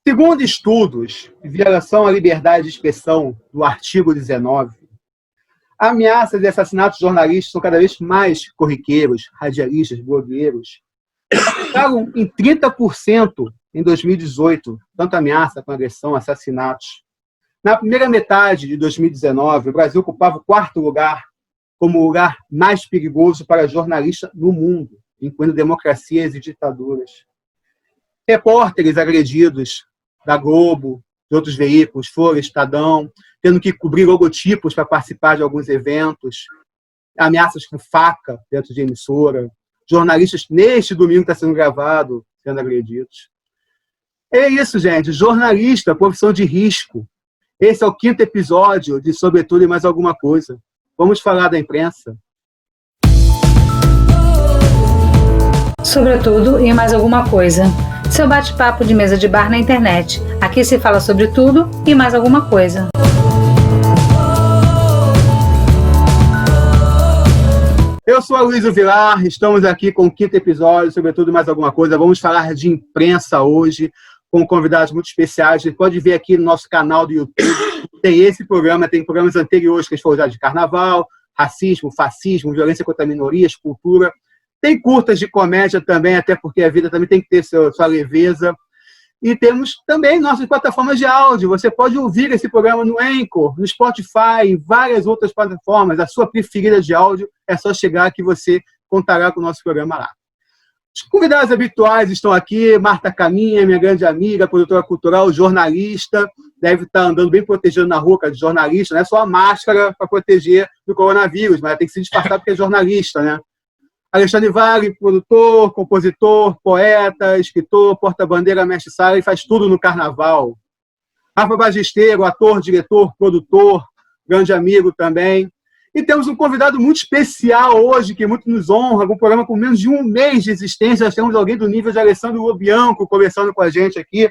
Segundo estudos de violação à liberdade de expressão do artigo 19, ameaças e assassinatos de jornalistas são cada vez mais corriqueiros, radialistas, blogueiros. Aumentaram em 30% em 2018, tanto ameaça com agressão, assassinatos. Na primeira metade de 2019, o Brasil ocupava o quarto lugar como o lugar mais perigoso para jornalistas no mundo, incluindo democracias e ditaduras. Repórteres agredidos da Globo, de outros veículos, Folha, Estadão, tendo que cobrir logotipos para participar de alguns eventos, ameaças com faca dentro de emissora, jornalistas, neste domingo que está sendo gravado, sendo agredidos. É isso, gente. Jornalista, profissão de risco. Esse é o 5º episódio de Sobretudo e Mais Alguma Coisa. Vamos falar da imprensa. Sobretudo e mais alguma coisa. Seu bate-papo de mesa de bar na internet. Aqui se fala sobre tudo e mais alguma coisa. Eu sou a Luísa Vilar, estamos aqui com o 5º episódio, Sobretudo e Mais Alguma Coisa. Vamos falar de imprensa hoje, com convidados muito especiais. Você pode ver aqui no nosso canal do YouTube. Tem esse programa, tem programas anteriores que a gente falou já de carnaval, racismo, fascismo, violência contra minorias, cultura. Tem curtas de comédia também, até porque a vida também tem que ter sua leveza. E temos também nossas plataformas de áudio. Você pode ouvir esse programa no Anchor, no Spotify, em várias outras plataformas. A sua preferida de áudio é só chegar que você contará com o nosso programa lá. Os convidados habituais estão aqui. Marta Caminha, minha grande amiga, produtora cultural, jornalista. Deve estar andando bem protegido na rua, de jornalista. Não é só a máscara para proteger do coronavírus, mas tem que se disfarçar porque é jornalista, né? Alexandre Vale, produtor, compositor, poeta, escritor, porta-bandeira, mestre-sala, e faz tudo no carnaval. Rafa Bagisteiro, ator, diretor, produtor, grande amigo também. E temos um convidado muito especial hoje, que muito nos honra, um programa com menos de um mês de existência. Nós temos alguém do nível de Alessandro Lobianco conversando com a gente aqui.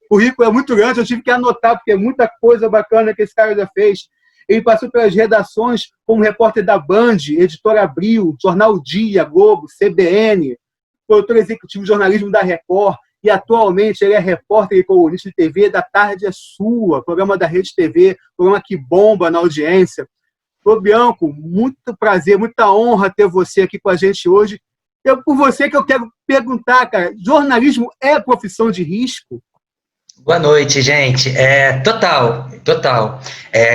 O currículo é muito grande, eu tive que anotar, porque é muita coisa bacana que esse cara já fez. Ele passou pelas redações como repórter da Band, Editora Abril, Jornal Dia, Globo, CBN, produtor executivo de jornalismo da Record, e atualmente ele é repórter e colunista de TV da Tarde é Sua, programa da Rede TV, programa que bomba na audiência. Ô Bianco, muito prazer, muita honra ter você aqui com a gente hoje. Por você que eu quero perguntar, cara, jornalismo é profissão de risco? Boa noite, gente. Total.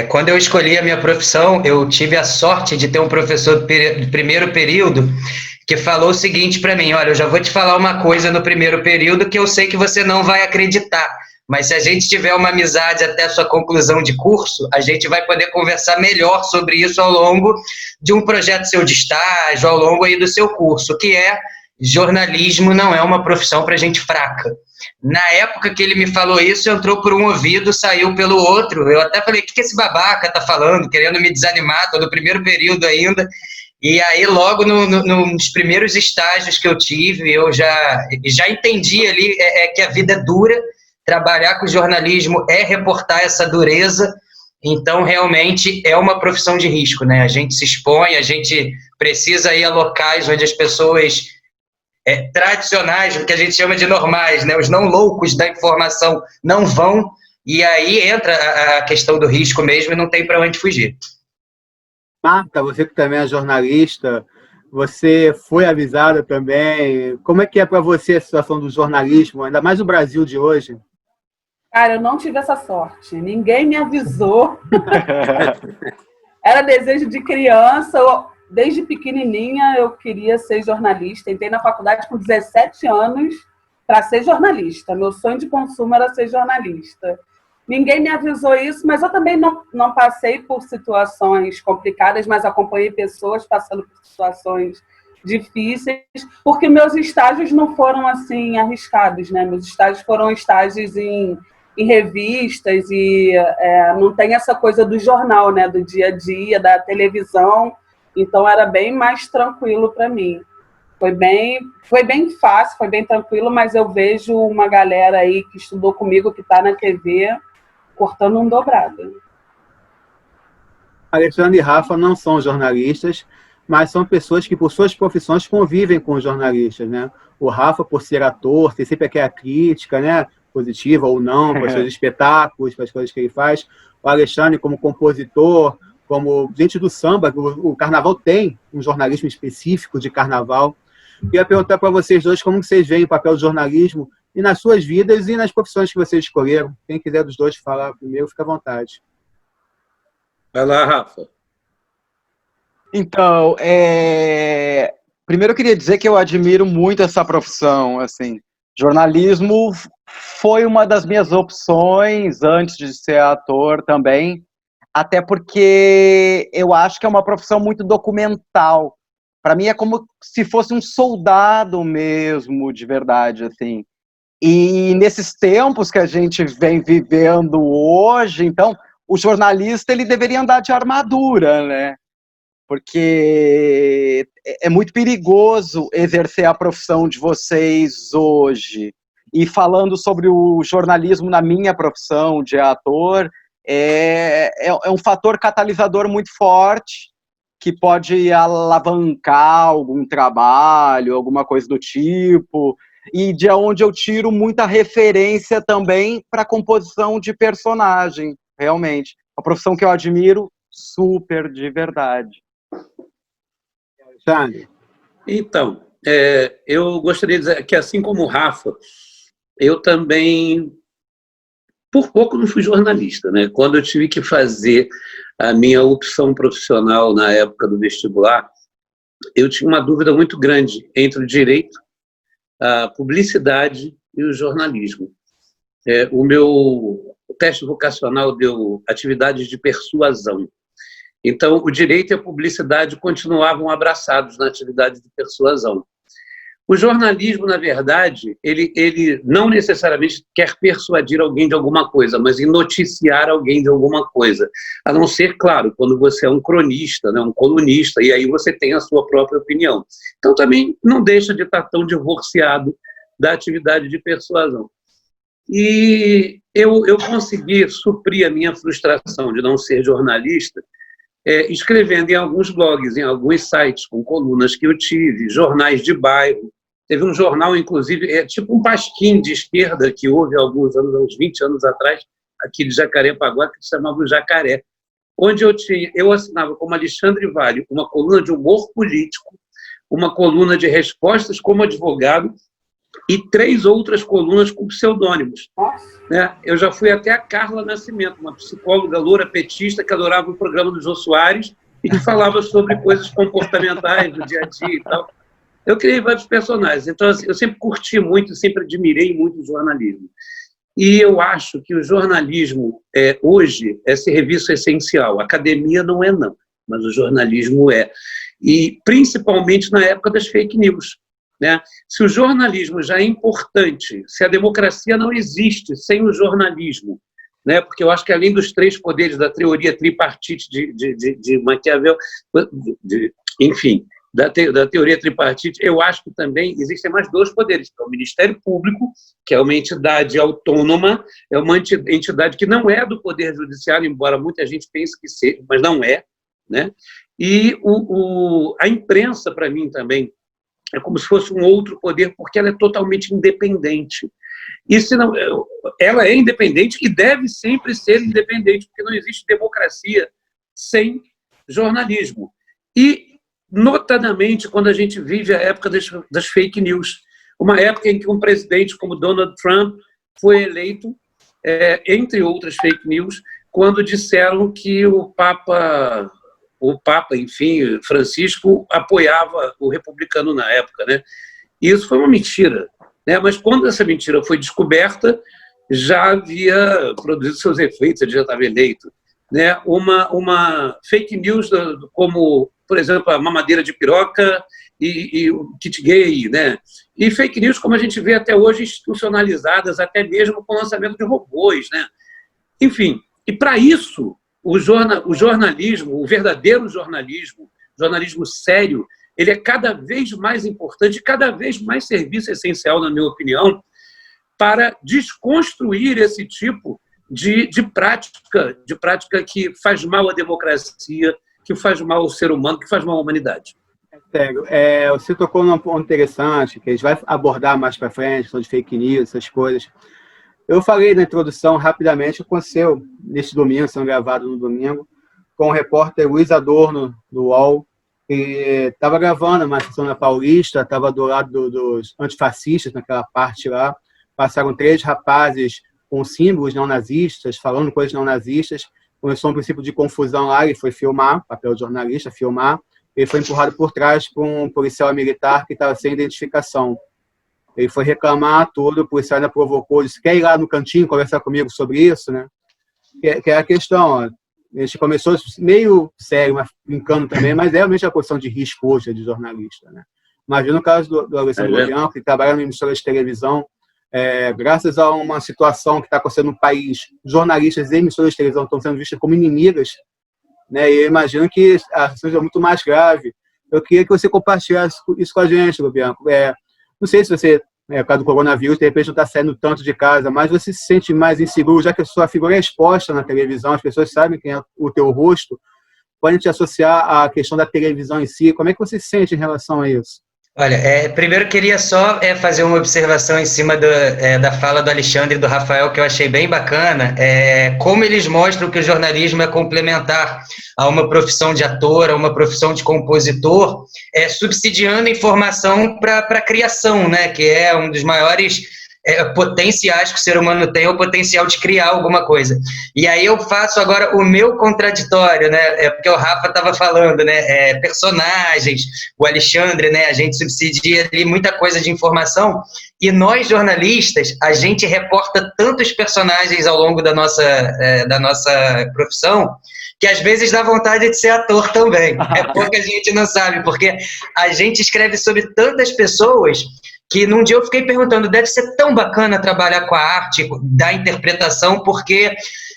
Quando eu escolhi a minha profissão, eu tive a sorte de ter um professor do primeiro período que falou o seguinte para mim: olha, eu já vou te falar uma coisa no primeiro período que eu sei que você não vai acreditar, mas se a gente tiver uma amizade até a sua conclusão de curso, a gente vai poder conversar melhor sobre isso ao longo de um projeto seu de estágio, ao longo aí do seu curso, que é jornalismo não é uma profissão para gente fraca. Na época que ele me falou isso, entrou por um ouvido, saiu pelo outro. Eu até falei: o que esse babaca tá falando? Querendo me desanimar, tô no primeiro período ainda. E aí, logo nos primeiros estágios que eu tive, eu já entendi ali que a vida é dura, trabalhar com jornalismo é reportar essa dureza. Então, realmente, é uma profissão de risco, né? A gente se expõe, a gente precisa ir a locais onde as pessoas tradicionais, o que a gente chama de normais, né? Os não loucos da informação não vão, e aí entra a questão do risco mesmo e não tem para onde fugir. Marta, você que também é jornalista, você foi avisada também. Como é que é para você a situação do jornalismo, ainda mais no Brasil de hoje? Cara, eu não tive essa sorte. Ninguém me avisou. Era desejo de criança. Desde pequenininha eu queria ser jornalista. Entrei na faculdade com 17 anos para ser jornalista. Meu sonho de consumo era ser jornalista. Ninguém me avisou isso, mas eu também não passei por situações complicadas, mas acompanhei pessoas passando por situações difíceis, porque meus estágios não foram assim arriscados, né? Meus estágios foram estágios em revistas e não tem essa coisa do jornal, né? Do dia a dia, da televisão. Então, era bem mais tranquilo para mim. Foi bem fácil, foi bem tranquilo, mas eu vejo uma galera aí que estudou comigo, que está na TV, cortando um dobrado. Alexandre e Rafa não são jornalistas, mas são pessoas que, por suas profissões, convivem com os jornalistas, né? O Rafa, por ser ator, tem sempre aquela crítica, né? positiva ou não, para os seus espetáculos, para as coisas que ele faz. O Alexandre, como compositor, como gente do samba, o carnaval tem um jornalismo específico de carnaval. Queria perguntar para vocês dois como vocês veem o papel do jornalismo e nas suas vidas e nas profissões que vocês escolheram. Quem quiser dos dois falar primeiro, fica à vontade. Vai lá, Rafa. Então, primeiro eu queria dizer que eu admiro muito essa profissão. Assim, jornalismo foi uma das minhas opções antes de ser ator também, até porque eu acho que é uma profissão muito documental. Para mim é como se fosse um soldado mesmo, de verdade, assim. E nesses tempos que a gente vem vivendo hoje, então, o jornalista ele deveria andar de armadura, né? Porque é muito perigoso exercer a profissão de vocês hoje. E falando sobre o jornalismo na minha profissão de ator, é um fator catalisador muito forte que pode alavancar algum trabalho, alguma coisa do tipo, e de onde eu tiro muita referência também para a composição de personagem, realmente. Uma profissão que eu admiro super, de verdade. Alexandre? Então, eu gostaria de dizer que, assim como o Rafa, eu também, por pouco, não fui jornalista, né? Quando eu tive que fazer a minha opção profissional na época do vestibular, eu tinha uma dúvida muito grande entre o direito, a publicidade e o jornalismo. O meu teste vocacional deu atividades de persuasão. Então, o direito e a publicidade continuavam abraçados na atividade de persuasão. O jornalismo, na verdade, ele não necessariamente quer persuadir alguém de alguma coisa, mas em noticiar alguém de alguma coisa. A não ser, claro, quando você é um cronista, né, um colunista, e aí você tem a sua própria opinião. Então, também não deixa de estar tão divorciado da atividade de persuasão. E eu consegui suprir a minha frustração de não ser jornalista escrevendo em alguns blogs, em alguns sites, com colunas que eu tive, jornais de bairro. Teve um jornal, inclusive, tipo um pasquim de esquerda que houve há alguns anos, uns 20 anos atrás, aqui de Jacarepaguá, que se chamava o Jacaré, onde eu assinava como Alexandre Vale uma coluna de humor político, uma coluna de respostas como advogado e 3 outras colunas com pseudônimos. Né? Eu já fui até a Carla Nascimento, uma psicóloga loura petista que adorava o programa do Jô Soares e que falava sobre coisas comportamentais do dia a dia e tal. Eu criei vários personagens, então assim, eu sempre curti muito, sempre admirei muito o jornalismo. E eu acho que o jornalismo, hoje, é serviço essencial. A academia não é, não, mas o jornalismo é. E principalmente na época das fake news. Né? Se o jornalismo já é importante, se a democracia não existe sem o jornalismo, né? Porque eu acho que além dos 3 poderes da teoria tripartite de Maquiavel, enfim, da teoria tripartite, eu acho que também existem mais 2 poderes, que é o Ministério Público, que é uma entidade autônoma, é uma entidade que não é do Poder Judiciário, embora muita gente pense que seja, mas não é, né? E a imprensa, para mim, também, é como se fosse um outro poder, porque ela é totalmente independente. E se não, ela é independente e deve sempre ser independente, porque não existe democracia sem jornalismo. E, notadamente, quando a gente vive a época das fake news, uma época em que um presidente como Donald Trump foi eleito, entre outras fake news, quando disseram que o Papa, enfim, Francisco, apoiava o republicano na época, né? E isso foi uma mentira, né? Mas quando essa mentira foi descoberta, já havia produzido seus efeitos, ele já estava eleito, né? Uma fake news como, por exemplo, a mamadeira de piroca e o kit gay, né? E fake news como a gente vê até hoje institucionalizadas, até mesmo com o lançamento de robôs, né? Enfim, e para isso o jornalismo, o verdadeiro jornalismo sério, ele é cada vez mais importante, cada vez mais serviço essencial, na minha opinião, para desconstruir esse tipo de prática que faz mal à democracia, que faz mal ao ser humano, que faz mal à humanidade. Sério, você tocou num ponto interessante, que a gente vai abordar mais para frente, questão de fake news, essas coisas. Eu falei na introdução, rapidamente, o que aconteceu neste domingo, sendo gravado no domingo, com o repórter Luiz Adorno, do UOL, que estava gravando uma sessão na Paulista, estava do lado dos antifascistas, naquela parte lá. Passaram 3 rapazes com símbolos não nazistas, falando coisas não nazistas. Começou um princípio de confusão lá, ele foi filmar, papel de jornalista, filmar. Ele foi empurrado por trás por um policial militar que estava sem identificação. Ele foi reclamar tudo, o policial ainda provocou, disse, quer ir lá no cantinho conversar comigo sobre isso, né? Que é a questão, ó. A gente começou meio sério, mas brincando também, mas é realmente a posição de risco hoje de jornalista, né? Imagina o caso do Alessandro Bianco, que trabalha em emissora de televisão, graças a uma situação que está acontecendo no país, jornalistas e emissoras de televisão estão sendo vistas como inimigas, né? E eu imagino que a situação é muito mais grave. Eu queria que você compartilhasse isso com a gente, Bianco. Não sei se você, por causa do coronavírus, de repente não está saindo tanto de casa, mas você se sente mais inseguro, já que a sua figura é exposta na televisão, as pessoas sabem quem é o teu rosto, podem te associar à questão da televisão em si. Como é que você se sente em relação a isso? Olha, primeiro eu queria só fazer uma observação em cima da fala do Alexandre e do Rafael, que eu achei bem bacana, como eles mostram que o jornalismo é complementar a uma profissão de ator, a uma profissão de compositor, subsidiando informação para a criação, né, que é um dos maiores potenciais que o ser humano tem, o potencial de criar alguma coisa. E aí eu faço agora o meu contraditório, né? Porque o Rafa estava falando, né? Personagens, o Alexandre, né? A gente subsidia ali muita coisa de informação, e nós, jornalistas, a gente reporta tantos personagens ao longo da nossa profissão, que às vezes dá vontade de ser ator também. É pouca gente não sabe, porque a gente escreve sobre tantas pessoas que num dia eu fiquei perguntando, deve ser tão bacana trabalhar com a arte da interpretação, porque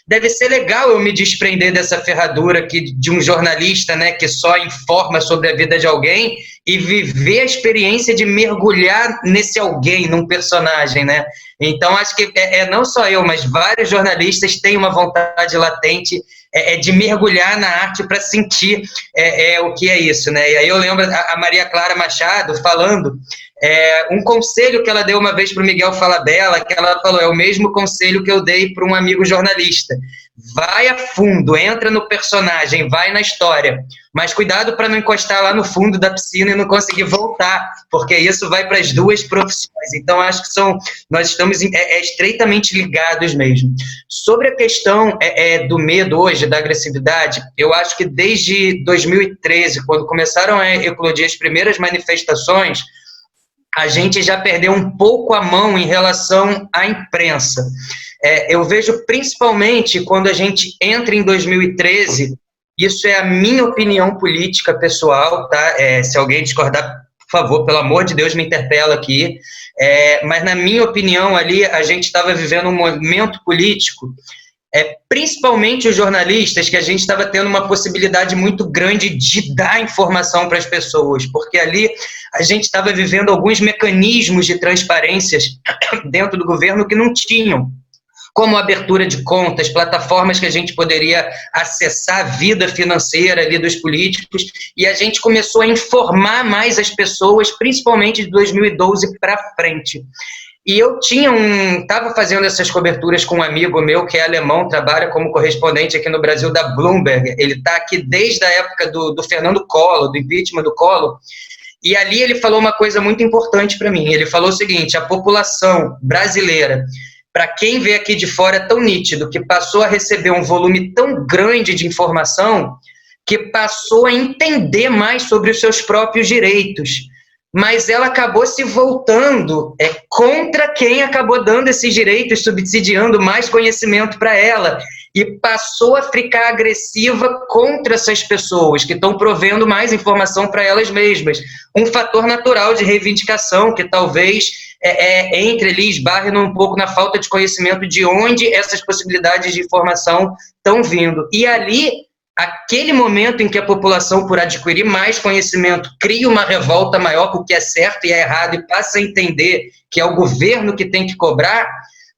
deve ser legal eu me desprender dessa ferradura de um jornalista, né, que só informa sobre a vida de alguém, e viver a experiência de mergulhar nesse alguém, num personagem, né? Então, acho que não só eu, mas vários jornalistas têm uma vontade latente de mergulhar na arte para sentir o que é isso, né? E aí eu lembro a Maria Clara Machado falando um conselho que ela deu uma vez para o Miguel Falabella, que ela falou, é o mesmo conselho que eu dei para um amigo jornalista. Vai a fundo, entra no personagem, vai na história, mas cuidado para não encostar lá no fundo da piscina e não conseguir voltar, porque isso vai para as duas profissões. Então, acho que nós estamos estreitamente ligados mesmo. Sobre a questão do medo hoje, da agressividade, eu acho que desde 2013, quando começaram a eclodir as primeiras manifestações, a gente já perdeu um pouco a mão em relação à imprensa. Eu vejo principalmente quando a gente entra em 2013, isso é a minha opinião política pessoal, tá? Se alguém discordar, por favor, pelo amor de Deus, me interpela aqui. Mas na minha opinião ali, a gente estava vivendo um movimento político, principalmente os jornalistas, que a gente estava tendo uma possibilidade muito grande de dar informação para as pessoas, porque ali a gente estava vivendo alguns mecanismos de transparências dentro do governo que não tinham, como abertura de contas, plataformas que a gente poderia acessar a vida financeira ali dos políticos, e a gente começou a informar mais as pessoas, principalmente de 2012 para frente. E eu estava fazendo essas coberturas com um amigo meu que é alemão, trabalha como correspondente aqui no Brasil da Bloomberg. Ele está aqui desde a época do Fernando Collor, do impeachment do Collor, e ali ele falou uma coisa muito importante para mim. Ele falou o seguinte: a população brasileira, para quem vê aqui de fora, é tão nítido que passou a receber um volume tão grande de informação que passou a entender mais sobre os seus próprios direitos. Mas ela acabou se voltando contra quem acabou dando esses direitos, subsidiando mais conhecimento para ela, e passou a ficar agressiva contra essas pessoas que estão provendo mais informação para elas mesmas. Um fator natural de reivindicação que talvez entre ali, esbarre um pouco na falta de conhecimento de onde essas possibilidades de informação estão vindo. E ali, aquele momento em que a população, por adquirir mais conhecimento, cria uma revolta maior com o que é certo e é errado e passa a entender que é o governo que tem que cobrar,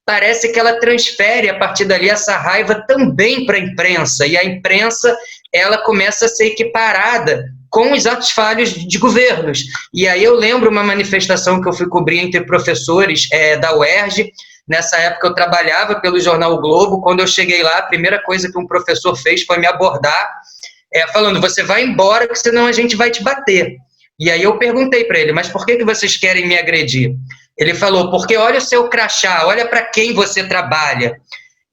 parece que ela transfere a partir dali essa raiva também para a imprensa, e a imprensa ela começa a ser equiparada com os atos falhos de governos. E aí eu lembro uma manifestação que eu fui cobrir entre professores da UERJ, Nessa época eu trabalhava pelo jornal o Globo. Quando eu cheguei lá, a primeira coisa que um professor fez foi me abordar, falando: você vai embora, que senão a gente vai te bater. E aí eu perguntei para ele: mas por que vocês querem me agredir? Ele falou: porque olha o seu crachá, olha para quem você trabalha.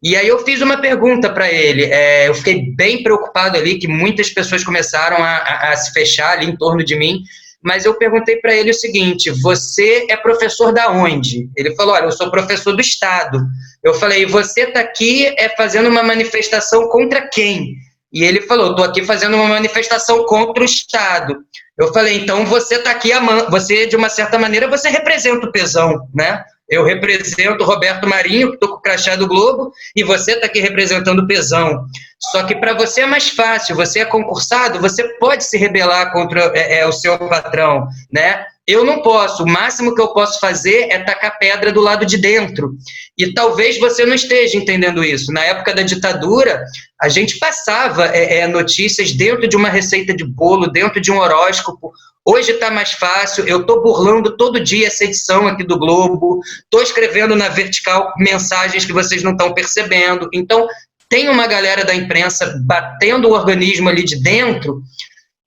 E aí eu fiz uma pergunta para ele. Eu fiquei bem preocupado ali, que muitas pessoas começaram a se fechar ali em torno de mim. Mas eu perguntei para ele o seguinte: você é professor da onde? Ele falou: olha, eu sou professor do Estado. Eu falei: você está aqui fazendo uma manifestação contra quem? E ele falou: estou aqui fazendo uma manifestação contra o Estado. Eu falei: então você está aqui, você, de uma certa maneira, você representa o Pezão, né? Eu represento o Roberto Marinho, que estou com o crachá do Globo, e você está aqui representando o Pezão. Só que para você é mais fácil, você é concursado, você pode se rebelar contra o seu patrão, né? Eu não posso, o máximo que eu posso fazer é tacar pedra do lado de dentro. E talvez você não esteja entendendo isso. Na época da ditadura, a gente passava notícias dentro de uma receita de bolo, dentro de um horóscopo. Hoje está mais fácil, eu estou burlando todo dia essa edição aqui do Globo, estou escrevendo na vertical mensagens que vocês não estão percebendo. Então, tem uma galera da imprensa batendo o organismo ali de dentro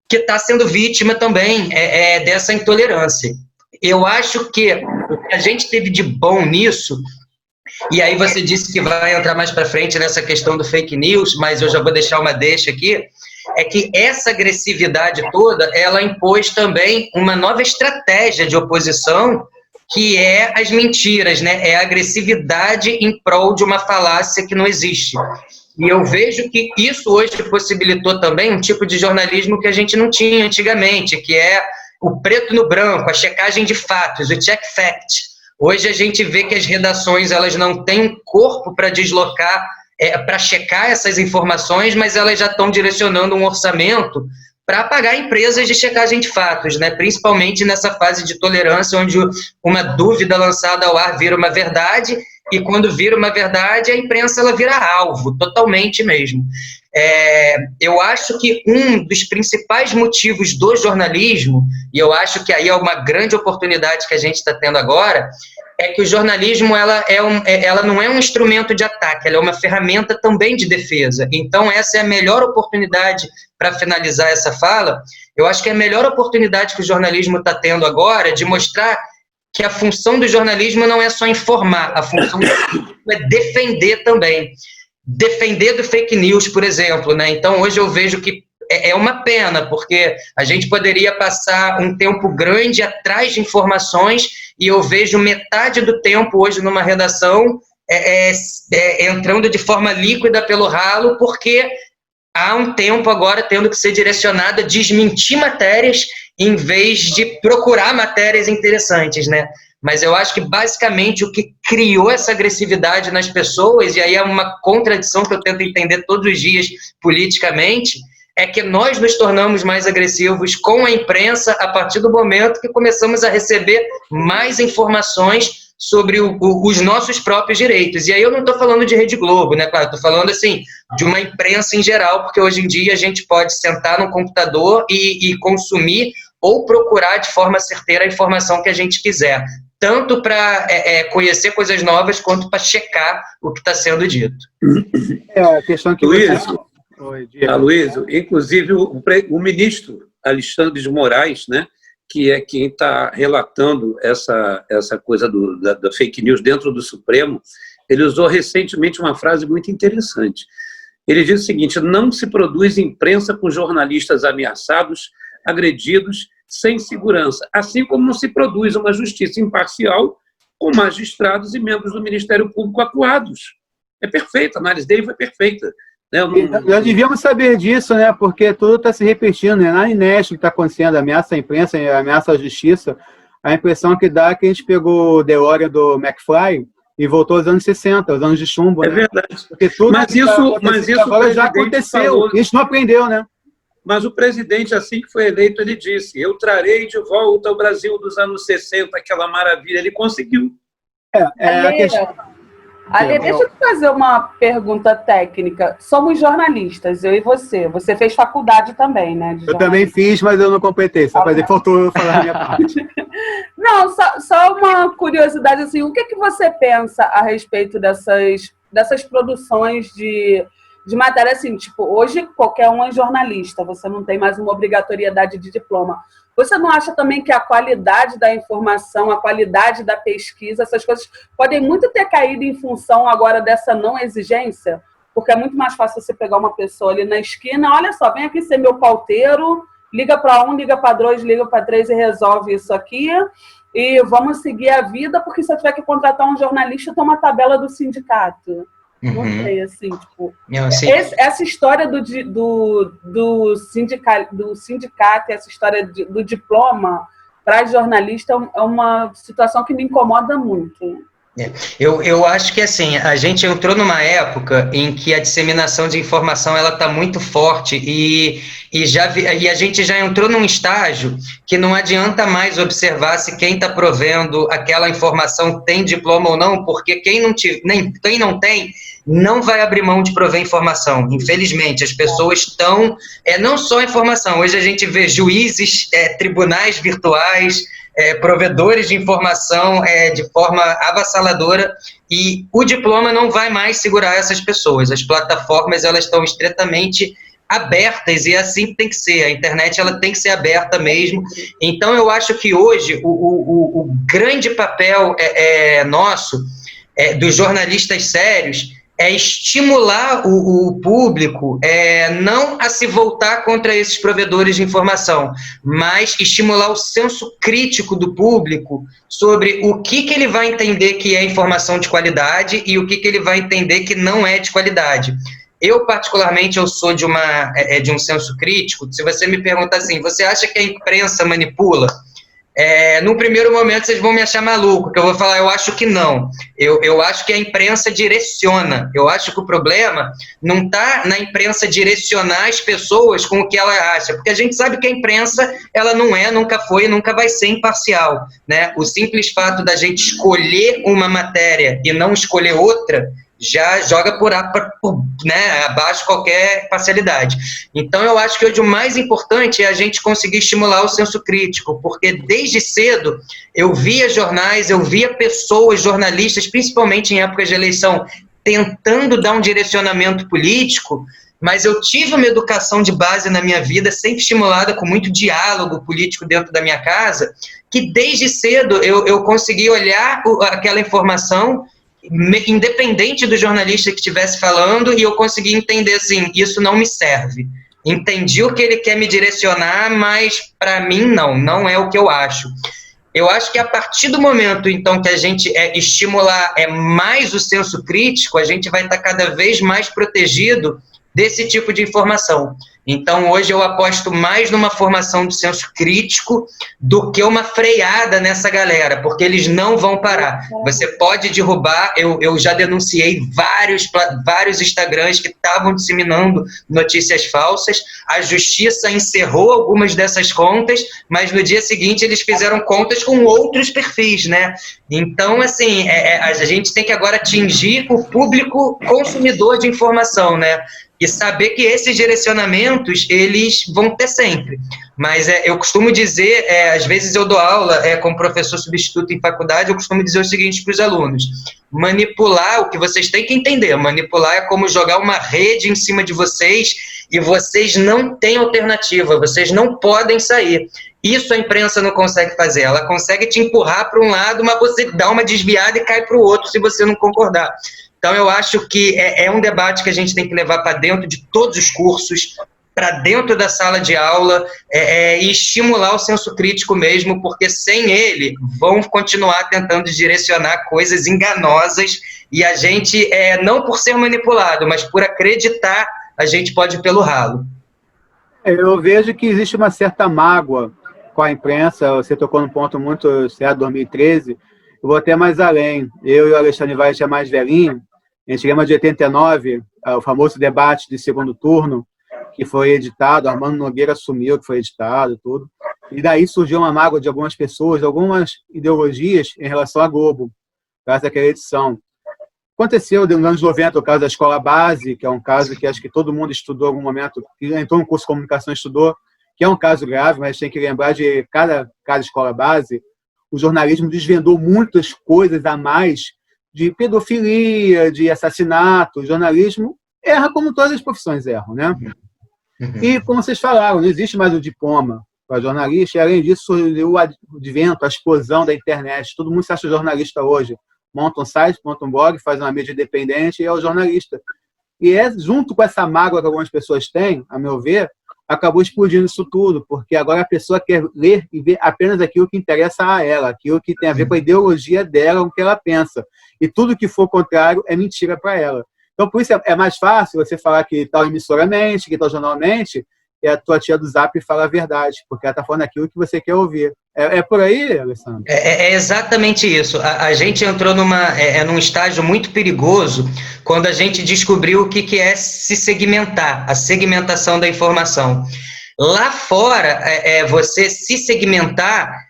que está sendo vítima também dessa intolerância. Eu acho que o que a gente teve de bom nisso, e aí você disse que vai entrar mais para frente nessa questão do fake news, mas eu já vou deixar uma deixa aqui, é que essa agressividade toda, ela impôs também uma nova estratégia de oposição, que é as mentiras, né? É a agressividade em prol de uma falácia que não existe. E eu vejo que isso hoje possibilitou também um tipo de jornalismo que a gente não tinha antigamente, que é o preto no branco, a checagem de fatos, o check fact. Hoje a gente vê que as redações elas não têm um corpo para deslocar, para checar essas informações, mas elas já estão direcionando um orçamento para pagar empresas de checagem de fatos, né? Principalmente nessa fase de tolerância, onde uma dúvida lançada ao ar vira uma verdade, e quando vira uma verdade, a imprensa ela vira alvo, totalmente mesmo. Eu acho que um dos principais motivos do jornalismo, e eu acho que aí é uma grande oportunidade que a gente está tendo agora, é que o jornalismo ela não é um instrumento de ataque, ela é uma ferramenta também de defesa. Então, essa é a melhor oportunidade para finalizar essa fala. Eu acho que é a melhor oportunidade que o jornalismo está tendo agora de mostrar que a função do jornalismo não é só informar, a função do jornalismo é defender também. Defender do fake news, por exemplo, né? Então, hoje eu vejo que é uma pena, porque a gente poderia passar um tempo grande atrás de informações e eu vejo metade do tempo hoje numa redação entrando de forma líquida pelo ralo, porque há um tempo agora tendo que ser direcionado a desmentir matérias em vez de procurar matérias interessantes, né? Mas eu acho que, basicamente, o que criou essa agressividade nas pessoas, e aí é uma contradição que eu tento entender todos os dias politicamente, é que nós nos tornamos mais agressivos com a imprensa a partir do momento que começamos a receber mais informações sobre os nossos próprios direitos. E aí eu não estou falando de Rede Globo, né? Claro, estou falando, assim, de uma imprensa em geral, porque hoje em dia a gente pode sentar no computador e consumir ou procurar de forma certeira a informação que a gente quiser, tanto para conhecer coisas novas, quanto para checar o que está sendo dito. A questão que Luiz, inclusive o ministro Alexandre de Moraes, né, que é quem está relatando essa coisa da fake news dentro do Supremo, ele usou recentemente uma frase muito interessante. Ele diz o seguinte: não se produz imprensa com jornalistas ameaçados, agredidos, sem segurança, assim como não se produz uma justiça imparcial com magistrados e membros do Ministério Público acuados. É perfeita, a análise dele foi perfeita. Já devíamos saber disso, né? Porque tudo está se repetindo, né? Na Inés, o que está acontecendo, ameaça à imprensa, ameaça à justiça, a impressão que dá é que a gente pegou o DeLorean do McFly e voltou aos anos 60, aos anos de chumbo. É né? verdade. Porque tudo mas isso agora já aconteceu, falou, a gente não aprendeu, né? Mas o presidente, assim que foi eleito, ele disse: eu trarei de volta ao Brasil dos anos 60, aquela maravilha. Ele conseguiu. A questão... Ale, deixa eu te fazer uma pergunta técnica. Somos jornalistas, eu e você. Você fez faculdade também, né? Eu também fiz, mas eu não completei. Só fazer, faltou eu falar a minha parte. Não, só uma curiosidade, assim, o que você pensa a respeito dessas produções de matéria, assim, tipo, hoje qualquer um é jornalista, você não tem mais uma obrigatoriedade de diploma. Você não acha também que a qualidade da informação, a qualidade da pesquisa, essas coisas podem muito ter caído em função agora dessa não exigência? Porque é muito mais fácil você pegar uma pessoa ali na esquina, olha só, vem aqui ser meu pauteiro, liga para um, liga para dois, liga para três e resolve isso aqui. E vamos seguir a vida, porque se eu tiver que contratar um jornalista, tem uma tabela do sindicato. Não sei, assim, tipo... Essa história do sindicato, essa história do diploma para jornalista é uma situação que me incomoda muito. Eu acho que assim, a gente entrou numa época em que a disseminação de informação ela está muito forte e a gente já entrou num estágio que não adianta mais observar se quem está provendo aquela informação tem diploma ou não, porque quem não tem não vai abrir mão de prover informação. Infelizmente, as pessoas estão... não só informação, hoje a gente vê juízes, tribunais virtuais, provedores de informação de forma avassaladora, e o diploma não vai mais segurar essas pessoas. As plataformas elas estão estritamente abertas e assim tem que ser. A internet ela tem que ser aberta mesmo. Então eu acho que hoje o grande papel nosso, dos jornalistas sérios, é estimular o público não a se voltar contra esses provedores de informação, mas estimular o senso crítico do público sobre o que ele vai entender que é informação de qualidade e o que ele vai entender que não é de qualidade. Eu, particularmente, eu sou de um senso crítico. Se você me perguntar assim, você acha que a imprensa manipula? No primeiro momento vocês vão me achar maluco, que eu vou falar, eu acho que não. Eu acho que a imprensa direciona. Eu acho que o problema não está na imprensa direcionar as pessoas com o que ela acha, porque a gente sabe que a imprensa ela não nunca foi e nunca vai ser imparcial, né? O simples fato da gente escolher uma matéria e não escolher outra já joga abaixo qualquer parcialidade. Então, eu acho que hoje o mais importante é a gente conseguir estimular o senso crítico, porque desde cedo eu via jornais, eu via pessoas, jornalistas, principalmente em épocas de eleição, tentando dar um direcionamento político, mas eu tive uma educação de base na minha vida, sempre estimulada com muito diálogo político dentro da minha casa, que desde cedo eu consegui olhar aquela informação independente do jornalista que estivesse falando, e eu consegui entender assim, isso não me serve. Entendi o que ele quer me direcionar, mas para mim não é o que eu acho. Eu acho que a partir do momento, então, que a gente estimular mais o senso crítico, a gente vai estar cada vez mais protegido desse tipo de informação. Então, hoje eu aposto mais numa formação do senso crítico do que uma freada nessa galera, porque eles não vão parar. Você pode derrubar, eu já denunciei vários Instagrams que estavam disseminando notícias falsas, a justiça encerrou algumas dessas contas, mas no dia seguinte eles fizeram contas com outros perfis, né? Então, assim, a gente tem que agora atingir o público consumidor de informação, né? E saber que esses direcionamentos, eles vão ter sempre. Mas eu costumo dizer, às vezes eu dou aula como professor substituto em faculdade, eu costumo dizer o seguinte para os alunos: manipular, o que vocês têm que entender, manipular é como jogar uma rede em cima de vocês e vocês não têm alternativa, vocês não podem sair. Isso a imprensa não consegue fazer, ela consegue te empurrar para um lado, mas você dá uma desviada e cai para o outro se você não concordar. Então, eu acho que é um debate que a gente tem que levar para dentro de todos os cursos, para dentro da sala de aula, e estimular o senso crítico mesmo, porque sem ele vão continuar tentando direcionar coisas enganosas, e a gente, não por ser manipulado, mas por acreditar, a gente pode ir pelo ralo. Eu vejo que existe uma certa mágoa com a imprensa. Você tocou num ponto muito certo, 2013. Eu vou até mais além. Eu e o Alexandre Vaz, que é mais velhinho, a gente lembra de 89, o famoso debate de segundo turno, que foi editado, Armando Nogueira assumiu que foi editado, tudo. E daí surgiu uma mágoa de algumas pessoas, de algumas ideologias em relação à Globo, por causa daquela edição. aconteceu nos anos 90, o caso da escola base, que é um caso que acho que todo mundo estudou em algum momento, que entrou no curso de comunicação estudou, que é um caso grave, mas tem que lembrar de cada escola base, o jornalismo desvendou muitas coisas a mais de pedofilia, de assassinato. O jornalismo erra como todas as profissões erram, né? E, como vocês falaram, não existe mais o diploma para jornalista, e, além disso, o advento, a explosão da internet. Todo mundo se acha jornalista hoje. Monta um site, monta um blog, faz uma mídia independente e é o jornalista. E junto com essa mágoa que algumas pessoas têm, a meu ver, acabou explodindo isso tudo, porque agora a pessoa quer ler e ver apenas aquilo que interessa a ela, aquilo que tem a ver com a ideologia dela, com o que ela pensa. E tudo que for contrário é mentira para ela. Então, por isso é mais fácil você falar que tal emissora mente, que tal jornal mente, e a tua tia do Zap fala a verdade, porque ela está falando aquilo que você quer ouvir. É por aí, Alessandro? É exatamente isso. A gente entrou num estágio muito perigoso quando a gente descobriu o que é se segmentar, a segmentação da informação. Lá fora, você se segmentar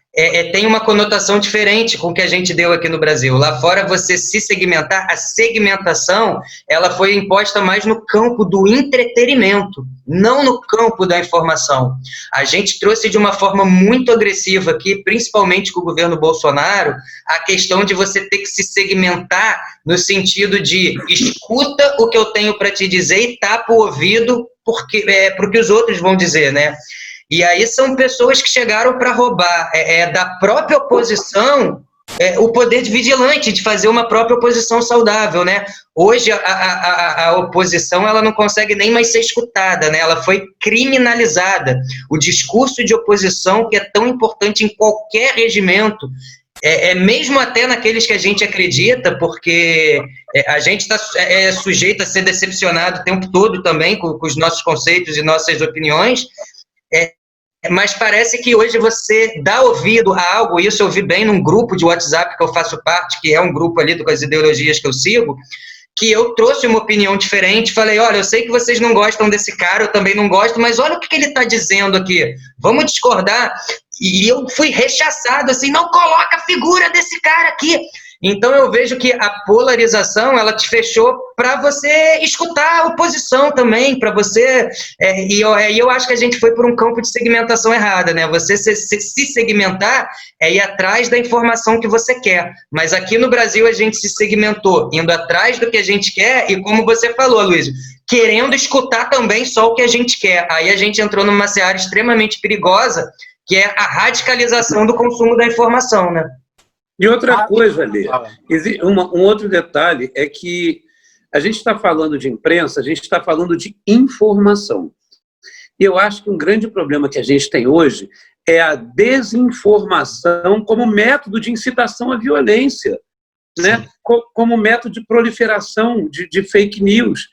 tem uma conotação diferente com o que a gente deu aqui no Brasil. Lá fora, você se segmentar, a segmentação, ela foi imposta mais no campo do entretenimento, não no campo da informação. A gente trouxe de uma forma muito agressiva aqui, principalmente com o governo Bolsonaro, a questão de você ter que se segmentar no sentido de escuta o que eu tenho para te dizer e tapa o ouvido porque os outros vão dizer, né? E aí são pessoas que chegaram para roubar da própria oposição o poder de vigilante, de fazer uma própria oposição saudável, né? Hoje a oposição ela não consegue nem mais ser escutada, né? Ela foi criminalizada. O discurso de oposição, que é tão importante em qualquer regimento, mesmo até naqueles que a gente acredita, porque a gente está sujeito a ser decepcionado o tempo todo também com os nossos conceitos e nossas opiniões, mas parece que hoje você dá ouvido a algo, isso eu vi bem num grupo de WhatsApp que eu faço parte, que é um grupo ali com as ideologias que eu sigo, que eu trouxe uma opinião diferente, falei, olha, eu sei que vocês não gostam desse cara, eu também não gosto, mas olha o que ele está dizendo aqui, vamos discordar, e eu fui rechaçado, assim, não coloca a figura desse cara aqui. Então eu vejo que a polarização, ela te fechou para você escutar a oposição também, para você... E eu acho que a gente foi por um campo de segmentação errada, né? Você se segmentar é ir atrás da informação que você quer. Mas aqui no Brasil a gente se segmentou, indo atrás do que a gente quer e, como você falou, Luiz, querendo escutar também só o que a gente quer. Aí a gente entrou numa seara extremamente perigosa, que é a radicalização do consumo da informação, né? E outra coisa, Lê, um outro detalhe é que a gente está falando de imprensa, a gente está falando de informação. E eu acho que um grande problema que a gente tem hoje é a desinformação como método de incitação à violência, né? Como método de proliferação de fake news,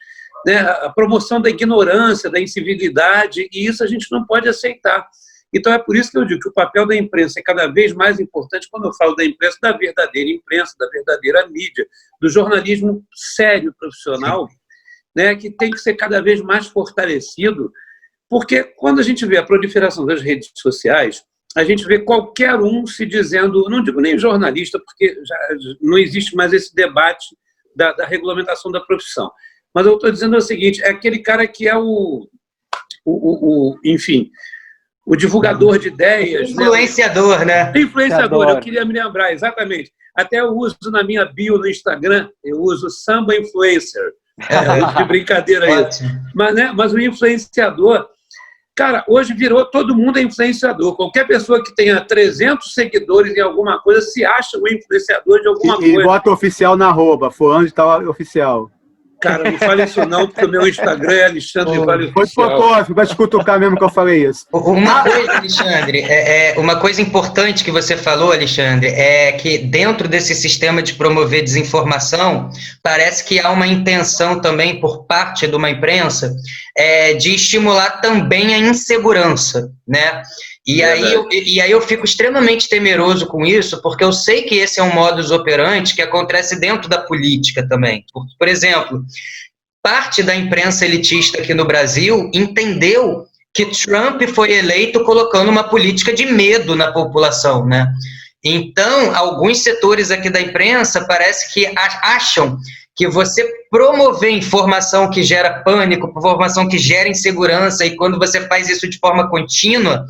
né? A promoção da ignorância, da incivilidade, e isso a gente não pode aceitar. Então, é por isso que eu digo que o papel da imprensa é cada vez mais importante, quando eu falo da imprensa, da verdadeira imprensa, da verdadeira mídia, do jornalismo sério, profissional, né, que tem que ser cada vez mais fortalecido, porque quando a gente vê a proliferação das redes sociais, a gente vê qualquer um se dizendo, não digo nem jornalista, porque já não existe mais esse debate da regulamentação da profissão, mas eu estou dizendo o seguinte, é aquele cara que é enfim... o divulgador de ideias... Influenciador, né? Influenciador, eu queria me lembrar, exatamente. Até eu uso na minha bio no Instagram, eu uso samba influencer. De brincadeira aí. Mas o influenciador... Cara, hoje todo mundo é influenciador. Qualquer pessoa que tenha 300 seguidores em alguma coisa se acha um influenciador de alguma coisa. E bota oficial na arroba, fulano de tal oficial. Cara, não fale isso não, porque o meu Instagram é Alexandre Vale Foi de propósito, vai te cutucar mesmo que eu falei isso. Uma coisa, Alexandre, uma coisa importante que você falou, Alexandre, é que dentro desse sistema de promover desinformação, parece que há uma intenção também por parte de uma imprensa de estimular também a insegurança, né? E aí eu fico extremamente temeroso com isso, porque eu sei que esse é um modus operandi que acontece dentro da política também. Por exemplo, parte da imprensa elitista aqui no Brasil entendeu que Trump foi eleito colocando uma política de medo na população, né? Então, alguns setores aqui da imprensa parece que acham que você promover informação que gera pânico, informação que gera insegurança, e quando você faz isso de forma contínua,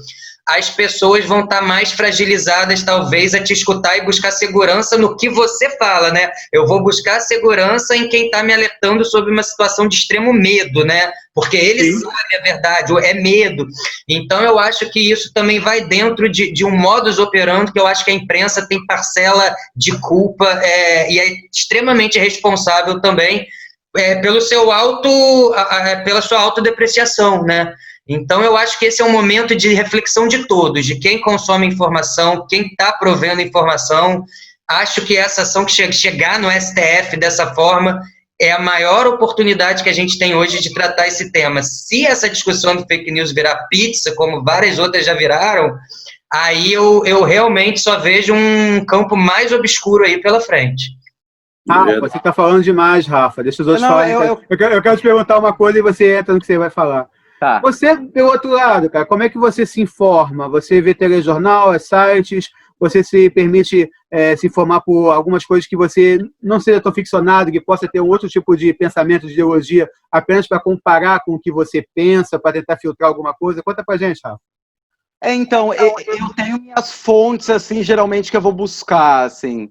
as pessoas vão estar mais fragilizadas, talvez, a te escutar e buscar segurança no que você fala, né? Eu vou buscar segurança em quem está me alertando sobre uma situação de extremo medo, né? Porque ele sabe a verdade, é medo. Então, eu acho que isso também vai dentro de um modus operandi, que eu acho que a imprensa tem parcela de culpa e é extremamente responsável também pela sua autodepreciação, né? Então, eu acho que esse é um momento de reflexão de todos, de quem consome informação, quem está provendo informação. Acho que essa ação que chegar no STF dessa forma é a maior oportunidade que a gente tem hoje de tratar esse tema. Se essa discussão do fake news virar pizza, como várias outras já viraram, aí eu realmente só vejo um campo mais obscuro aí pela frente. Você está falando demais, Rafa. Deixa os outros falarem. Eu quero te perguntar uma coisa e você entra no que você vai falar. Tá. Você, pelo outro lado, cara, como é que você se informa? Você vê telejornal, sites, você se permite se informar por algumas coisas que você não seja tão ficcionado, que possa ter um outro tipo de pensamento, de ideologia, apenas para comparar com o que você pensa, para tentar filtrar alguma coisa? Conta pra gente, Rafa. Então, eu tenho minhas fontes, assim, geralmente, que eu vou buscar, assim.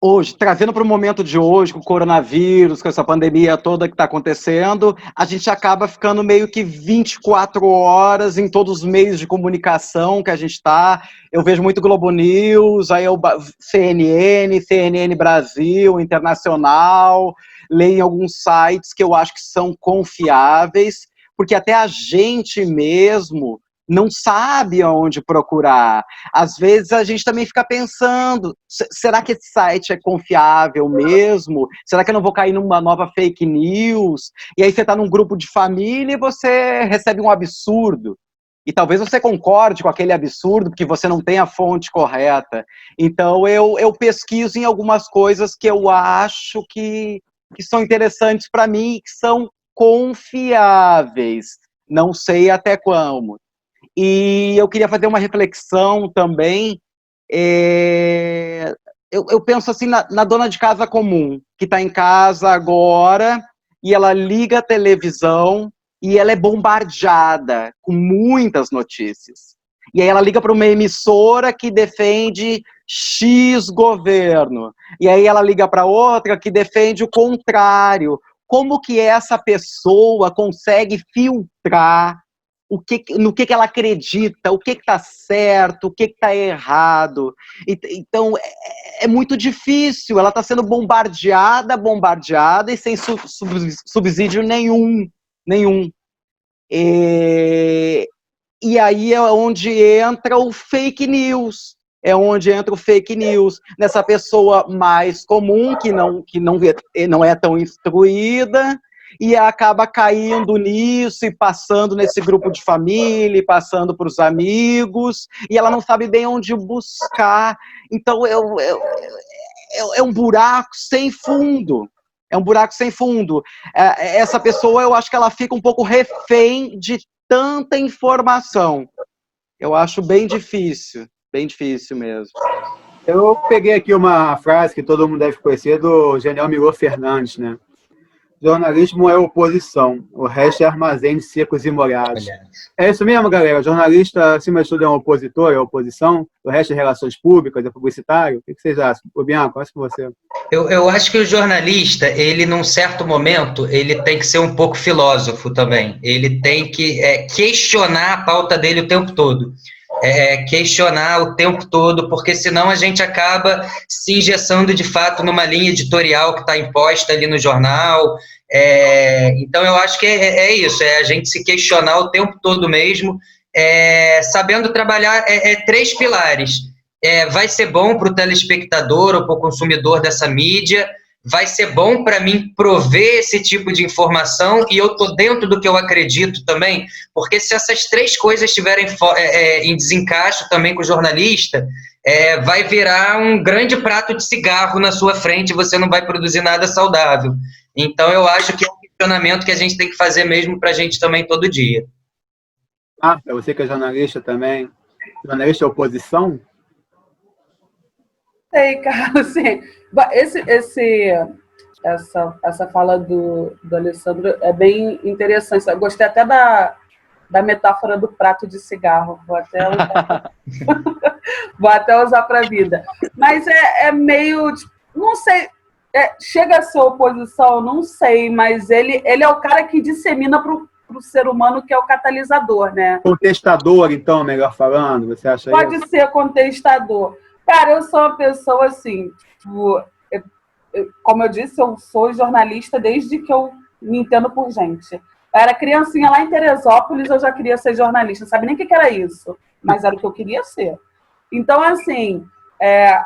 Hoje, trazendo para o momento de hoje, com o coronavírus, com essa pandemia toda que está acontecendo, a gente acaba ficando meio que 24 horas em todos os meios de comunicação que a gente está. Eu vejo muito Globo News, aí eu CNN Brasil, Internacional, leio em alguns sites que eu acho que são confiáveis, porque até a gente mesmo não sabe aonde procurar. Às vezes a gente também fica pensando, será que esse site é confiável mesmo? Será que eu não vou cair numa nova fake news? E aí você está num grupo de família e você recebe um absurdo. E talvez você concorde com aquele absurdo, porque você não tem a fonte correta. Então eu pesquiso em algumas coisas que eu acho que são interessantes para mim e que são confiáveis. Não sei até como. E eu queria fazer uma reflexão também. Eu penso assim na dona de casa comum, que está em casa agora, e ela liga a televisão e ela é bombardeada com muitas notícias. E aí ela liga para uma emissora que defende X governo. E aí ela liga para outra que defende o contrário. Como que essa pessoa consegue filtrar no que ela acredita, o que está certo, o que está errado? Então, é muito difícil, ela está sendo bombardeada e sem subsídio nenhum. E aí é onde entra o fake news. Nessa pessoa mais comum, que não é tão instruída, e acaba caindo nisso e passando nesse grupo de família, e passando para os amigos, e ela não sabe bem onde buscar. Então é um buraco sem fundo. Essa pessoa, eu acho que ela fica um pouco refém de tanta informação. Eu acho bem difícil mesmo. Eu peguei aqui uma frase que todo mundo deve conhecer, do General Milor Fernandes, né? Jornalismo é oposição, o resto é armazém secos e molhados. É isso mesmo, galera? Jornalista, acima de tudo, é um opositor, é oposição, o resto é relações públicas, é publicitário? O que vocês acham? O Bianco, começa com você. Eu acho que o jornalista, ele, num certo momento, ele tem que ser um pouco filósofo também. Ele tem que questionar a pauta dele o tempo todo. Questionar o tempo todo, porque senão a gente acaba se engessando de fato numa linha editorial que está imposta ali no jornal. Então eu acho que é isso, a gente se questionar o tempo todo mesmo, sabendo trabalhar três pilares. Vai ser bom para o telespectador ou para o consumidor dessa mídia, vai ser bom para mim prover esse tipo de informação e eu estou dentro do que eu acredito também, porque se essas três coisas estiverem em desencaixe também com o jornalista, vai virar um grande prato de cigarro na sua frente e você não vai produzir nada saudável. Então eu acho que é um questionamento que a gente tem que fazer mesmo para a gente também todo dia. É você que é jornalista também. Jornalista é oposição? Sei, cara, assim, essa fala do Alessandro é bem interessante. Eu gostei até da metáfora do prato de cigarro. Vou até usar para a vida. Mas é meio... Não sei... chega a ser oposição? Não sei. Mas ele é o cara que dissemina para o ser humano, que é o catalisador, né? Contestador, então, melhor falando, você acha isso? Pode ser contestador. Cara, eu sou uma pessoa assim... Tipo, como eu disse, eu sou jornalista desde que eu me entendo por gente. Eu era criancinha lá em Teresópolis, eu já queria ser jornalista. Não sabia nem o que era isso, mas era o que eu queria ser. Então, assim,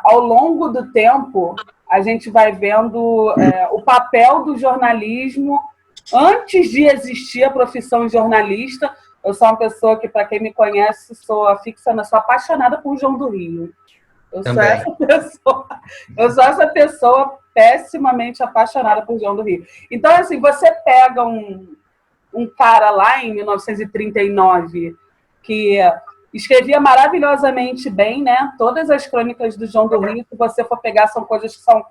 ao longo do tempo, a gente vai vendo o papel do jornalismo antes de existir a profissão de jornalista. Eu sou uma pessoa que, para quem me conhece, sou apaixonada por João do Rio. Eu sou essa pessoa pessimamente apaixonada por João do Rio. Então, assim, você pega um cara lá em 1939 que escrevia maravilhosamente bem, né? Todas as crônicas do João do Rio, se você for pegar, são coisas que são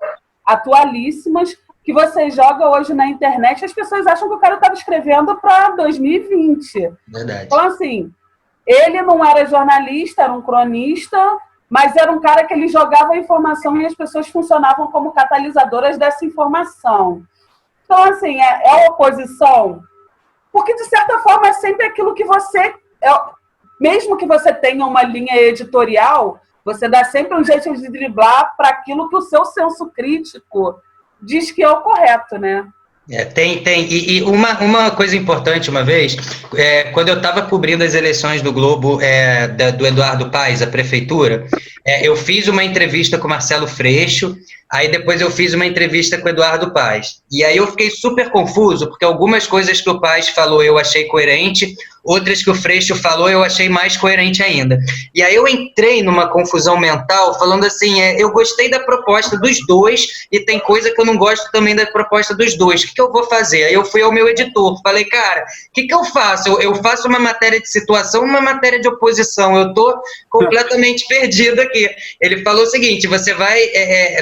atualíssimas, que você joga hoje na internet e as pessoas acham que o cara estava escrevendo para 2020. Verdade. Então, assim, ele não era jornalista, era um cronista, mas era um cara que ele jogava a informação e as pessoas funcionavam como catalisadoras dessa informação. Então, assim, é oposição, porque, de certa forma, é sempre aquilo que você... mesmo que você tenha uma linha editorial, você dá sempre um jeito de driblar para aquilo que o seu senso crítico diz que é o correto, né? Tem. E uma coisa importante, uma vez, quando eu estava cobrindo as eleições do Globo, do Eduardo Paes, a prefeitura, eu fiz uma entrevista com o Marcelo Freixo, aí depois eu fiz uma entrevista com o Eduardo Paes. E aí eu fiquei super confuso, porque algumas coisas que o Paes falou eu achei coerente, outras que o Freixo falou eu achei mais coerente ainda. E aí eu entrei numa confusão mental, falando assim, eu gostei da proposta dos dois, e tem coisa que eu não gosto também da proposta dos dois. O que eu vou fazer? Aí eu fui ao meu editor, falei, cara, o que eu faço? Eu faço uma matéria de situação, uma matéria de oposição, eu tô completamente perdido aqui. Ele falou o seguinte, você vai,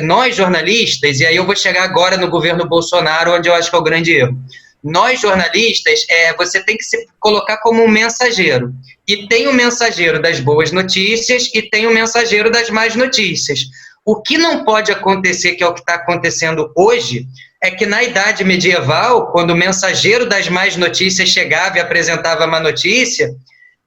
nós jornalistas, e aí eu vou chegar agora no governo Bolsonaro, onde eu acho que é o grande erro. Nós, jornalistas, você tem que se colocar como um mensageiro. E tem o mensageiro das boas notícias e tem o mensageiro das más notícias. O que não pode acontecer, que é o que está acontecendo hoje, é que na Idade Medieval, quando o mensageiro das más notícias chegava e apresentava a má notícia,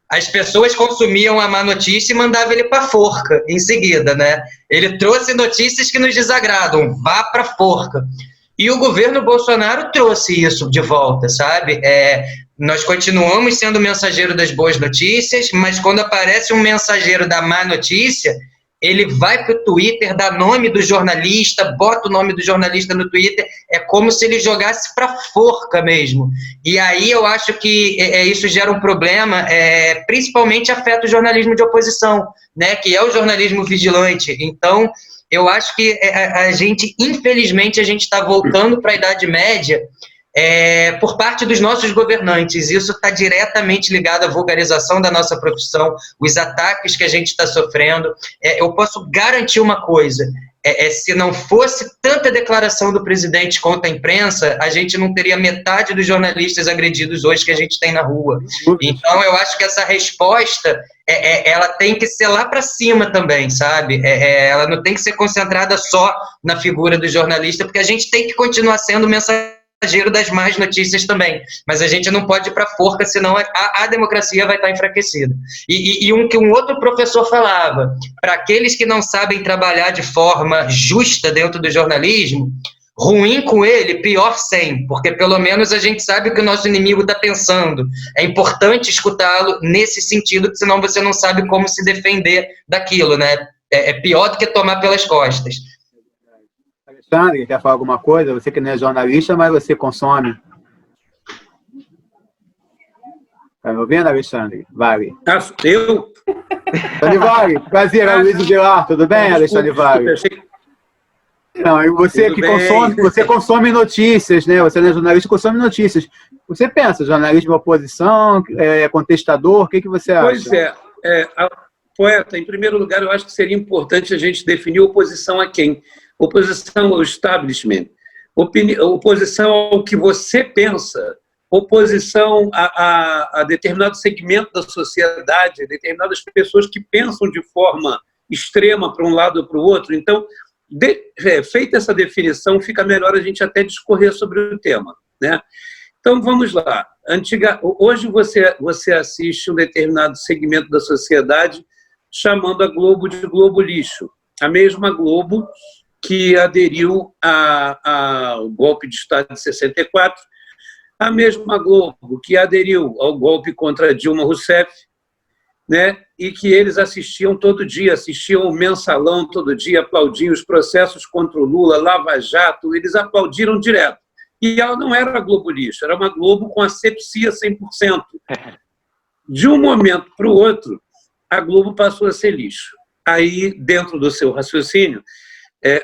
as pessoas consumiam a má notícia e mandavam ele para a forca em seguida, né? Ele trouxe notícias que nos desagradam, vá para a forca. E o governo Bolsonaro trouxe isso de volta, sabe? Nós continuamos sendo mensageiro das boas notícias, mas quando aparece um mensageiro da má notícia, ele vai para o Twitter, dá nome do jornalista, bota o nome do jornalista no Twitter, é como se ele jogasse para forca mesmo. E aí eu acho que isso gera um problema, principalmente afeta o jornalismo de oposição, né? Que é o jornalismo vigilante. Então, eu acho que infelizmente, a gente está voltando para a Idade Média por parte dos nossos governantes. Isso está diretamente ligado à vulgarização da nossa profissão, os ataques que a gente está sofrendo. Eu posso garantir uma coisa, se não fosse tanta declaração do presidente contra a imprensa, a gente não teria metade dos jornalistas agredidos hoje que a gente tem na rua. Então, eu acho que essa resposta, ela tem que ser lá para cima também, sabe? Ela não tem que ser concentrada só na figura do jornalista, porque a gente tem que continuar sendo mensageiro das más notícias também, mas a gente não pode ir para a forca, senão a democracia vai estar enfraquecida. E que um outro professor falava, para aqueles que não sabem trabalhar de forma justa dentro do jornalismo, ruim com ele, pior sem, porque pelo menos a gente sabe o que o nosso inimigo está pensando. É importante escutá-lo nesse sentido, porque senão você não sabe como se defender daquilo, né? É pior do que tomar pelas costas. Alexandre, quer falar alguma coisa? Você que não é jornalista, mas você consome. Está me ouvindo, Alexandre? Vale. Eu? Alexandre Vale, prazer, Luiz Vilar. Tudo bem, Alexandre Vale? Não, e você que consome, você consome notícias, né? Você não é jornalista, consome notícias. Você pensa, jornalismo é oposição, contestador, o que você acha? Pois poeta, em primeiro lugar, eu acho que seria importante a gente definir oposição a quem? Oposição ao establishment, oposição ao que você pensa, oposição a determinado segmento da sociedade, determinadas pessoas que pensam de forma extrema para um lado ou para o outro. Então, feita essa definição, fica melhor a gente até discorrer sobre o tema, né? Então, vamos lá. Hoje você assiste um determinado segmento da sociedade chamando a Globo de Globo Lixo. A mesma Globo que aderiu ao golpe de Estado de 64, a mesma Globo que aderiu ao golpe contra Dilma Rousseff, né? E que eles assistiam todo dia, assistiam o Mensalão todo dia, aplaudiam os processos contra o Lula, Lava Jato, eles aplaudiram direto. E ela não era a Globo Lixo, era uma Globo com asepsia 100%. De um momento para o outro, a Globo passou a ser lixo. Aí, dentro do seu raciocínio,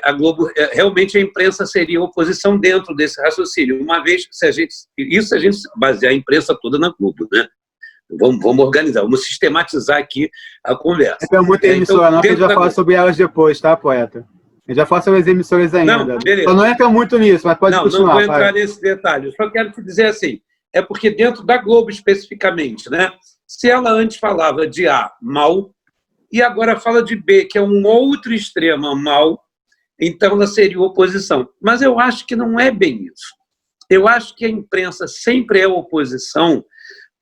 a Globo, realmente a imprensa seria oposição dentro desse raciocínio, uma vez se a gente basear a imprensa toda na Globo, né? Vamos organizar, vamos sistematizar aqui a conversa. É muita emissora, não, que a gente vai falar sobre elas depois, tá, poeta? A gente já fala sobre as emissoras ainda. Não, beleza. Só não entra muito nisso, mas pode continuar. Não vou entrar nesse detalhe. Eu só quero te dizer assim, é porque dentro da Globo especificamente, né? Se ela antes falava de A, mal, e agora fala de B, que é um outro extremo, mal, então ela seria oposição. Mas eu acho que não é bem isso. Eu acho que a imprensa sempre é oposição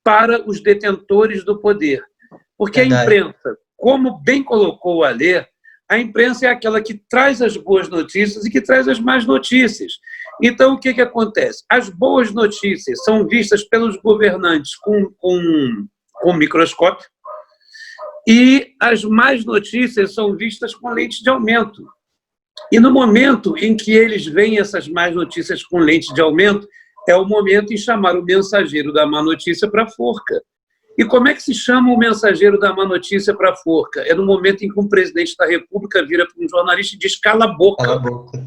para os detentores do poder. Porque verdade. A imprensa, como bem colocou o Alê, a imprensa é aquela que traz as boas notícias e que traz as más notícias. Então, o que acontece? As boas notícias são vistas pelos governantes com microscópio e as más notícias são vistas com lente de aumento. E no momento em que eles veem essas más notícias com lente de aumento, é o momento em chamar o mensageiro da má notícia para a forca. E como é que se chama o mensageiro da má notícia para a forca? É no momento em que um presidente da República vira para um jornalista e diz cala a boca. Cala a boca.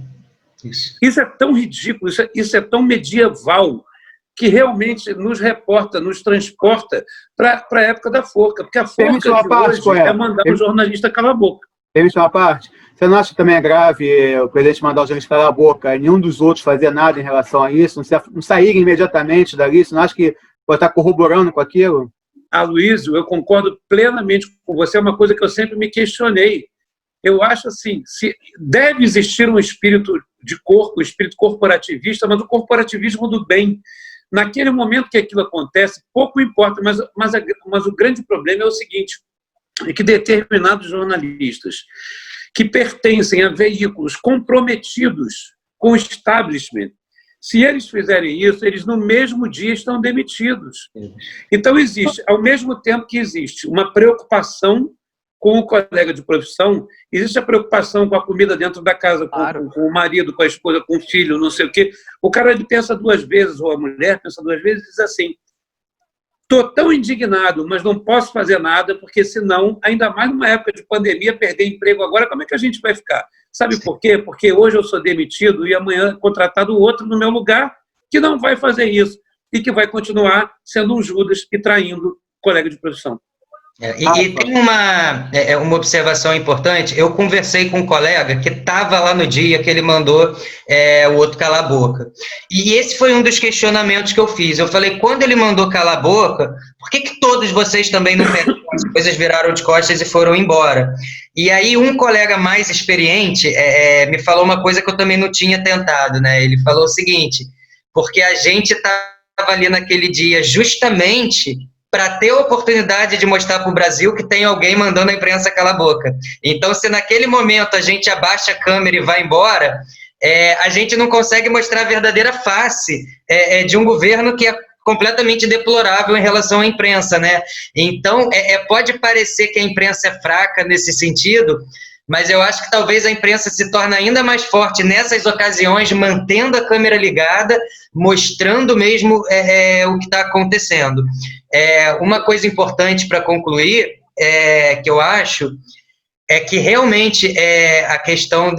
Isso é tão ridículo, isso é tão medieval, que realmente nos reporta, nos transporta para a época da forca. Porque a forca de hoje é mandar o jornalista calar a boca. Permite uma parte? Você não acha que também é grave o presidente mandar o jornalista calar a boca e nenhum dos outros fazer nada em relação a isso, não saírem imediatamente dali? Você não acha que pode estar corroborando com aquilo? Aloysio, eu concordo plenamente com você, é uma coisa que eu sempre me questionei. Eu acho assim, deve existir um espírito corporativista, mas o corporativismo do bem. Naquele momento que aquilo acontece, pouco importa, mas o grande problema é o seguinte, é que determinados jornalistas que pertencem a veículos comprometidos com o establishment, se eles fizerem isso, eles no mesmo dia estão demitidos. Então, existe, ao mesmo tempo que existe uma preocupação com o colega de profissão, existe a preocupação com a comida dentro da casa, com o marido, com a esposa, com o filho, não sei o quê. O cara ele pensa duas vezes, ou a mulher pensa duas vezes e diz assim, estou tão indignado, mas não posso fazer nada, porque senão, ainda mais numa época de pandemia, perder emprego agora, como é que a gente vai ficar? Sabe por quê? Porque hoje eu sou demitido e amanhã contratado outro no meu lugar que não vai fazer isso e que vai continuar sendo um Judas e traindo colega de profissão. E tem uma observação importante. Eu conversei com um colega que estava lá no dia que ele mandou o outro calar a boca. E esse foi um dos questionamentos que eu fiz. Eu falei, quando ele mandou calar a boca, por que todos vocês também não pensaram? As coisas viraram de costas e foram embora. E aí um colega mais experiente me falou uma coisa que eu também não tinha tentado, né? Ele falou o seguinte, porque a gente estava ali naquele dia justamente para ter a oportunidade de mostrar para o Brasil que tem alguém mandando a imprensa calar a boca. Então, se naquele momento a gente abaixa a câmera e vai embora, a gente não consegue mostrar a verdadeira face de um governo que é completamente deplorável em relação à imprensa, né? Então, pode parecer que a imprensa é fraca nesse sentido, mas eu acho que talvez a imprensa se torne ainda mais forte nessas ocasiões, mantendo a câmera ligada, mostrando mesmo o que está acontecendo. Uma coisa importante para concluir, que eu acho, é que realmente a questão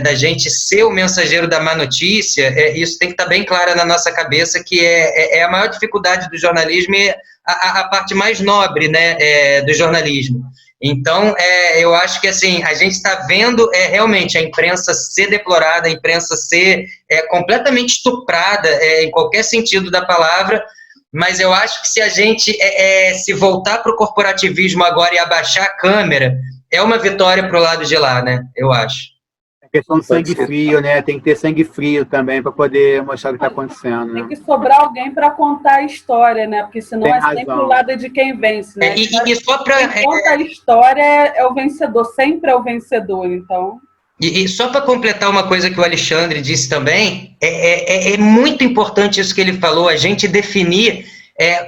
da gente ser o mensageiro da má notícia, isso tem que estar bem clara na nossa cabeça, que é a maior dificuldade do jornalismo e a parte mais nobre, né, do jornalismo. Então, eu acho que assim, a gente está vendo realmente a imprensa ser deplorada, a imprensa ser completamente estuprada em qualquer sentido da palavra, mas eu acho que se a gente se voltar para o corporativismo agora e abaixar a câmera, é uma vitória para o lado de lá, né? Eu acho. É questão de sangue frio, né? Tem que ter sangue frio também para poder mostrar o que está acontecendo. Tem Né? que sobrar alguém para contar a história, né? Porque senão Tem sempre razão. o lado de quem vence, né? E só para Quem conta a história é o vencedor, sempre é o vencedor, então... E só para completar uma coisa que o Alexandre disse também, é muito importante isso que ele falou, a gente definir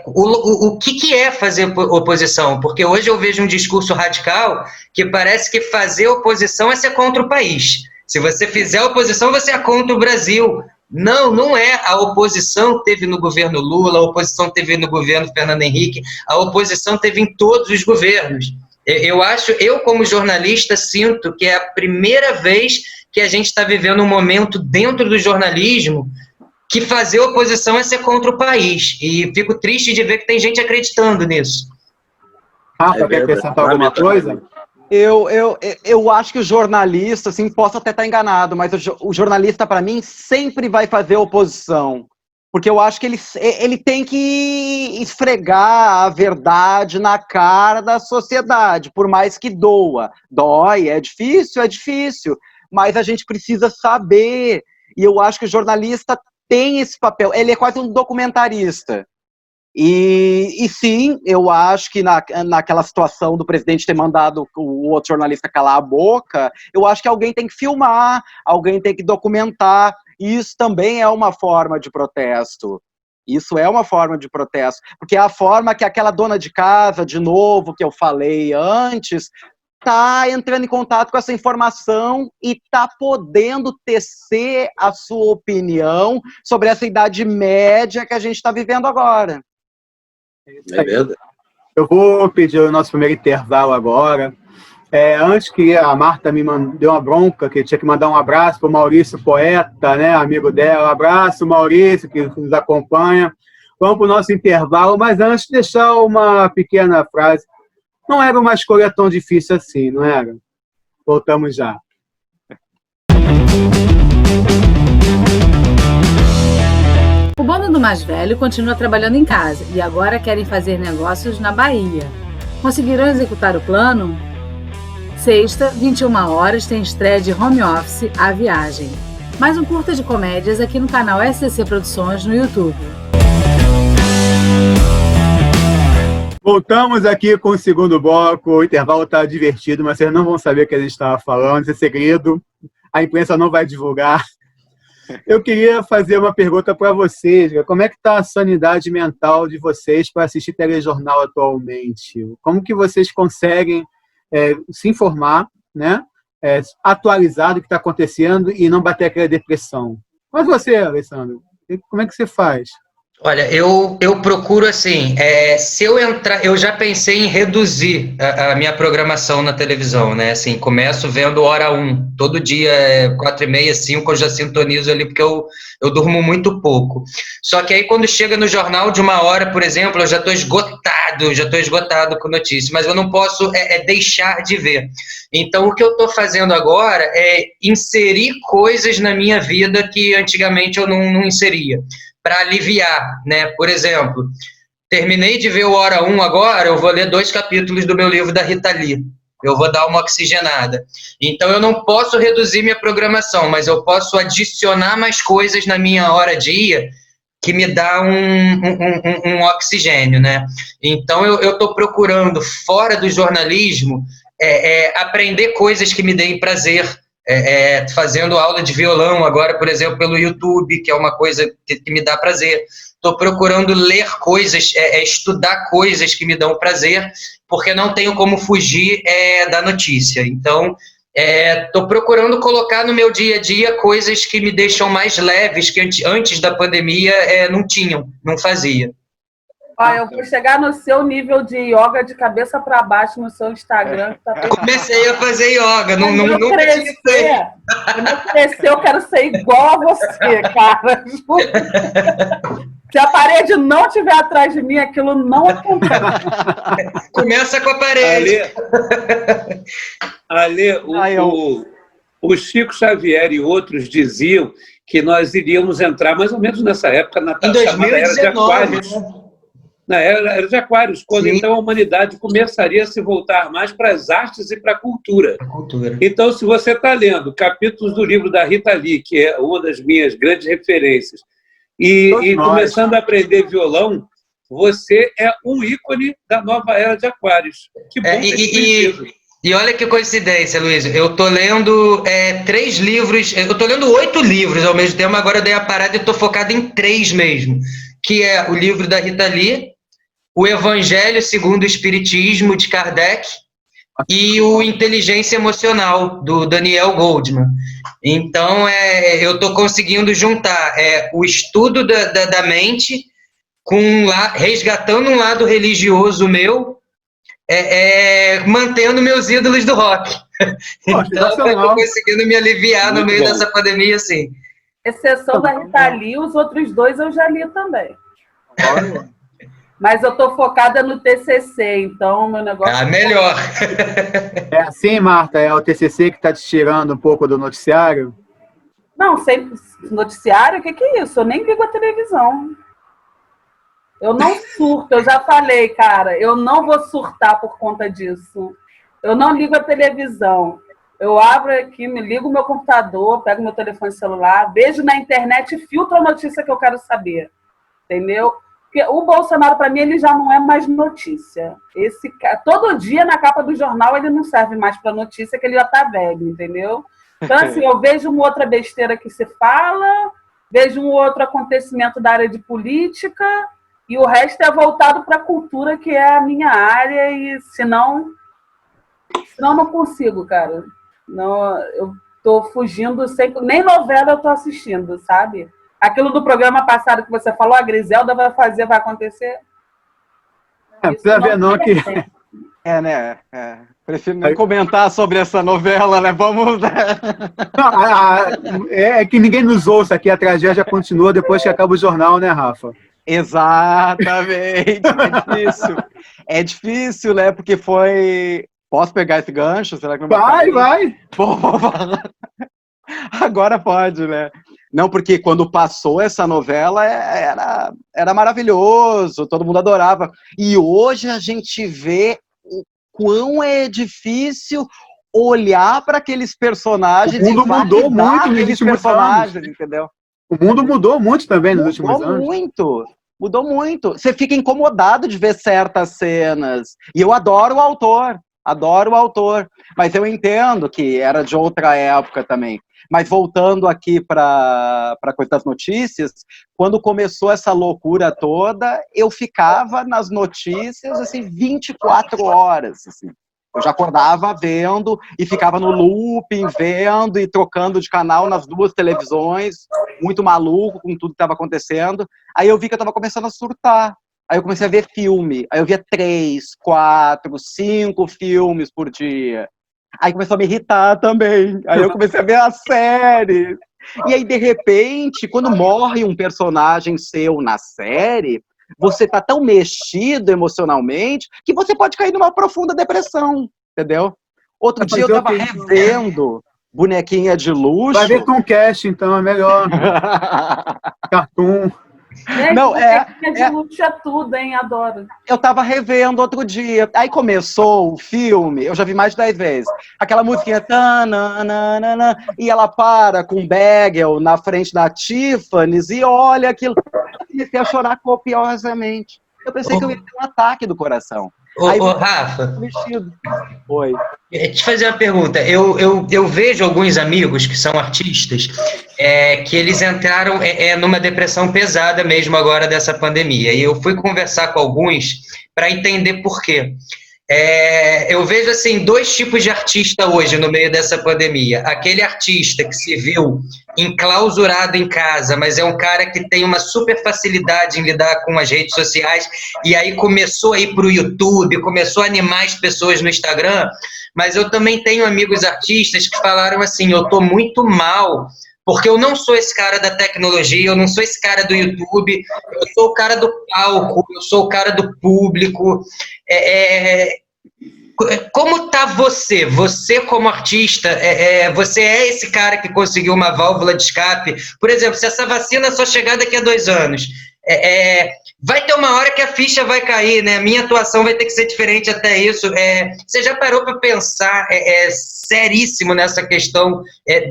o que é fazer oposição, porque hoje eu vejo um discurso radical que parece que fazer oposição é ser contra o país. Se você fizer oposição, você é contra o Brasil. Não, não é. A oposição teve no governo Lula, a oposição teve no governo Fernando Henrique, a oposição teve em todos os governos. Eu como jornalista sinto que é a primeira vez que a gente está vivendo um momento dentro do jornalismo que fazer oposição é ser contra o país. E fico triste de ver que tem gente acreditando nisso. Rafa, quer acrescentar alguma coisa? Eu acho que o jornalista, assim, posso até estar enganado, mas o jornalista, para mim, sempre vai fazer oposição. Porque eu acho que ele tem que esfregar a verdade na cara da sociedade, por mais que doa. Dói, é difícil, mas a gente precisa saber. E eu acho que o jornalista tem esse papel, ele é quase um documentarista. E sim, eu acho que naquela situação do presidente ter mandado o outro jornalista calar a boca, eu acho que alguém tem que filmar, alguém tem que documentar. Isso também é uma forma de protesto. Isso é uma forma de protesto. Porque é a forma que aquela dona de casa, de novo, que eu falei antes, está entrando em contato com essa informação e está podendo tecer a sua opinião sobre essa idade média que a gente está vivendo agora. É verdade. Eu vou pedir o nosso primeiro intervalo agora. Antes que a Marta me deu uma bronca, que tinha que mandar um abraço para o Maurício Poeta, né, amigo dela. Um abraço, Maurício, que nos acompanha. Vamos para o nosso intervalo, mas antes deixar uma pequena frase. Não era uma escolha tão difícil assim, não era? Voltamos já. O bando do mais velho continua trabalhando em casa e agora querem fazer negócios na Bahia. Conseguiram executar o plano? Sexta, 21 horas, tem estreia de Home Office, A Viagem. Mais um curta de comédias aqui no canal SCC Produções no YouTube. Voltamos aqui com o segundo bloco. O intervalo está divertido, mas vocês não vão saber o que a gente estava falando. Isso é segredo. A imprensa não vai divulgar. Eu queria fazer uma pergunta para vocês. Como é que está a sanidade mental de vocês para assistir telejornal atualmente? Como que vocês conseguem se informar, né? Atualizar do que está acontecendo e não bater aquela depressão? Mas você, Alessandro, como é que você faz? Olha, eu procuro assim, se eu entrar, eu já pensei em reduzir a minha programação na televisão, né? Assim, começo vendo hora 1, todo dia, 4h30, 5, eu já sintonizo ali, porque eu durmo muito pouco. Só que aí quando chega no jornal de 1 hora, por exemplo, eu já estou esgotado com notícias, mas eu não posso deixar de ver. Então, o que eu estou fazendo agora é inserir coisas na minha vida que antigamente eu não inseria, para aliviar, né? Por exemplo, terminei de ver o Hora 1 agora, eu vou ler 2 capítulos do meu livro da Rita Lee. Eu vou dar uma oxigenada. Então, eu não posso reduzir minha programação, mas eu posso adicionar mais coisas na minha hora-dia que me dá um oxigênio, né? Então, eu estou procurando, fora do jornalismo, aprender coisas que me deem prazer, fazendo aula de violão agora, por exemplo, pelo YouTube, que é uma coisa que me dá prazer. Estou procurando ler coisas, estudar coisas que me dão prazer, porque não tenho como fugir da notícia. Então, estou procurando colocar no meu dia a dia coisas que me deixam mais leves, que antes da pandemia não fazia. Olha, eu vou chegar no seu nível de yoga de cabeça para baixo no seu Instagram. Tá Comecei a fazer yoga, não Quando eu crescer, eu quero ser igual a você, cara. Se a parede não estiver atrás de mim, aquilo não acontece. Começa com a parede. O Chico Xavier e outros diziam que nós iríamos entrar mais ou menos nessa época, na chamada Era de Aquários. Na Era de Aquários, quando então a humanidade começaria a se voltar mais para as artes e para a cultura. Então, se você está lendo capítulos do livro da Rita Lee, que é uma das minhas grandes referências, e começando a aprender violão, você é um ícone da nova Era de Aquários. Que bom E olha que coincidência, Luiz. Eu estou lendo 3 livros, eu estou lendo 8 livros ao mesmo tempo, agora eu dei a parada e estou focado em 3 mesmo, que é o livro da Rita Lee, o Evangelho segundo o Espiritismo, de Kardec, e o Inteligência Emocional, do Daniel Goldman. Então, eu estou conseguindo juntar o estudo da mente, resgatando um lado religioso meu, mantendo meus ídolos do rock. Então, eu estou conseguindo me aliviar no meio dessa pandemia, assim. Exceção da Rita Lee, os outros 2 eu já li também. Mas eu estou focada no TCC, então meu negócio... melhor. É assim, Marta? É o TCC que está te tirando um pouco do noticiário? Não, sempre noticiário? O que é isso? Eu nem ligo a televisão. Eu não surto, eu já falei, cara, eu não vou surtar por conta disso. Eu não ligo a televisão. Eu abro aqui, me ligo o meu computador, pego meu telefone celular, vejo na internet e filtro a notícia que eu quero saber. Entendeu? Porque o Bolsonaro, para mim, ele já não é mais notícia. Todo dia, na capa do jornal, ele não serve mais para notícia, que ele já está velho, entendeu? Então, assim, eu vejo uma outra besteira que se fala, vejo um outro acontecimento da área de política, e o resto é voltado para a cultura, que é a minha área, e senão não consigo, cara. Não, eu tô fugindo sempre, nem novela eu tô assistindo, sabe? Aquilo do programa passado que você falou, a Griselda vai acontecer. Precisa ver não que... Prefiro não comentar sobre essa novela, né? Vamos... É que ninguém nos ouça aqui, a tragédia continua depois que acaba o jornal, né, Rafa? Exatamente, é difícil, né? Porque foi... Posso pegar esse gancho? Será que não vai! Agora pode, né? Não, porque quando passou essa novela era maravilhoso, todo mundo adorava. E hoje a gente vê o quão é difícil olhar para aqueles personagens. O mundo mudou muito nos últimos anos. Entendeu? O mundo mudou muito também nos últimos anos. Mudou muito. Você fica incomodado de ver certas cenas. E eu adoro o autor. Mas eu entendo que era de outra época também. Mas voltando aqui para a coisa das notícias, quando começou essa loucura toda, eu ficava nas notícias assim 24 horas. Assim. Eu já acordava vendo e ficava no looping, vendo e trocando de canal nas 2 televisões, muito maluco com tudo que estava acontecendo. Aí eu vi que eu estava começando a surtar. Aí eu comecei a ver filme. Aí eu via 3, 4, 5 filmes por dia. Aí começou a me irritar também. Aí eu comecei a ver a série. E aí, de repente, quando morre um personagem seu na série, você tá tão mexido emocionalmente que você pode cair numa profunda depressão, entendeu? Outro dia eu tava revendo Bonequinha de Luxo. Vai ver Tomcast, então, é melhor. Cartoon. Não, de luxo é tudo, hein? Adoro. Eu tava revendo outro dia. Aí começou o filme, eu já vi mais de 10 vezes. Aquela musiquinha. E ela para com um bagel na frente da Tiffany's e olha aquilo. Eu comecei a chorar copiosamente. Eu pensei que eu ia ter um ataque do coração. Rafa, Oi. Deixa eu te fazer uma pergunta. Eu vejo alguns amigos que são artistas que eles entraram numa depressão pesada mesmo agora dessa pandemia. E eu fui conversar com alguns para entender por quê. Eu vejo assim 2 tipos de artista hoje no meio dessa pandemia. Aquele artista que se viu enclausurado em casa, mas é um cara que tem uma super facilidade em lidar com as redes sociais e aí começou a ir para o YouTube, começou a animar as pessoas no Instagram. Mas eu também tenho amigos artistas que falaram assim, eu tô muito mal, porque eu não sou esse cara da tecnologia, eu não sou esse cara do YouTube, eu sou o cara do palco, eu sou o cara do público. Como tá você? Você como artista, você é esse cara que conseguiu uma válvula de escape? Por exemplo, se essa vacina só chegar daqui a 2 anos, vai ter uma hora que a ficha vai cair, né? Minha atuação vai ter que ser diferente até isso. Você já parou para pensar seríssimo nessa questão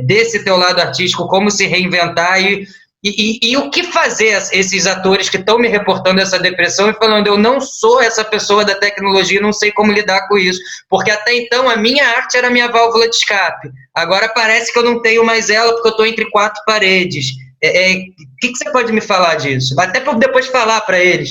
desse teu lado artístico, como se reinventar e o que fazer esses atores que estão me reportando essa depressão e falando, eu não sou essa pessoa da tecnologia, não sei como lidar com isso, porque até então a minha arte era a minha válvula de escape, agora parece que eu não tenho mais ela porque eu estou entre 4 paredes. O que você pode me falar disso? Até para depois falar para eles.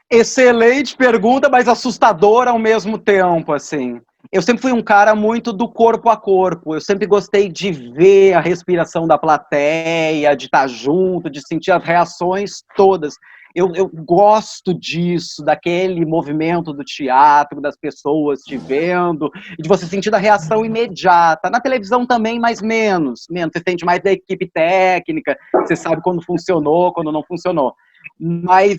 Excelente pergunta, mas assustadora ao mesmo tempo, assim. Eu sempre fui um cara muito do corpo a corpo. Eu sempre gostei de ver a respiração da plateia, de estar junto, de sentir as reações todas. Eu gosto disso, daquele movimento do teatro, das pessoas te vendo, de você sentir a reação imediata. Na televisão também, mas menos. Você sente mais da equipe técnica, você sabe quando funcionou, quando não funcionou. Mas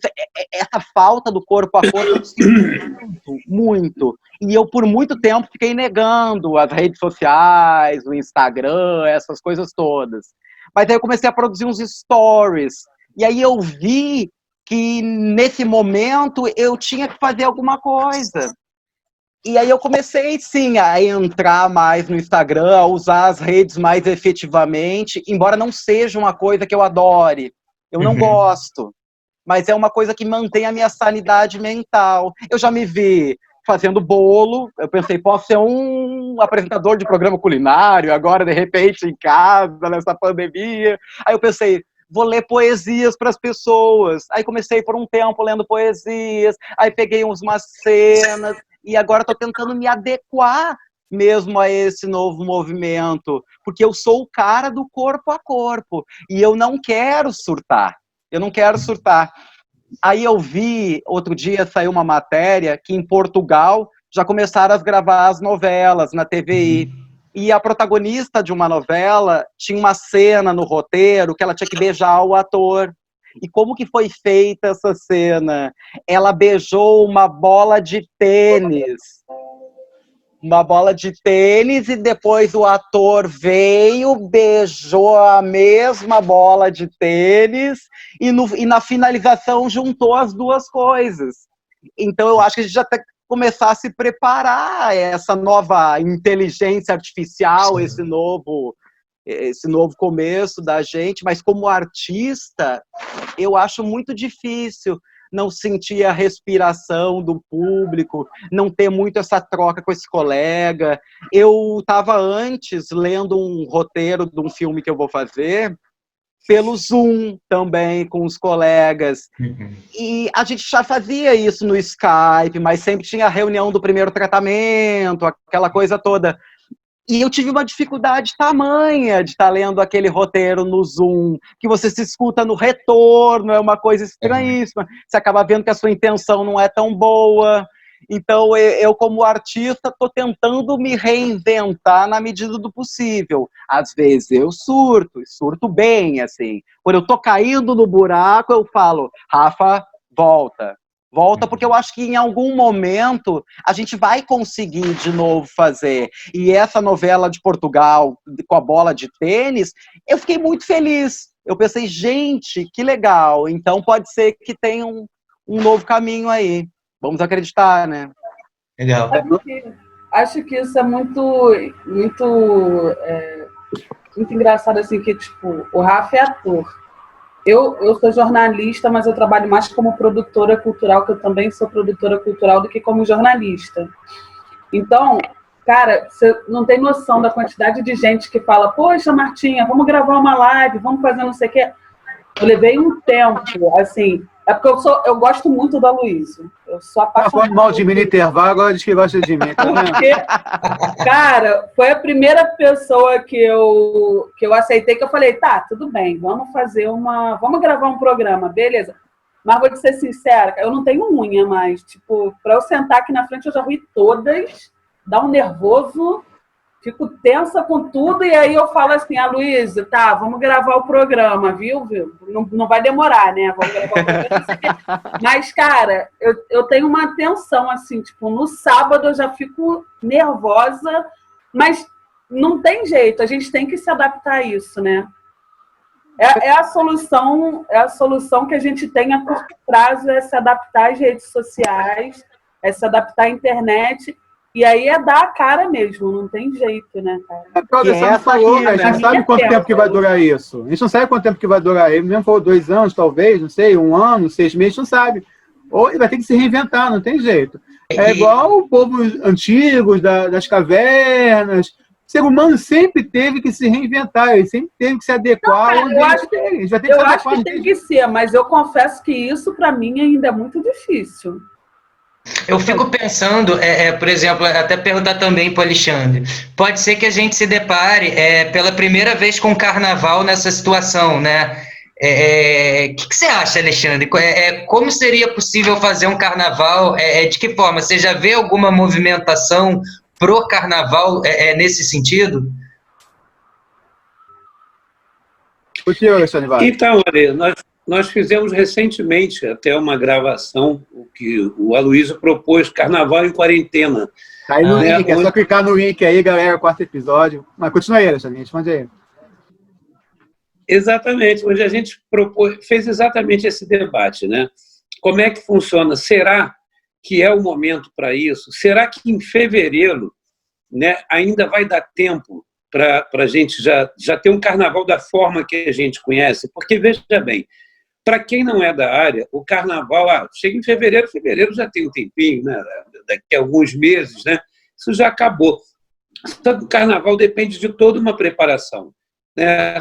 essa falta do corpo a corpo eu sinto muito. E eu, por muito tempo, fiquei negando as redes sociais, o Instagram, essas coisas todas. Mas aí eu comecei a produzir uns stories. E aí eu vi que, nesse momento, eu tinha que fazer alguma coisa. E aí eu comecei, sim, a entrar mais no Instagram, a usar as redes mais efetivamente, embora não seja uma coisa que eu adore. Eu não gosto. Mas é uma coisa que mantém a minha sanidade mental. Eu já me vi fazendo bolo, eu pensei, posso ser um apresentador de programa culinário, agora, de repente, em casa, nessa pandemia. Aí eu pensei, vou ler poesias para as pessoas. Aí comecei por um tempo lendo poesias, aí peguei umas cenas, e agora estou tentando me adequar mesmo a esse novo movimento, porque eu sou o cara do corpo a corpo, e eu não quero surtar. Eu não quero surtar. Aí eu vi, outro dia saiu uma matéria que em Portugal já começaram a gravar as novelas na TVI. E a protagonista de uma novela tinha uma cena no roteiro que ela tinha que beijar o ator. E como que foi feita essa cena? Ela beijou uma bola de tênis. Uma bola de tênis e depois o ator veio, beijou a mesma bola de tênis e na finalização juntou as duas coisas. Então eu acho que a gente já tem que começar a se preparar a essa nova inteligência artificial, esse novo começo da gente, mas como artista eu acho muito difícil não sentir a respiração do público, não ter muito essa troca com esse colega. Eu estava antes lendo um roteiro de um filme que eu vou fazer, pelo Zoom também, com os colegas. E a gente já fazia isso no Skype, mas sempre tinha a reunião do primeiro tratamento, aquela coisa toda. E eu tive uma dificuldade tamanha de estar lendo aquele roteiro no Zoom, que você se escuta no retorno, é uma coisa estranhíssima. Você acaba vendo que a sua intenção não é tão boa. Então, eu como artista, estou tentando me reinventar na medida do possível. Às vezes eu surto bem, assim. Quando eu estou caindo no buraco, eu falo, Rafa, volta. Volta, porque eu acho que em algum momento a gente vai conseguir de novo fazer. E essa novela de Portugal, com a bola de tênis, eu fiquei muito feliz. Eu pensei, gente, que legal. Então pode ser que tenha um novo caminho aí. Vamos acreditar, né? Legal. Acho que isso é muito engraçado, assim, que tipo, o Rafa é ator. Eu sou jornalista, mas eu trabalho mais como produtora cultural, que eu também sou produtora cultural, do que como jornalista. Então, cara, você não tem noção da quantidade de gente que fala, poxa, Martinha, vamos gravar uma live, vamos fazer não sei o quê. Eu levei um tempo, assim, é porque eu gosto muito do Aloysio. Eu sou Tá apaixonada. falando mal de mim no intervalo, agora diz que gosta de mim, tá vendo? Porque, cara, foi a primeira pessoa que eu aceitei, que eu falei, tá, tudo bem, vamos gravar um programa, beleza. Mas vou te ser sincera, eu não tenho unha, mas, tipo, pra eu sentar aqui na frente, eu já ruí todas, dá um nervoso, fico tensa com tudo, e aí eu falo assim, Luísa, tá, vamos gravar o programa, viu? Não vai demorar, né? Vamos gravar o programa. Mas, cara, eu tenho uma tensão, assim, tipo, no sábado eu já fico nervosa, mas não tem jeito, a gente tem que se adaptar a isso, né? É a solução que a gente tem a curto prazo, é se adaptar às redes sociais, é se adaptar à internet, e aí é dar a cara mesmo, não tem jeito, né, cara? O Alessandro falou, a gente não sabe quanto tempo que vai durar isso. A gente não sabe quanto tempo que vai durar. Ele mesmo falou 2 anos, talvez, não sei, 1 ano, 6 meses, não sabe. Ou ele vai ter que se reinventar, não tem jeito. É igual o povo antigo, das cavernas. O ser humano sempre teve que se reinventar, ele sempre teve que se adequar. Não, cara, eu acho que tem que ser, mas eu confesso que isso, para mim, ainda é muito difícil. Eu fico pensando, por exemplo, até perguntar também para o Alexandre, pode ser que a gente se depare pela primeira vez com o carnaval nessa situação, né? Que você acha, Alexandre? Como seria possível fazer um carnaval? De que forma? Você já vê alguma movimentação pro carnaval nesse sentido? O que, Alexandre, vai? Então, olha, nós fizemos recentemente até uma gravação, o que o Aloysio propôs, Carnaval em Quarentena. Tá aí no link, é só clicar no link aí, galera, 4º episódio. Mas continua aí, Alexandre, responde aí. Exatamente, onde a gente fez exatamente esse debate, né? Como é que funciona? Será que é o momento para isso? Será que em fevereiro, né, ainda vai dar tempo para a gente já ter um carnaval da forma que a gente conhece? Porque, veja bem, para quem não é da área, o carnaval chega em fevereiro já tem um tempinho, né? Daqui a alguns meses, né? Isso já acabou. O carnaval depende de toda uma preparação.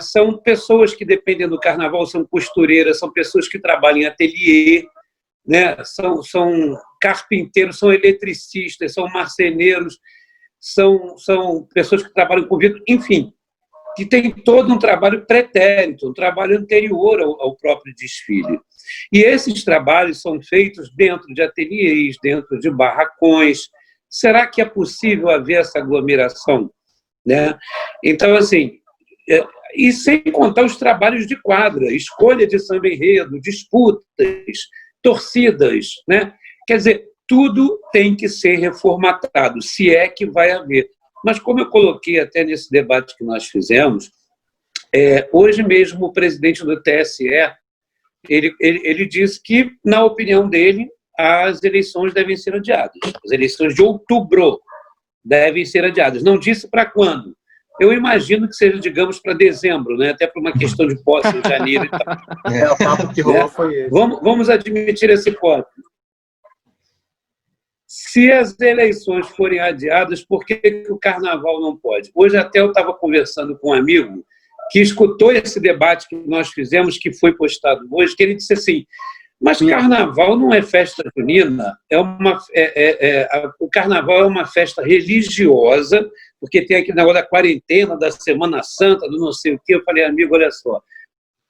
São pessoas que dependem do carnaval, são costureiras, são pessoas que trabalham em ateliê, né? São carpinteiros, são eletricistas, são marceneiros, são pessoas que trabalham com vidro, enfim, que tem todo um trabalho pretérito, um trabalho anterior ao próprio desfile. E esses trabalhos são feitos dentro de ateliês, dentro de barracões. Será que é possível haver essa aglomeração, né? Então, assim, e sem contar os trabalhos de quadra, escolha de samba-enredo, disputas, torcidas, né? Quer dizer, tudo tem que ser reformatado, se é que vai haver. Mas, como eu coloquei até nesse debate que nós fizemos, hoje mesmo o presidente do TSE, ele disse que, na opinião dele, as eleições devem ser adiadas. As eleições de outubro devem ser adiadas. Não disse para quando. Eu imagino que seja, digamos, para dezembro, né? Até por uma questão de posse em janeiro e tal. O papo que rolou foi esse. Vamos admitir essa hipótese. Se as eleições forem adiadas, por que o carnaval não pode? Hoje até eu estava conversando com um amigo que escutou esse debate que nós fizemos, que foi postado hoje, que ele disse assim, mas carnaval não é festa junina, o carnaval é uma festa religiosa, porque tem aquele negócio da quarentena, da Semana Santa, do não sei o quê. Eu falei, amigo, olha só,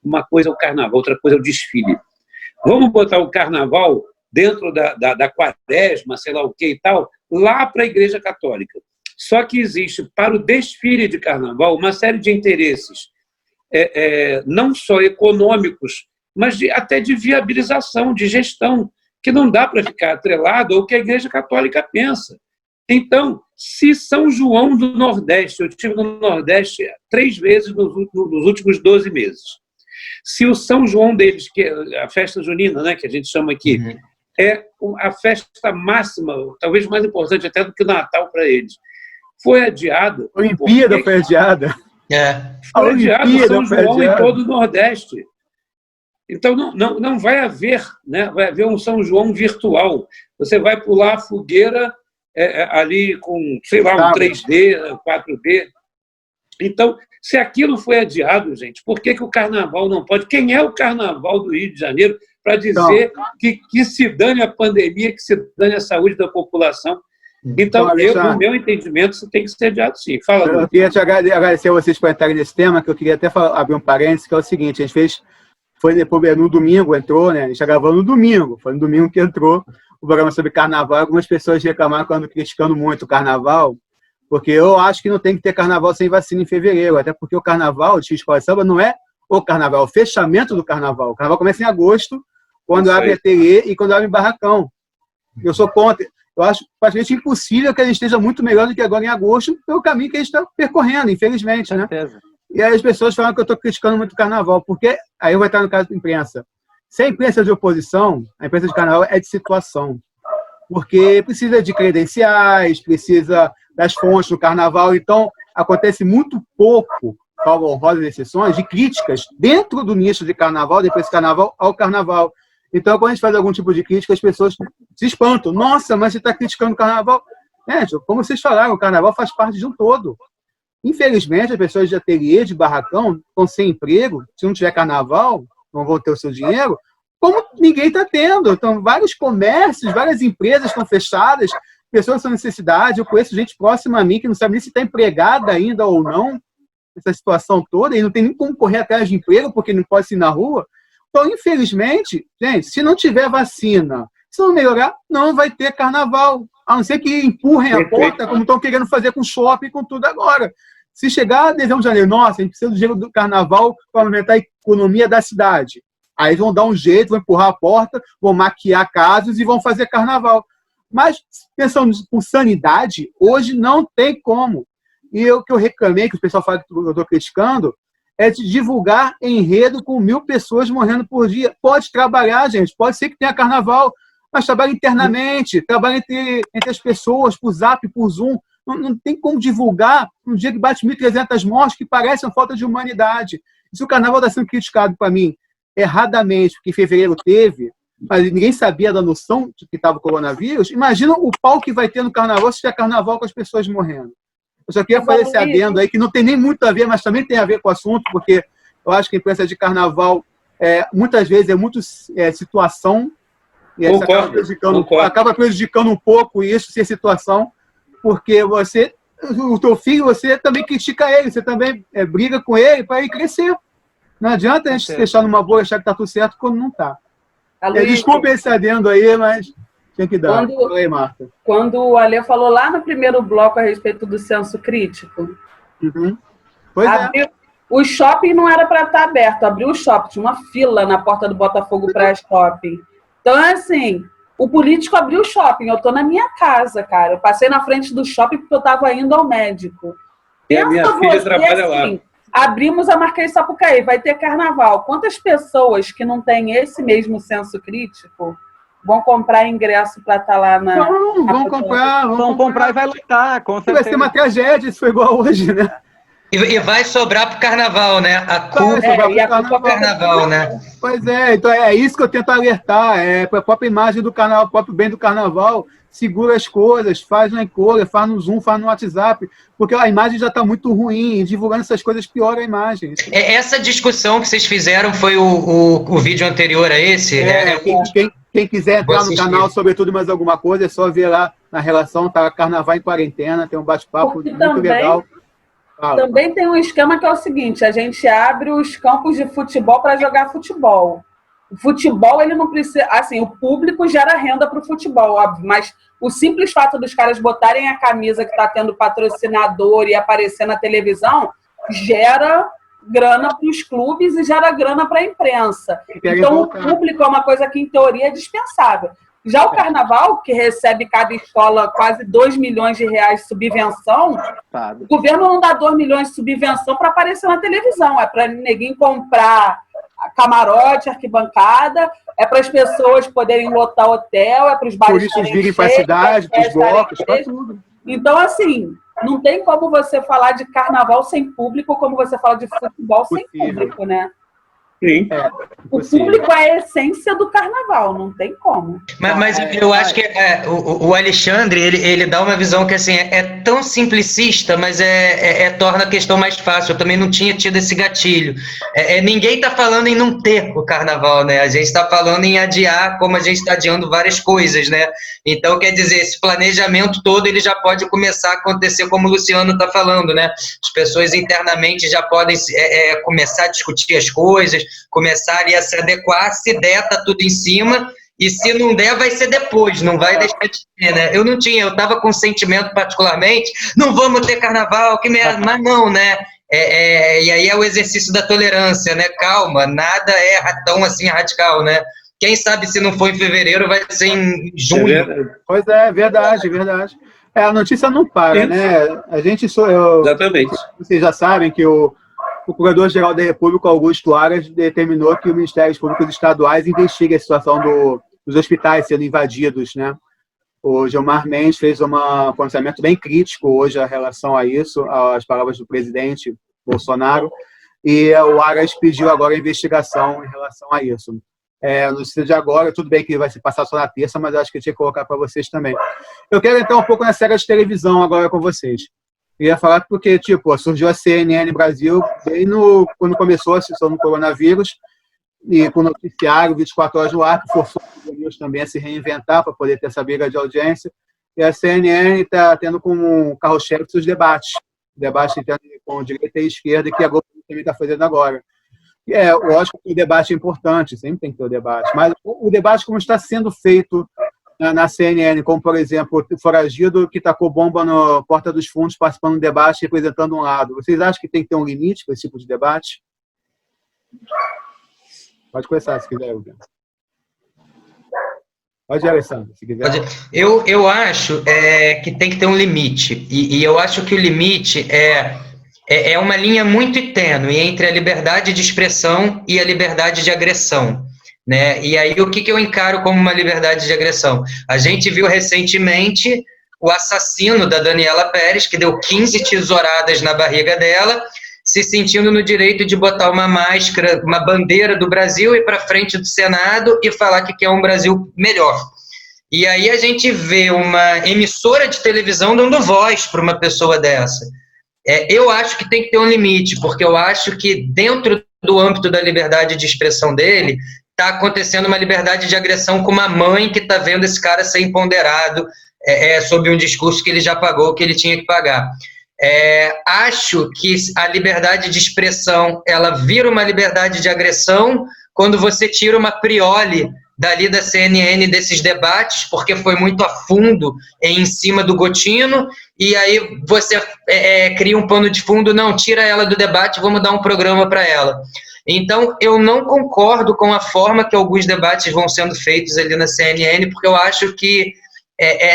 uma coisa é o carnaval, outra coisa é o desfile. Vamos botar o carnaval dentro da quaresma, sei lá o que e tal, lá para a Igreja Católica. Só que existe, para o desfile de carnaval, uma série de interesses, não só econômicos, mas até de viabilização, de gestão, que não dá para ficar atrelado ao que a Igreja Católica pensa. Então, se São João do Nordeste, eu estive no Nordeste 3 vezes nos últimos 12 meses, se o São João deles, que é a festa junina, né, que a gente chama aqui, é a festa máxima, talvez mais importante até do que o Natal para eles, foi adiada. A Olimpíada foi adiada. Foi adiada São João em todo o Nordeste. Então, não vai haver, né? Vai haver um São João virtual. Você vai pular a fogueira ali com, sei lá, um 3D, 4D. Então, se aquilo foi adiado, gente, por que o carnaval não pode? Quem é o carnaval do Rio de Janeiro para dizer que se dane a pandemia, que se dane a saúde da população. Então, no meu entendimento, isso tem que ser adiado sim. Fala, eu queria te agradecer a vocês por entrarem nesse tema, que eu queria até abrir um parênteses, que é o seguinte, a gente fez, foi depois, no domingo, entrou, né? A gente está gravando no domingo, foi no domingo que entrou o programa sobre carnaval. Algumas pessoas reclamaram quando criticando muito o carnaval, porque eu acho que não tem que ter carnaval sem vacina em fevereiro, até porque o carnaval de Escola de Samba não é o carnaval, é o fechamento do carnaval. O carnaval começa em agosto, quando abre ateliê e quando abre barracão. Eu sou contra. Eu acho praticamente impossível que a gente esteja muito melhor do que agora em agosto, pelo caminho que a gente está percorrendo, infelizmente, né? E aí as pessoas falam que eu estou criticando muito o carnaval, porque aí eu vou entrar no caso da imprensa. Se a imprensa é de oposição, a imprensa de carnaval é de situação. Porque precisa de credenciais, precisa das fontes do carnaval, então acontece muito pouco, salvo honrosas exceções, de críticas dentro do nicho de carnaval, depois desse carnaval ao carnaval. Então, quando a gente faz algum tipo de crítica, as pessoas se espantam. Nossa, mas você está criticando o carnaval. Como vocês falaram, o carnaval faz parte de um todo. Infelizmente, as pessoas de ateliê, de barracão, estão sem emprego. Se não tiver carnaval, não vão ter o seu dinheiro. Como ninguém está tendo. Então, vários comércios, várias empresas estão fechadas, pessoas com necessidade. Eu conheço gente próxima a mim que não sabe nem se está empregada ainda ou não, essa situação toda, e não tem nem como correr atrás de emprego, porque não pode ir na rua. Então, infelizmente, gente, se não tiver vacina, se não melhorar, não vai ter carnaval. A não ser que empurrem a porta, como estão querendo fazer com o shopping e com tudo agora. Se chegar a dezembro de janeiro, nossa, a gente precisa do dinheiro do carnaval para aumentar a economia da cidade. Aí vão dar um jeito, vão empurrar a porta, vão maquiar casos e vão fazer carnaval. Mas, pensando com sanidade, hoje não tem como. E o que eu reclamei, que o pessoal fala que eu estou criticando, é de divulgar enredo com 1.000 pessoas morrendo por dia. Pode trabalhar, gente, pode ser que tenha carnaval, mas trabalha internamente, trabalha entre as pessoas, por Zap, por Zoom. Não tem como divulgar um dia que bate 1.300 mortes, que parece uma falta de humanidade. Se o carnaval está sendo criticado para mim erradamente, porque em fevereiro teve, mas ninguém sabia da noção de que estava o coronavírus, imagina o pau que vai ter no carnaval se tiver carnaval com as pessoas morrendo. Eu só queria fazer esse adendo aí, que não tem nem muito a ver, mas também tem a ver com o assunto, porque eu acho que a imprensa de carnaval, muitas vezes, é muito situação, e acaba prejudicando um pouco isso, ser situação, porque o teu filho, você também critica ele, você também briga com ele para ele crescer. Não adianta a gente deixar numa boa e achar que está tudo certo quando não está. Desculpa esse adendo aí, mas tinha que dar. Oi, Marta. Quando o Alê falou lá no primeiro bloco a respeito do senso crítico, o shopping não era para estar aberto, abriu o shopping, tinha uma fila na porta do Botafogo para shopping. Então, assim, o político abriu o shopping, eu estou na minha casa, cara. Eu passei na frente do shopping porque eu estava indo ao médico. E a minha filha trabalha lá. Abrimos a Marquês de Sapucaí, vai ter carnaval. Quantas pessoas que não têm esse mesmo senso crítico vão comprar ingresso para estar lá na... Não, vão comprar e vai lotar, com certeza. Vai ser uma tragédia se for igual hoje, né? E vai sobrar para o carnaval, né? A culpa é para o carnaval, né? Pois é, então é isso que eu tento alertar, para a própria imagem do carnaval, o próprio bem do carnaval, segura as coisas, faz na encolha, faz no Zoom, faz no WhatsApp, porque a imagem já está muito ruim, e divulgando essas coisas piora a imagem. Essa discussão que vocês fizeram foi o vídeo anterior a esse? Quem quiser entrar no canal sobre tudo e mais alguma coisa, é só ver lá na relação, tá Carnaval em Quarentena, tem um bate-papo muito legal. Também tem um esquema que é o seguinte, a gente abre os campos de futebol para jogar futebol. O futebol, ele não precisa... Assim, o público gera renda para o futebol, óbvio, mas o simples fato dos caras botarem a camisa que está tendo patrocinador e aparecer na televisão gera grana para os clubes e gera grana para a imprensa. Então, o público é uma coisa que, em teoria, é dispensável. Já o carnaval, que recebe cada escola quase 2 milhões de reais de subvenção, o governo não dá 2 milhões de subvenção para aparecer na televisão, é para ninguém comprar camarote, arquibancada, é para as pessoas poderem lotar hotel, é para os bares virem para a cidade, para os blocos, para tudo. Então, assim, não tem como você falar de carnaval sem público, como você fala de futebol sem público, né? Sim. O público é a essência do carnaval, não tem como. Mas eu acho que o Alexandre, ele dá uma visão que assim, é tão simplicista, mas torna a questão mais fácil. Eu também não tinha tido esse gatilho. Ninguém está falando em não ter o carnaval, né? A gente está falando em adiar, como a gente está adiando várias coisas, né? Então, quer dizer, esse planejamento todo, ele já pode começar a acontecer como o Luciano está falando, né? As pessoas internamente já podem começar a discutir as coisas, começar a se adequar, se der, tá tudo em cima, e se não der, vai ser depois, não vai deixar de ter, né? Eu estava com sentimento particularmente, não vamos ter carnaval, que merda, mas não, né? E aí é o exercício da tolerância, né? Calma, nada é tão assim radical, né? Quem sabe se não for em fevereiro, vai ser em junho. Pois é, verdade. A notícia não para, né? A gente Exatamente. Vocês já sabem que o Procurador-Geral da República, Augusto Aras, determinou que os Ministérios Públicos Estaduais investiguem a situação dos hospitais sendo invadidos, né? O Gilmar Mendes fez um pronunciamento bem crítico hoje em relação a isso, às palavras do presidente Bolsonaro, e o Aras pediu agora a investigação em relação a isso. No dia de agora, tudo bem que vai se passar só na terça, mas acho que eu tinha que colocar para vocês também. Eu quero entrar um pouco na série de televisão agora com vocês. Eu ia falar porque, surgiu a CNN Brasil bem quando começou a situação do coronavírus, e com o noticiário 24 horas no ar, que forçou os news também a se reinventar para poder ter essa briga de audiência. E a CNN está tendo como carro-chefe seus debates com direita e esquerda, que a Globo também está fazendo agora. Lógico que o debate é importante, sempre tem que ter o debate, mas o debate como está sendo feito na CNN, como, por exemplo, o foragido que tacou bomba na Porta dos Fundos, participando do debate, representando um lado. Vocês acham que tem que ter um limite para esse tipo de debate? Pode começar, se quiser. Pode ir, Alessandro, se quiser. Eu acho que tem que ter um limite, e eu acho que o limite é uma linha muito tênue entre a liberdade de expressão e a liberdade de agressão. Né? E aí, o que eu encaro como uma liberdade de agressão? A gente viu recentemente o assassino da Daniela Pérez, que deu 15 tesouradas na barriga dela, se sentindo no direito de botar uma máscara, uma bandeira do Brasil, ir para frente do Senado e falar que quer um Brasil melhor. E aí a gente vê uma emissora de televisão dando voz para uma pessoa dessa. Eu acho que tem que ter um limite, porque eu acho que dentro do âmbito da liberdade de expressão dele, está acontecendo uma liberdade de agressão com uma mãe que está vendo esse cara ser empoderado sob um discurso que ele já pagou, que ele tinha que pagar. Acho que a liberdade de expressão ela vira uma liberdade de agressão quando você tira uma Prioli dali da CNN desses debates, porque foi muito a fundo em cima do Gotino, e aí você cria um pano de fundo, não, tira ela do debate, vamos dar um programa para ela. Então, eu não concordo com a forma que alguns debates vão sendo feitos ali na CNN, porque eu acho que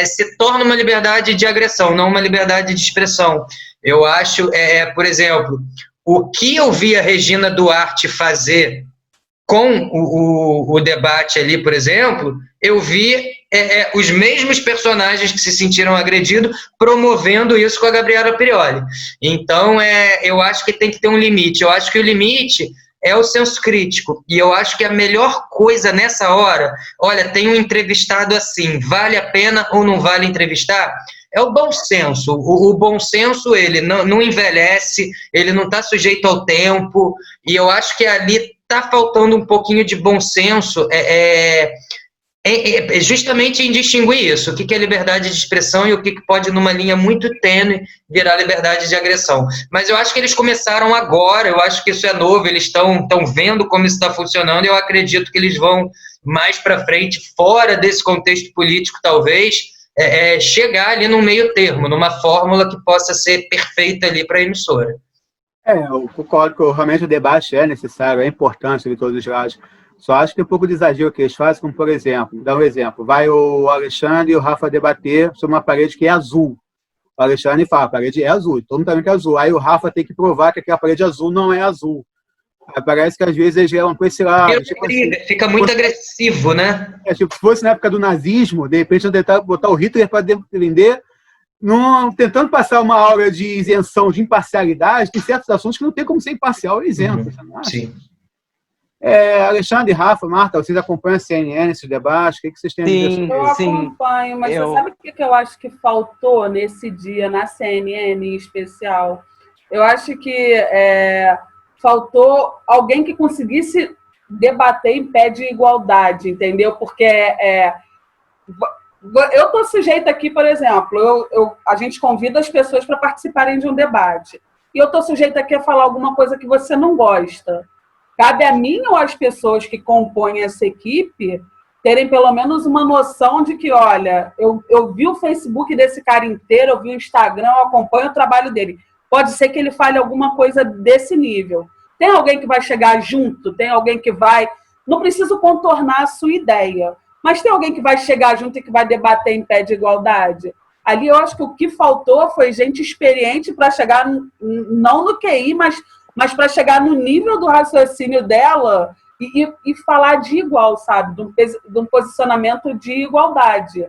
se torna uma liberdade de agressão, não uma liberdade de expressão. Eu acho, por exemplo, o que eu vi a Regina Duarte fazer com o debate ali, por exemplo, eu vi os mesmos personagens que se sentiram agredidos promovendo isso com a Gabriela Prioli. Então, eu acho que tem que ter um limite. Eu acho que o limite é o senso crítico. E eu acho que a melhor coisa nessa hora, olha, tem um entrevistado assim, vale a pena ou não vale entrevistar? É o bom senso. O bom senso, ele não envelhece, ele não está sujeito ao tempo, e eu acho que ali está faltando um pouquinho de bom senso, justamente em distinguir isso, o que é liberdade de expressão e o que pode, numa linha muito tênue, virar liberdade de agressão. Mas eu acho que eles começaram agora, eu acho que isso é novo, eles estão vendo como isso está funcionando, e eu acredito que eles vão mais para frente, fora desse contexto político, talvez, chegar ali num meio termo, numa fórmula que possa ser perfeita ali para a emissora. Eu concordo que realmente o debate é necessário, é importante de todos os lados. Só acho que é um pouco de exagero que eles fazem, como, por exemplo, dá um exemplo, vai o Alexandre e o Rafa debater sobre uma parede que é azul. O Alexandre fala, a parede é azul, todo mundo sabe que é azul. Aí o Rafa tem que provar que aquela parede azul não é azul. Aí parece que às vezes eles levam para esse lado. Fica muito agressivo, né? Se fosse na época do nazismo, de repente tentar botar o Hitler para defender, tentando passar uma aura de isenção, de imparcialidade, tem certos assuntos que não tem como ser imparcial ou isento. Sim. Alexandre, Rafa, Marta, vocês acompanham a CNN, esses debates? O que vocês têm a dizer sobre isso? Eu acompanho, mas você sabe o que eu acho que faltou nesse dia, na CNN em especial? Eu acho que faltou alguém que conseguisse debater em pé de igualdade, entendeu? Porque eu estou sujeita aqui, por exemplo, a gente convida as pessoas para participarem de um debate. E eu estou sujeita aqui a falar alguma coisa que você não gosta. Cabe a mim ou às pessoas que compõem essa equipe terem pelo menos uma noção de que, olha, eu vi o Facebook desse cara inteiro, eu vi o Instagram, eu acompanho o trabalho dele. Pode ser que ele fale alguma coisa desse nível. Tem alguém que vai chegar junto? Tem alguém que vai... Não preciso contornar a sua ideia, mas tem alguém que vai chegar junto e que vai debater em pé de igualdade? Ali eu acho que o que faltou foi gente experiente para chegar, não no QI, mas para chegar no nível do raciocínio dela e falar de igual, sabe? De um posicionamento de igualdade.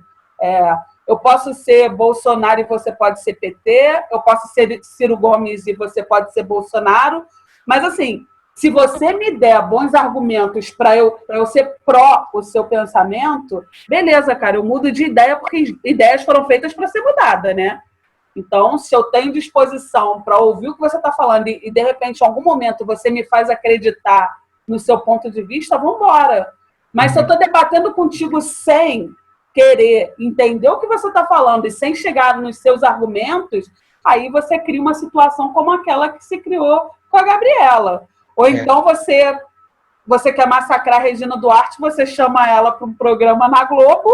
Eu posso ser Bolsonaro e você pode ser PT, eu posso ser Ciro Gomes e você pode ser Bolsonaro, mas assim, se você me der bons argumentos para eu ser pró o seu pensamento, beleza, cara, eu mudo de ideia porque ideias foram feitas para ser mudada, né? Então, se eu tenho disposição para ouvir o que você está falando e, de repente, em algum momento, você me faz acreditar no seu ponto de vista, vamos embora. Mas se eu estou debatendo contigo sem querer entender o que você está falando e sem chegar nos seus argumentos, aí você cria uma situação como aquela que se criou com a Gabriela. Ou então você quer massacrar a Regina Duarte, você chama ela para um programa na Globo,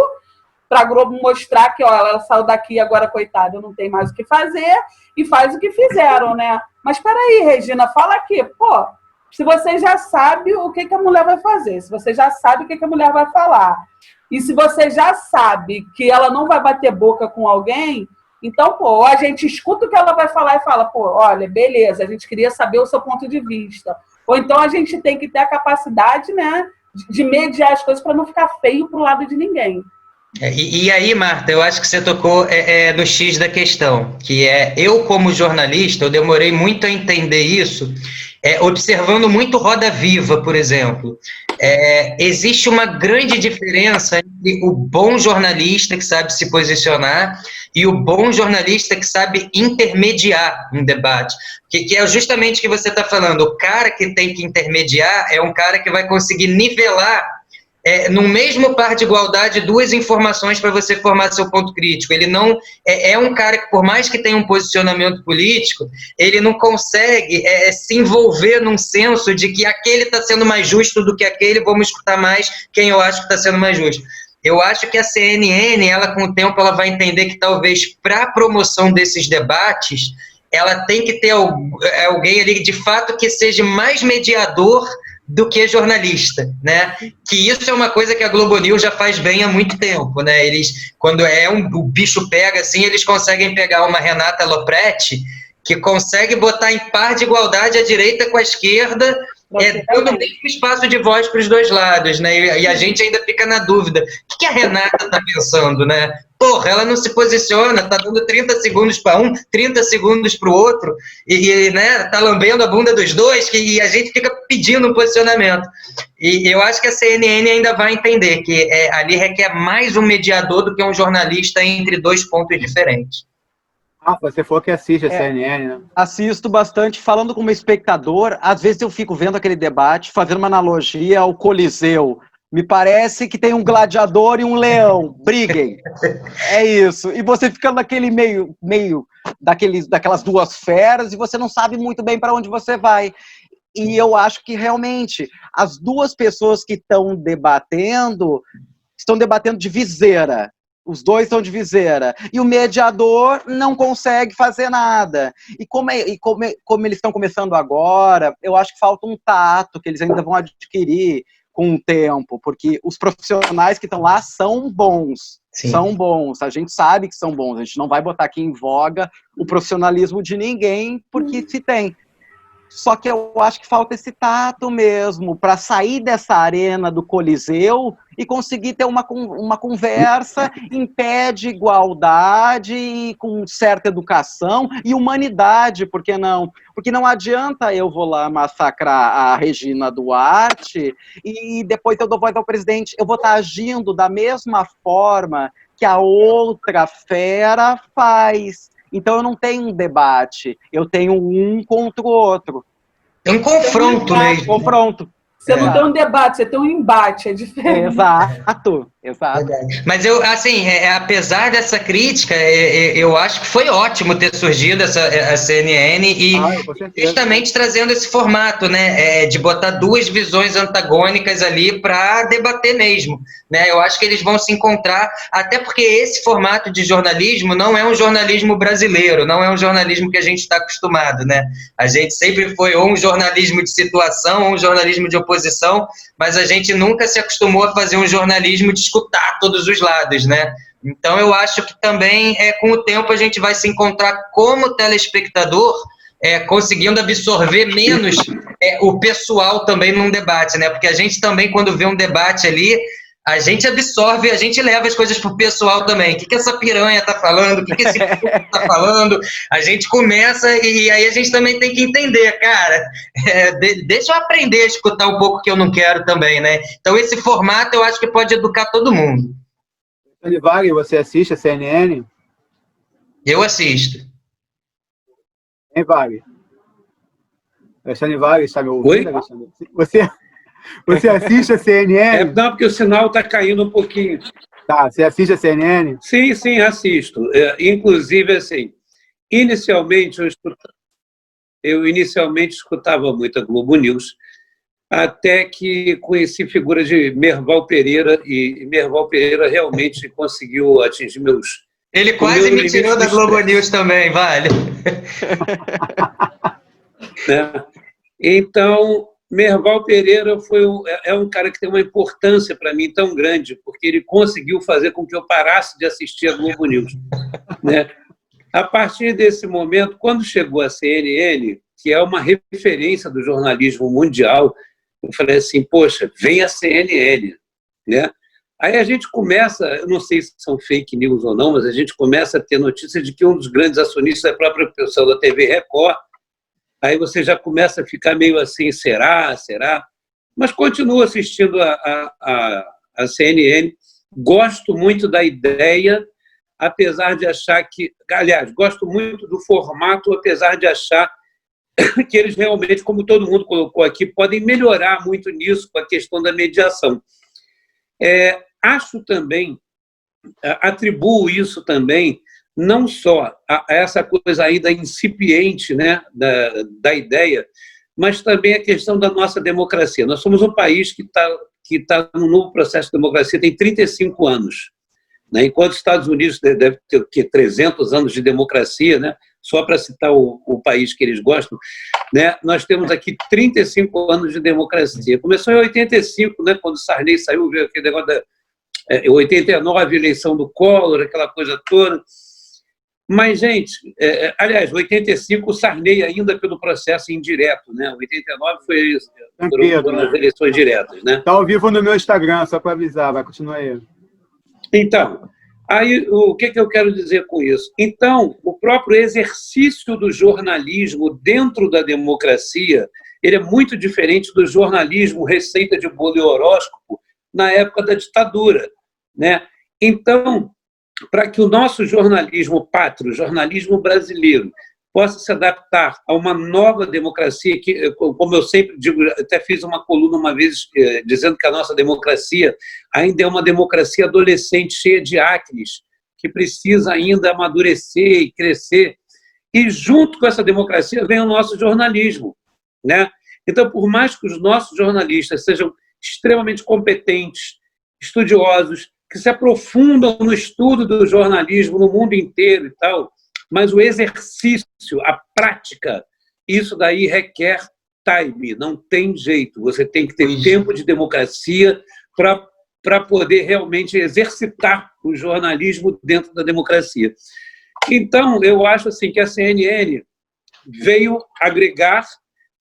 para a Globo mostrar que ela saiu daqui agora, coitada, não tem mais o que fazer, e faz o que fizeram, né? Mas peraí, Regina, fala aqui, pô, se você já sabe o que a mulher vai fazer, se você já sabe o que a mulher vai falar, e se você já sabe que ela não vai bater boca com alguém, então, pô, a gente escuta o que ela vai falar e fala, pô, olha, beleza, a gente queria saber o seu ponto de vista. Ou então a gente tem que ter a capacidade, né, de mediar as coisas para não ficar feio pro lado de ninguém. E aí, Marta, eu acho que você tocou no X da questão, que eu como jornalista, eu demorei muito a entender isso, observando muito Roda Viva, por exemplo. Existe uma grande diferença entre o bom jornalista que sabe se posicionar e o bom jornalista que sabe intermediar um debate, que é justamente o que você está falando. O cara que tem que intermediar é um cara que vai conseguir nivelar no mesmo par de igualdade, duas informações para você formar seu ponto crítico. Ele não é um cara que, por mais que tenha um posicionamento político, ele não consegue se envolver num senso de que aquele está sendo mais justo do que aquele, vamos escutar mais quem eu acho que está sendo mais justo. Eu acho que a CNN, ela com o tempo, ela vai entender que talvez para a promoção desses debates, ela tem que ter alguém ali, de fato, que seja mais mediador do que jornalista, né? Que isso é uma coisa que a Globo News já faz bem há muito tempo, né? Eles, quando o bicho pega assim, eles conseguem pegar uma Renata Lopretti que consegue botar em par de igualdade a direita com a esquerda, dando o mesmo espaço de voz para os dois lados, né? E a gente ainda fica na dúvida. O que a Renata está pensando, né? Porra, ela não se posiciona, tá dando 30 segundos para um, 30 segundos para o outro, né, tá lambendo a bunda dos dois, e a gente fica pedindo um posicionamento. E eu acho que a CNN ainda vai entender que ali requer mais um mediador do que um jornalista entre dois pontos diferentes. Você falou que assiste a CNN, né? Assisto bastante, falando como espectador, às vezes eu fico vendo aquele debate, fazendo uma analogia ao Coliseu. Me parece que tem um gladiador e um leão, briguem. É isso. E você fica naquele meio daquelas duas feras e você não sabe muito bem para onde você vai. E eu acho que realmente as duas pessoas que estão debatendo de viseira. Os dois estão de viseira. E o mediador não consegue fazer nada. E como eles estão começando agora, eu acho que falta um tato que eles ainda vão adquirir com o tempo, porque os profissionais que estão lá são bons. Sim. São bons, a gente sabe que são bons, a gente não vai botar aqui em voga o profissionalismo de ninguém, porque se tem. Só que eu acho que falta esse tato mesmo, para sair dessa arena do Coliseu e conseguir ter uma conversa em pé de igualdade e com certa educação e humanidade, por que não? Porque não adianta eu vou lá massacrar a Regina Duarte e depois eu dou voz ao presidente. Eu vou estar agindo da mesma forma que a outra fera faz. Então eu não tenho um debate, eu tenho um contra o outro. Tem um confronto mesmo. Confronto. Você não tem um debate, você tem um embate, é diferente. Exato. Mas eu, assim, apesar dessa crítica, eu acho que foi ótimo ter surgido a CNN e justamente trazendo esse formato, né, de botar duas visões antagônicas ali para debater mesmo, né? Eu acho que eles vão se encontrar, até porque esse formato de jornalismo não é um jornalismo brasileiro, não é um jornalismo que a gente está acostumado, né? A gente sempre foi ou um jornalismo de situação, ou um jornalismo de oposição, mas a gente nunca se acostumou a fazer um jornalismo de escutar todos os lados, né? Então eu acho que também com o tempo a gente vai se encontrar como telespectador, conseguindo absorver menos o pessoal também num debate, né? Porque a gente também, quando vê um debate ali, a gente absorve, a gente leva as coisas pro pessoal também. O que essa piranha tá falando? O que esse tá falando? A gente começa e aí a gente também tem que entender, cara, deixa eu aprender a escutar um pouco que eu não quero também, né? Então esse formato eu acho que pode educar todo mundo. Wagner, você assiste a CNN? Eu assisto. Hein, Wagner? Alexandre Wagner, está me ouvindo? Oi? Alexandre? Você assiste a CNN? Não, porque o sinal está caindo um pouquinho. Tá, você assiste a CNN? Sim, assisto. Inclusive, assim, inicialmente eu escutava muito a Globo News, até que conheci figuras de Merval Pereira, e Merval Pereira realmente conseguiu atingir meus... Ele quase me tirou da Globo News também, vale. Né? Então, Merval Pereira é um cara que tem uma importância para mim tão grande, porque ele conseguiu fazer com que eu parasse de assistir a Globo News. Né? A partir desse momento, quando chegou a CNN, que é uma referência do jornalismo mundial, eu falei assim, poxa, vem a CNN. Né? Aí a gente começa, eu não sei se são fake news ou não, mas a gente começa a ter notícias de que um dos grandes acionistas é a própria pessoa da TV Record. Aí você já começa a ficar meio assim, será? Mas continuo assistindo a CNN. Gosto muito da ideia, apesar de achar que... Aliás, gosto muito do formato, apesar de achar que eles realmente, como todo mundo colocou aqui, podem melhorar muito nisso com a questão da mediação. Acho também, atribuo isso também, não só a essa coisa ainda incipiente, né, da ideia, mas também a questão da nossa democracia. Nós somos um país que está num novo processo de democracia, tem 35 anos. Né, enquanto os Estados Unidos deve ter 300 anos de democracia, né, só para citar o país que eles gostam, né, nós temos aqui 35 anos de democracia. Começou em 85, né, quando o Sarney saiu, veio aquele negócio da... 89, eleição do Collor, aquela coisa toda. Mas, gente, aliás, 85, o Sarney ainda pelo processo indireto, né? 89 foram as eleições diretas, né? Está ao vivo no meu Instagram, só para avisar, vai continuar aí. Então, aí o que eu quero dizer com isso? Então, o próprio exercício do jornalismo dentro da democracia, ele é muito diferente do jornalismo receita de bolo e horóscopo na época da ditadura, né? Então, para que o nosso jornalismo pátrio, o jornalismo brasileiro, possa se adaptar a uma nova democracia, que, como eu sempre digo, até fiz uma coluna uma vez dizendo que a nossa democracia ainda é uma democracia adolescente, cheia de acnes, que precisa ainda amadurecer e crescer. E junto com essa democracia vem o nosso jornalismo, né? Então, por mais que os nossos jornalistas sejam extremamente competentes, estudiosos, que se aprofundam no estudo do jornalismo no mundo inteiro e tal, mas o exercício, a prática, isso daí requer time, não tem jeito. Você tem que ter tempo de democracia para poder realmente exercitar o jornalismo dentro da democracia. Então, eu acho assim, que a CNN veio agregar,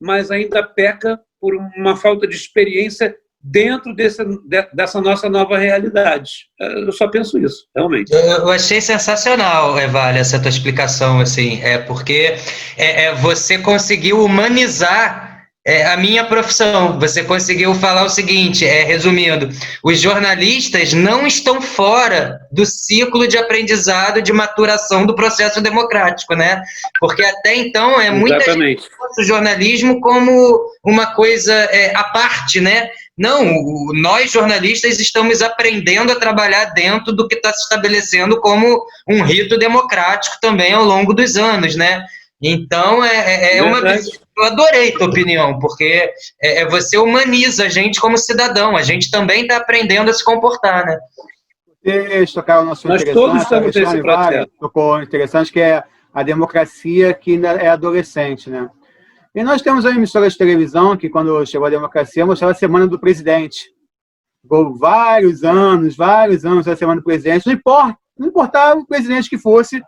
mas ainda peca por uma falta de experiência dentro dessa nossa nova realidade. Eu só penso isso, realmente. Eu achei sensacional, Evalha, essa tua explicação, assim, porque você conseguiu humanizar a minha profissão. Você conseguiu falar o seguinte, resumindo, os jornalistas não estão fora do ciclo de aprendizado, de maturação do processo democrático, né? Porque até então muita gente pensa o jornalismo como uma coisa à parte, né? Não, nós jornalistas estamos aprendendo a trabalhar dentro do que está se estabelecendo como um rito democrático também ao longo dos anos, né? Então, eu adorei tua opinião, porque você humaniza a gente como cidadão, a gente também está aprendendo a se comportar, né? Tocar o nosso Nós todos estamos nesse processo. Tocou interessante, que é a democracia que ainda é adolescente, né? E nós temos uma emissora de televisão que, quando chegou a democracia, mostrava a Semana do Presidente. Ficou vários anos a Semana do Presidente. Não importava o presidente que fosse,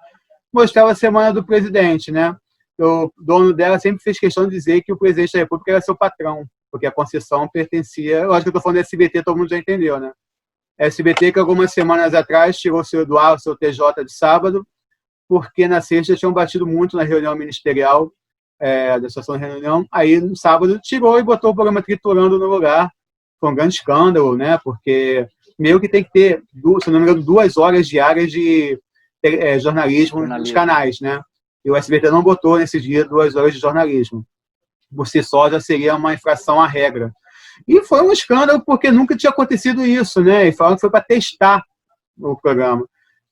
mostrava a Semana do Presidente, né? O dono dela sempre fez questão de dizer que o presidente da República era seu patrão, porque a concessão pertencia... Eu acho que eu estou falando do SBT, todo mundo já entendeu, né? SBT que algumas semanas atrás tirou do ar o seu TJ de sábado, porque na sexta tinham batido muito na reunião ministerial, da situação de reunião, aí no sábado tirou e botou o programa Triturando no lugar. Foi um grande escândalo, né? Porque meio que tem que ter, se não me engano, 2 horas diárias de jornalismo nos canais, né? E o SBT não botou nesse dia 2 horas de jornalismo. Por si só já seria uma infração à regra. E foi um escândalo porque nunca tinha acontecido isso, né? E falaram que foi para testar o programa.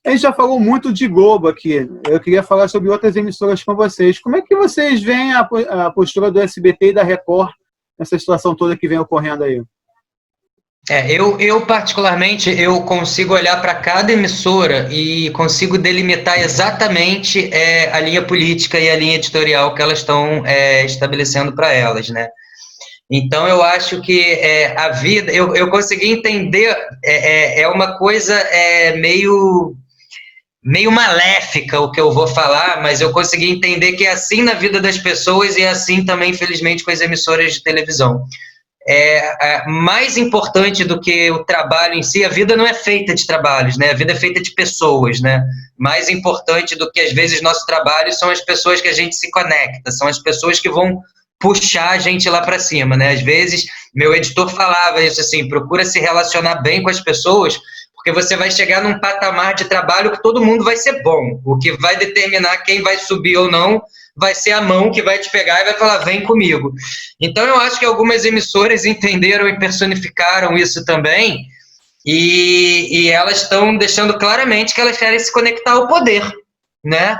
A gente já falou muito de Globo aqui. Eu queria falar sobre outras emissoras com vocês. Como é que vocês veem a postura do SBT e da Record nessa situação toda que vem ocorrendo aí? Eu particularmente, eu consigo olhar para cada emissora e consigo delimitar exatamente a linha política e a linha editorial que elas estão estabelecendo para elas, né? Então, eu acho que a vida... Eu consegui entender, uma coisa meio maléfica o que eu vou falar, mas eu consegui entender que é assim na vida das pessoas e é assim também, infelizmente, com as emissoras de televisão. Mais importante do que o trabalho em si, a vida não é feita de trabalhos, né? A vida é feita de pessoas, né? Mais importante do que, às vezes, nosso trabalho são as pessoas que a gente se conecta, são as pessoas que vão puxar a gente lá para cima, né? Às vezes, meu editor falava isso assim, procura se relacionar bem com as pessoas, porque você vai chegar num patamar de trabalho que todo mundo vai ser bom. O que vai determinar quem vai subir ou não vai ser a mão que vai te pegar e vai falar, vem comigo. Então, eu acho que algumas emissoras entenderam e personificaram isso também, e elas estão deixando claramente que elas querem se conectar ao poder, né?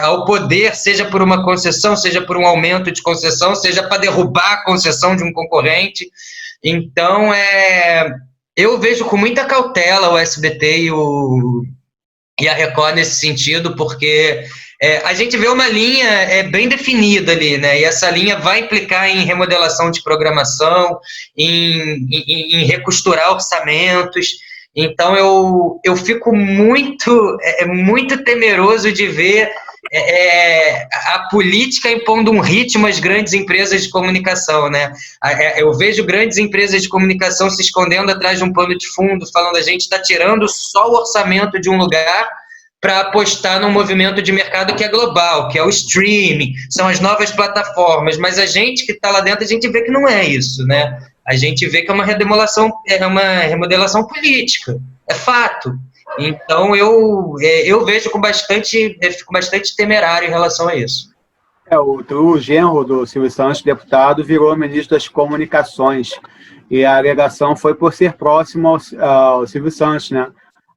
Ao poder, seja por uma concessão, seja por um aumento de concessão, seja para derrubar a concessão de um concorrente. Então, eu vejo com muita cautela o SBT e a Record nesse sentido, porque a gente vê uma linha bem definida ali, né? E essa linha vai implicar em remodelação de programação, em recosturar orçamentos. Então, eu fico muito temeroso de ver a política impondo um ritmo às grandes empresas de comunicação, né? Eu vejo grandes empresas de comunicação se escondendo atrás de um pano de fundo, falando a gente está tirando só o orçamento de um lugar para apostar num movimento de mercado que é global, que é o streaming, são as novas plataformas, mas a gente que está lá dentro, a gente vê que não é isso, né? A gente vê que é uma remodelação política, é fato. Então, eu vejo fico bastante temerário em relação a isso. O genro do Silvio Santos, deputado, virou ministro das Comunicações, e a alegação foi por ser próximo ao Silvio Santos, né?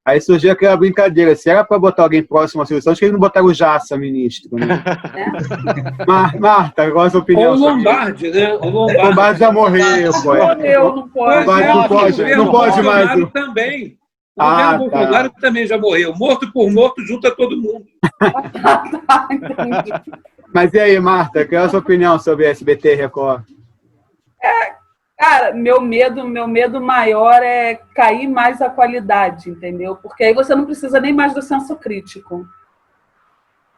Aí surgiu aquela brincadeira, se era para botar alguém próximo ao Silvio Santos, que eles não botaram o Jassa, ministro, né? Marta, qual é a sua opinião? Ou o Lombardi, né? O Lombardi já morreu, pô. Não pode. Não pode mais. O também. O Bolsonaro também já morreu. Morto por morto, junta todo mundo. Mas e aí, Marta, qual é a sua opinião sobre SBT e Record? Cara, meu medo maior é cair mais a qualidade, entendeu? Porque aí você não precisa nem mais do senso crítico.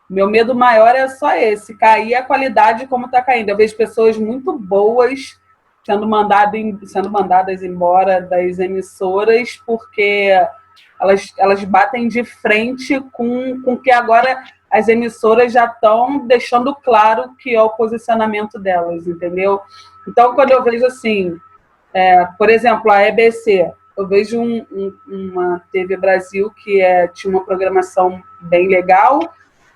Meu medo maior é só esse, cair a qualidade como está caindo. Eu vejo pessoas muito boas sendo mandadas embora das emissoras porque elas batem de frente com que agora as emissoras já estão deixando claro que é o posicionamento delas, entendeu? Então, quando eu vejo assim, por exemplo, a EBC, eu vejo uma TV Brasil que tinha uma programação bem legal,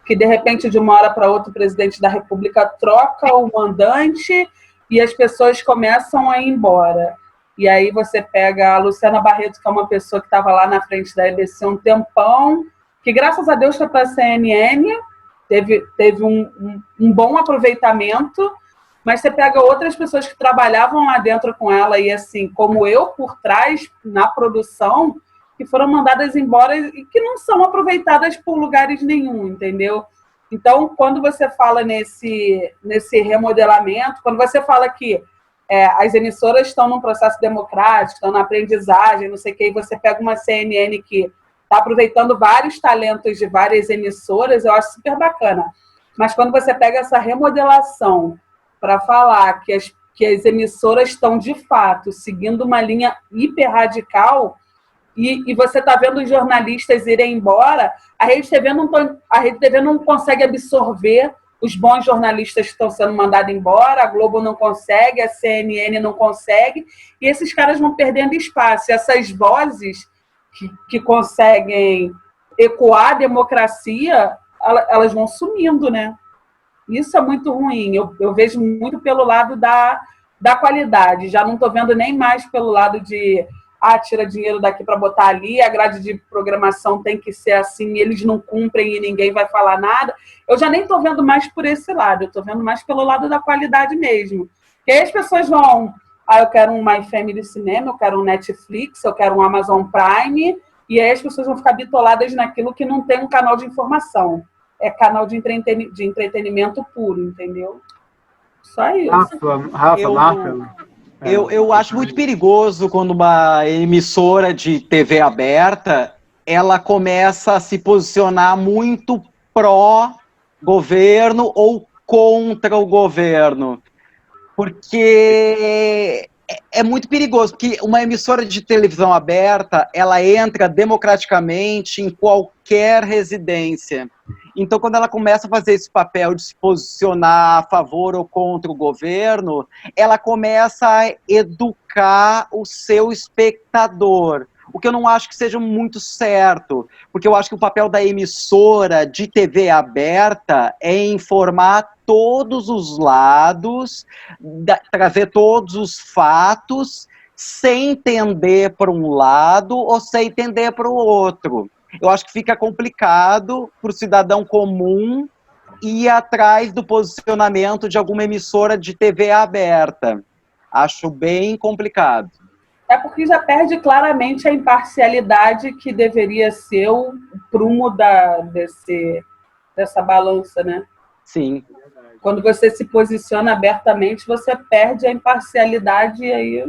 que de repente, de uma hora para outra, o presidente da República troca o mandante e as pessoas começam a ir embora. E aí você pega a Luciana Barreto, que é uma pessoa que estava lá na frente da EBC um tempão, que graças a Deus foi para a CNN, teve um bom aproveitamento, mas você pega outras pessoas que trabalhavam lá dentro com ela e assim, como eu, por trás, na produção, que foram mandadas embora e que não são aproveitadas por lugares nenhum, entendeu? Então, quando você fala nesse remodelamento, quando você fala que as emissoras estão num processo democrático, estão na aprendizagem, não sei o que, e você pega uma CNN que está aproveitando vários talentos de várias emissoras, eu acho super bacana. Mas quando você pega essa remodelação para falar que as emissoras estão, de fato, seguindo uma linha hiper radical, e você está vendo os jornalistas irem embora, a Rede TV não consegue absorver os bons jornalistas que estão sendo mandados embora, a Globo não consegue, a CNN não consegue, e esses caras vão perdendo espaço. E essas vozes que conseguem ecoar a democracia, elas vão sumindo, né? Isso é muito ruim. Eu vejo muito pelo lado da qualidade. Já não estou vendo nem mais pelo lado de tira dinheiro daqui para botar ali, a grade de programação tem que ser assim, eles não cumprem e ninguém vai falar nada. Eu já nem estou vendo mais por esse lado, eu estou vendo mais pelo lado da qualidade mesmo. Porque aí as pessoas vão, eu quero um My Family Cinema, eu quero um Netflix, eu quero um Amazon Prime, e aí as pessoas vão ficar bitoladas naquilo que não tem um canal de informação. É canal de entretenimento puro, entendeu? Só isso. Rafa. Eu acho muito perigoso quando uma emissora de TV aberta ela começa a se posicionar muito pró-governo ou contra o governo. Porque é muito perigoso, porque uma emissora de televisão aberta, ela entra democraticamente em qualquer residência. Então, quando ela começa a fazer esse papel de se posicionar a favor ou contra o governo, ela começa a educar o seu espectador, o que eu não acho que seja muito certo, porque eu acho que o papel da emissora de TV aberta é informar todos os lados, trazer todos os fatos, sem entender para um lado ou sem entender para o outro. Eu acho que fica complicado para o cidadão comum ir atrás do posicionamento de alguma emissora de TV aberta. Acho bem complicado. É porque já perde claramente a imparcialidade que deveria ser o prumo dessa balança, né? Sim. Quando você se posiciona abertamente, você perde a imparcialidade e aí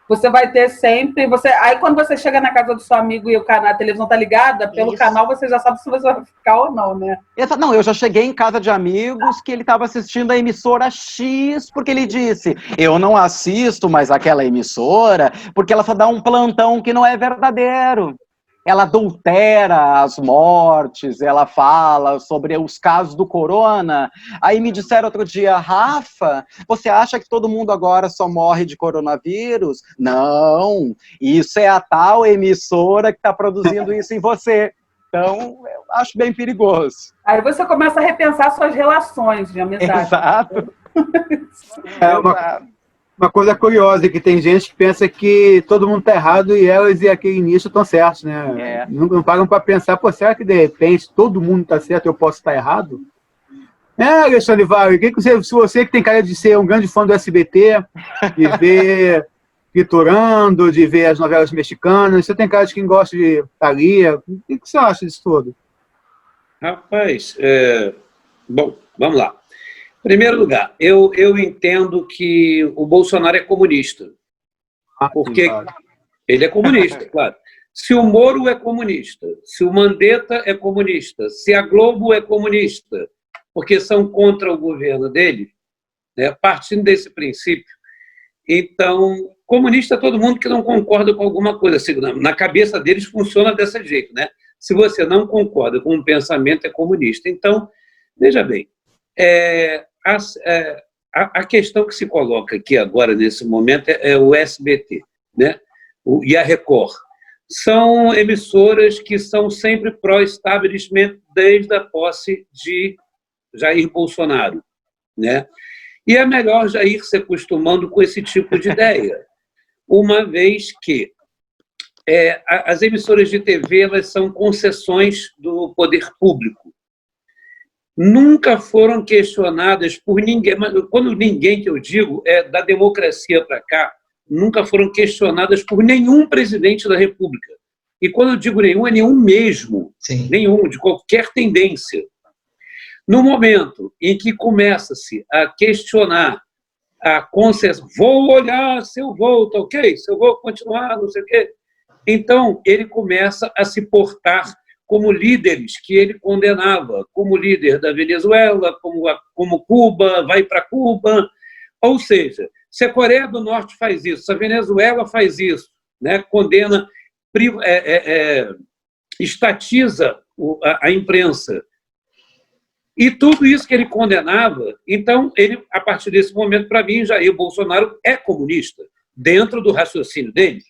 você vai ter sempre... Aí quando você chega na casa do seu amigo e a televisão tá ligada, pelo canal você já sabe se você vai ficar ou não, né? Não, eu já cheguei em casa de amigos que ele estava assistindo a emissora X, porque ele disse, eu não assisto mais aquela emissora, porque ela só dá um plantão que não é verdadeiro. Ela adultera as mortes, ela fala sobre os casos do corona. Aí me disseram outro dia, Rafa, você acha que todo mundo agora só morre de coronavírus? Não, isso é a tal emissora que está produzindo isso em você. Então, eu acho bem perigoso. Aí você começa a repensar suas relações de amizade. Exato. Uma coisa curiosa é que tem gente que pensa que todo mundo está errado e elas e aquele início estão certos, né? Não param para pensar, será que de repente todo mundo está certo e eu posso estar errado? Alexandre Vale, se você que tem cara de ser um grande fã do SBT, de ver Piturando, de ver as novelas mexicanas, você tem cara de quem gosta de Thalia, o que você acha disso tudo? Rapaz, bom, vamos lá. Em primeiro lugar, eu entendo que o Bolsonaro é comunista. Porque ele é comunista, claro. Se o Moro é comunista, se o Mandetta é comunista, se a Globo é comunista, porque são contra o governo dele, né, partindo desse princípio, Então, comunista é todo mundo que não concorda com alguma coisa. Assim, na cabeça deles funciona desse jeito, né? Se você não concorda com um pensamento, é comunista. Então, veja bem, a questão que se coloca aqui agora, nesse momento, é o SBT, né? E a Record. São emissoras que são sempre pró-establishment desde a posse de Jair Bolsonaro, né? E é melhor já ir se acostumando com esse tipo de ideia, uma vez que as emissoras de TV elas são concessões do poder público. Nunca foram questionadas por ninguém, mas quando ninguém que eu digo é da democracia para cá, nunca foram questionadas por nenhum presidente da República. E quando eu digo nenhum, é nenhum mesmo, Sim. nenhum, de qualquer tendência. No momento em que começa-se a questionar a concessão, vou olhar se eu vou, tá ok? Se eu vou continuar, não sei o quê. Então, ele começa a se portar como líderes que ele condenava, como líder da Venezuela, como Cuba, vai para Cuba. Ou seja, se a Coreia do Norte faz isso, se a Venezuela faz isso, né, condena, estatiza a imprensa, e tudo isso que ele condenava, então, ele, a partir desse momento, para mim, Jair Bolsonaro é comunista, dentro do raciocínio dele,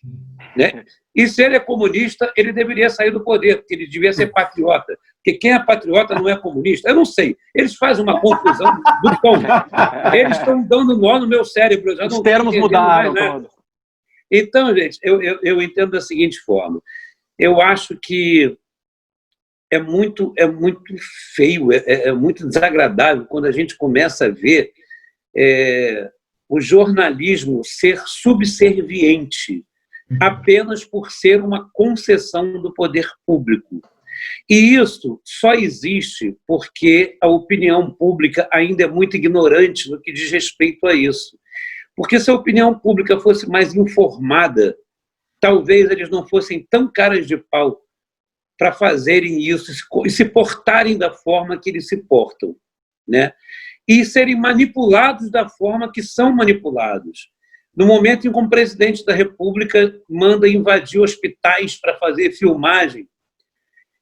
né? E se ele é comunista, ele deveria sair do poder, porque ele devia ser patriota. Porque quem é patriota não é comunista. Eu não sei. Eles fazem uma confusão do tom. Eles estão dando nó no meu cérebro. Os termos mudaram todos. Então, gente, eu entendo da seguinte forma. Eu acho que é muito feio, é muito desagradável quando a gente começa a ver o jornalismo ser subserviente apenas por ser uma concessão do poder público. E isso só existe porque a opinião pública ainda é muito ignorante no que diz respeito a isso. Porque se a opinião pública fosse mais informada, talvez eles não fossem tão caras de pau para fazerem isso e se portarem da forma que eles se portam, né? E serem manipulados da forma que são manipulados. No momento em que um presidente da República manda invadir hospitais para fazer filmagem,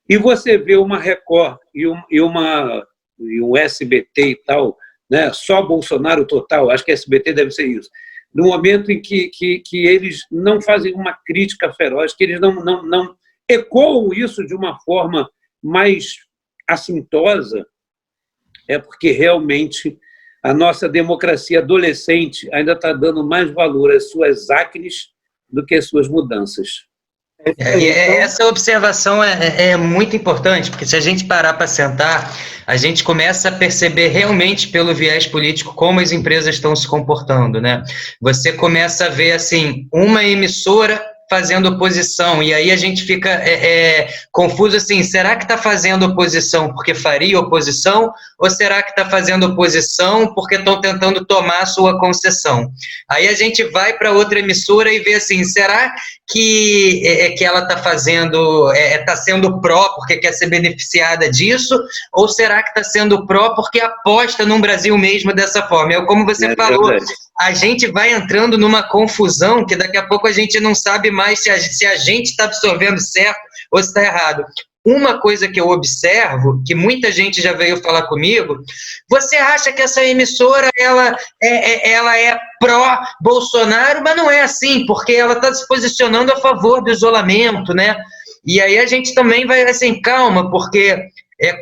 e você vê uma Record e um SBT e tal, né, só Bolsonaro total, acho que SBT deve ser isso, no momento em que eles não fazem uma crítica feroz, que eles não ecoam isso de uma forma mais assintosa, é porque realmente a nossa democracia adolescente ainda está dando mais valor às suas acnes do que às suas mudanças. Essa observação é muito importante, porque se a gente parar para sentar, a gente começa a perceber realmente pelo viés político como as empresas estão se comportando, né? Você começa a ver, assim, uma emissora fazendo oposição, e aí a gente fica confuso assim, será que está fazendo oposição porque faria oposição, ou será que está fazendo oposição porque estão tentando tomar a sua concessão? Aí a gente vai para outra emissora e vê assim, será que ela está fazendo, está sendo pró porque quer ser beneficiada disso, ou será que está sendo pró porque aposta num Brasil mesmo dessa forma? É como você falou, verdade. A gente vai entrando numa confusão que daqui a pouco a gente não sabe mais se a gente está absorvendo certo ou se está errado. Uma coisa que eu observo, que muita gente já veio falar comigo, você acha que essa emissora ela é pró-Bolsonaro, mas não é assim, porque ela está se posicionando a favor do isolamento, né? E aí a gente também vai assim, calma, porque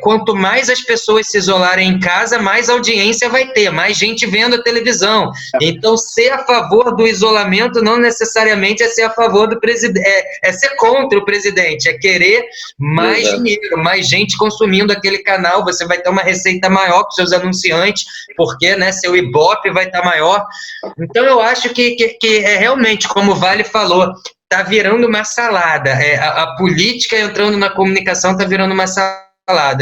quanto mais as pessoas se isolarem em casa, mais audiência vai ter, mais gente vendo a televisão. Então, ser a favor do isolamento não necessariamente é ser a favor do presidente, é ser contra o presidente, é querer mais dinheiro, mais gente consumindo aquele canal, você vai ter uma receita maior com seus anunciantes, porque, né, seu Ibope vai estar maior. Então, eu acho que realmente, como o Vale falou, está virando uma salada. A política entrando na comunicação está virando uma salada.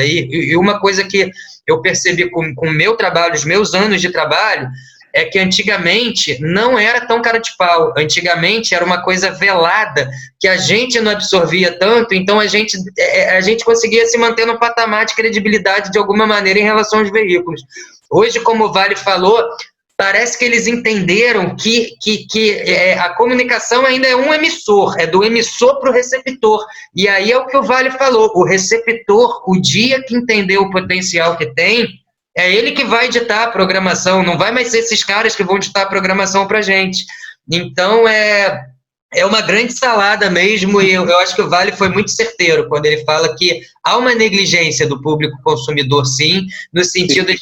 E uma coisa que eu percebi com o meu trabalho, os meus anos de trabalho, é que antigamente não era tão cara de pau. Antigamente era uma coisa velada, que a gente não absorvia tanto, então a gente conseguia se manter no patamar de credibilidade de alguma maneira em relação aos veículos. Hoje, como o Vale falou, parece que eles entenderam que a comunicação ainda é um emissor, é do emissor para o receptor. E aí é o que o Vale falou, o receptor, o dia que entender o potencial que tem, é ele que vai ditar a programação, não vai mais ser esses caras que vão ditar a programação para a gente. Então, é uma grande salada mesmo, e eu acho que o Vale foi muito certeiro quando ele fala que há uma negligência do público consumidor, sim, no sentido de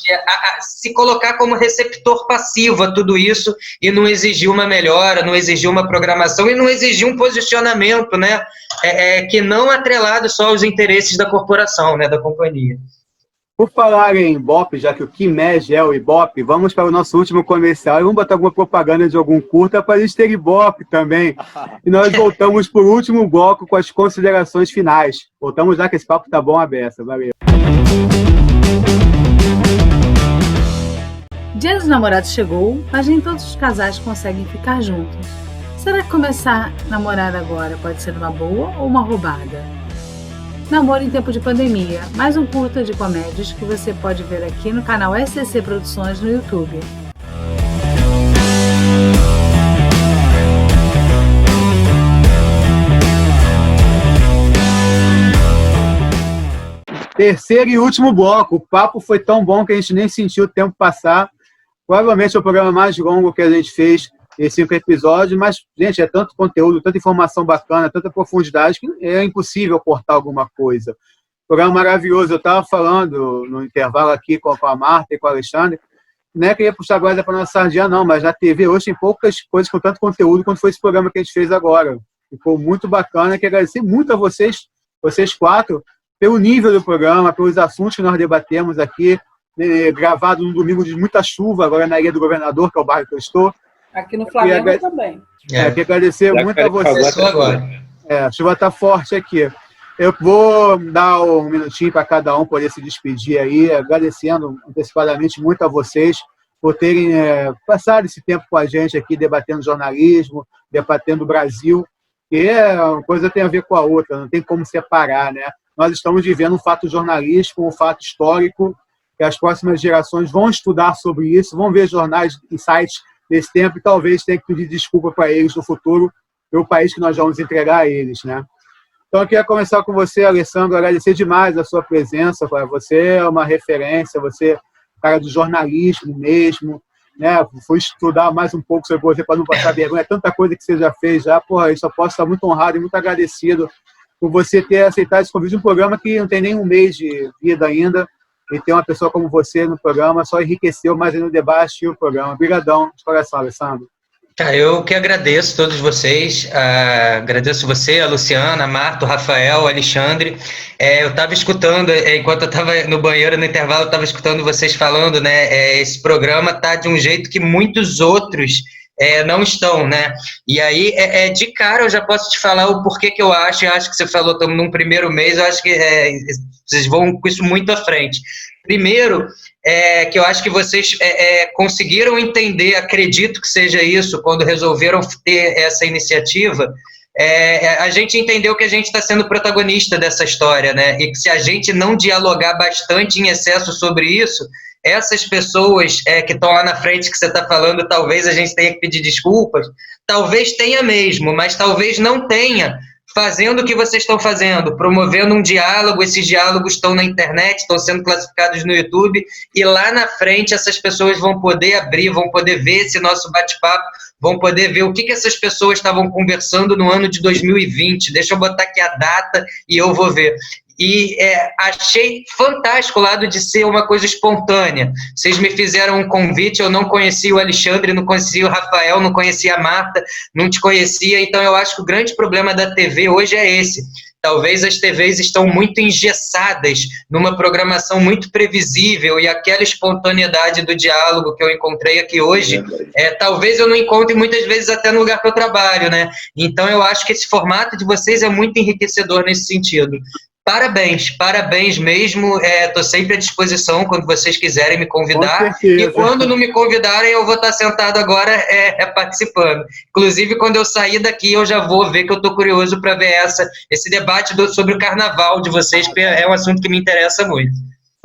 se colocar como receptor passivo a tudo isso e não exigir uma melhora, não exigir uma programação e não exigir um posicionamento, né, que não atrelado só aos interesses da corporação, né, da companhia. Por falar em Ibope, já que o que mege é o Ibope, vamos para o nosso último comercial e vamos botar alguma propaganda de algum curta para a gente ter Ibope também. E nós voltamos por último bloco com as considerações finais. Voltamos já que esse papo tá bom a beça. Valeu. Dia dos Namorados chegou, mas nem todos os casais conseguem ficar juntos. Será que começar a namorar agora pode ser uma boa ou uma roubada? Namoro em tempo de pandemia, mais um curta de comédias que você pode ver aqui no canal SCC Produções no YouTube. Terceiro e último bloco. O papo foi tão bom que a gente nem sentiu o tempo passar. Provavelmente é o programa mais longo que a gente fez em 5 episódios, mas, gente, é tanto conteúdo, tanta informação bacana, tanta profundidade, que é impossível cortar alguma coisa. Programa maravilhoso. Eu estava falando no intervalo aqui com a Marta e com o Alexandre, não é que ia puxar guarda para nossa sardinha, não, mas na TV hoje tem poucas coisas com tanto conteúdo quanto foi esse programa que a gente fez agora. Ficou muito bacana, quero agradecer muito a vocês 4, pelo nível do programa, pelos assuntos que nós debatemos aqui, gravado num domingo de muita chuva, agora na Ilha do Governador, que é o bairro que eu estou. Aqui no Flamengo também. Quero agradecer muito a vocês. A chuva está forte aqui. Eu vou dar um minutinho para cada um poder se despedir aí, agradecendo antecipadamente muito a vocês por terem passado esse tempo com a gente aqui, debatendo jornalismo, debatendo o Brasil, que uma coisa tem a ver com a outra, não tem como separar, né? Nós estamos vivendo um fato jornalístico, um fato histórico, que as próximas gerações vão estudar sobre isso, vão ver jornais e sites desse tempo e talvez tenha que pedir desculpa para eles no futuro, pelo país que nós vamos entregar a eles, né? Então, eu queria começar com você, Alessandro, agradecer demais a sua presença, você é uma referência, você é cara do jornalismo mesmo, né? Fui estudar mais um pouco sobre você para não passar vergonha, é tanta coisa que você já fez, eu só posso estar muito honrado e muito agradecido por você ter aceitado esse convite de um programa que não tem nem um mês de vida ainda, e ter uma pessoa como você no programa só enriqueceu mais ainda o debate e o programa. Obrigadão de coração, Alessandro. Eu que agradeço todos vocês, agradeço você, a Luciana, a Marta, o Rafael, o Alexandre. Eu estava escutando, enquanto eu estava no banheiro, no intervalo, eu estava escutando vocês falando, né? Esse programa está de um jeito que muitos outros não estão, né? E aí, de cara, eu já posso te falar o porquê que eu acho que você falou, estamos num primeiro mês, eu acho que vocês vão com isso muito à frente. Primeiro, que eu acho que vocês conseguiram entender, acredito que seja isso, quando resolveram ter essa iniciativa, a gente entendeu que a gente está sendo protagonista dessa história, né? E que se a gente não dialogar bastante em excesso sobre isso, essas pessoas que estão lá na frente que você está falando, talvez a gente tenha que pedir desculpas, talvez tenha mesmo, mas talvez não tenha, fazendo o que vocês estão fazendo, promovendo um diálogo, esses diálogos estão na internet, estão sendo classificados no YouTube, e lá na frente essas pessoas vão poder abrir, vão poder ver esse nosso bate-papo, vão poder ver o que essas pessoas estavam conversando no ano de 2020, deixa eu botar aqui a data e eu vou ver. E achei fantástico o lado de ser uma coisa espontânea. Vocês me fizeram um convite, eu não conhecia o Alexandre, não conhecia o Rafael, não conhecia a Marta, não te conhecia, então eu acho que o grande problema da TV hoje é esse. Talvez as TVs estão muito engessadas, numa programação muito previsível, e aquela espontaneidade do diálogo que eu encontrei aqui hoje, talvez eu não encontre muitas vezes até no lugar que eu trabalho, né? Então eu acho que esse formato de vocês é muito enriquecedor nesse sentido. Parabéns mesmo, estou sempre à disposição quando vocês quiserem me convidar, e quando não me convidarem eu vou estar sentado agora participando. Inclusive, quando eu sair daqui eu já vou ver, que eu estou curioso para ver esse debate sobre o carnaval de vocês, porque é um assunto que me interessa muito.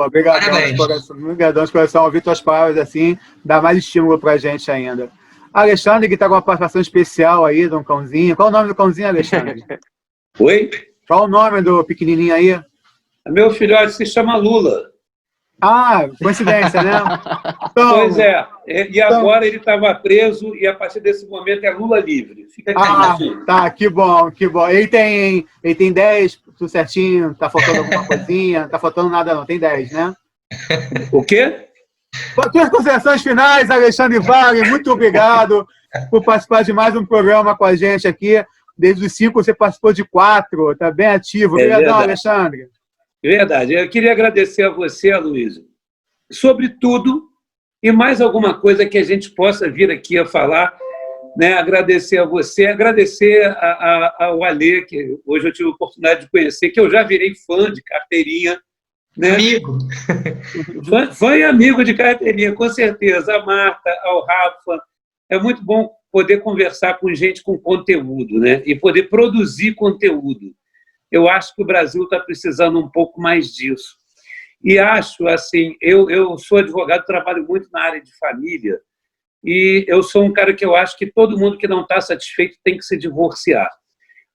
Obrigadão de coração. Ouvir tuas palavras assim, dá mais estímulo pra gente ainda. Alexandre, que está com uma participação especial aí de um cãozinho. Qual o nome do cãozinho, Alexandre? Oi? Qual o nome do pequenininho aí? Meu filhote se chama Lula. Ah, coincidência, né? Então, pois é. E agora ele estava preso e a partir desse momento é Lula livre. Fica aqui. Tá, que bom, que bom. Ele tem 10, tudo certinho, tá faltando alguma coisinha, tá faltando nada não, tem 10, né? O quê? Suas considerações finais, Alexandre Wagner, muito obrigado por participar de mais um programa com a gente aqui. Desde os 5 você participou de 4, tá bem ativo. Obrigadão, Alexandre. Verdade. Eu queria agradecer a você, Aloysio, sobre tudo e mais alguma coisa que a gente possa vir aqui a falar, né? Agradecer a você, agradecer ao Alê, que hoje eu tive a oportunidade de conhecer, que eu já virei fã de carteirinha. Né? Amigo. Fã e amigo de carteirinha, com certeza. A Marta, ao Rafa. É muito bom poder conversar com gente com conteúdo, né? E poder produzir conteúdo. Eu acho que o Brasil está precisando um pouco mais disso. E acho, assim, eu sou advogado, trabalho muito na área de família, e eu sou um cara que eu acho que todo mundo que não está satisfeito tem que se divorciar.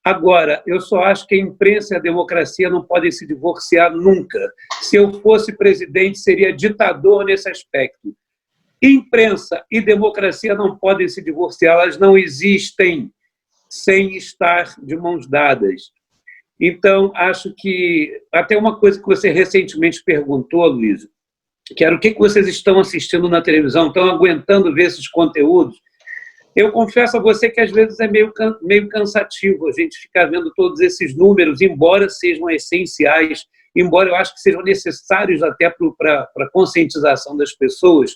Agora, eu só acho que a imprensa e a democracia não podem se divorciar nunca. Se eu fosse presidente, seria ditador nesse aspecto. Imprensa e democracia não podem se divorciar, elas não existem sem estar de mãos dadas. Então, acho que... Até uma coisa que você recentemente perguntou, Luísa, que era o que vocês estão assistindo na televisão, estão aguentando ver esses conteúdos? Eu confesso a você que às vezes é meio cansativo a gente ficar vendo todos esses números, embora sejam essenciais, embora eu acho que sejam necessários até para a conscientização das pessoas,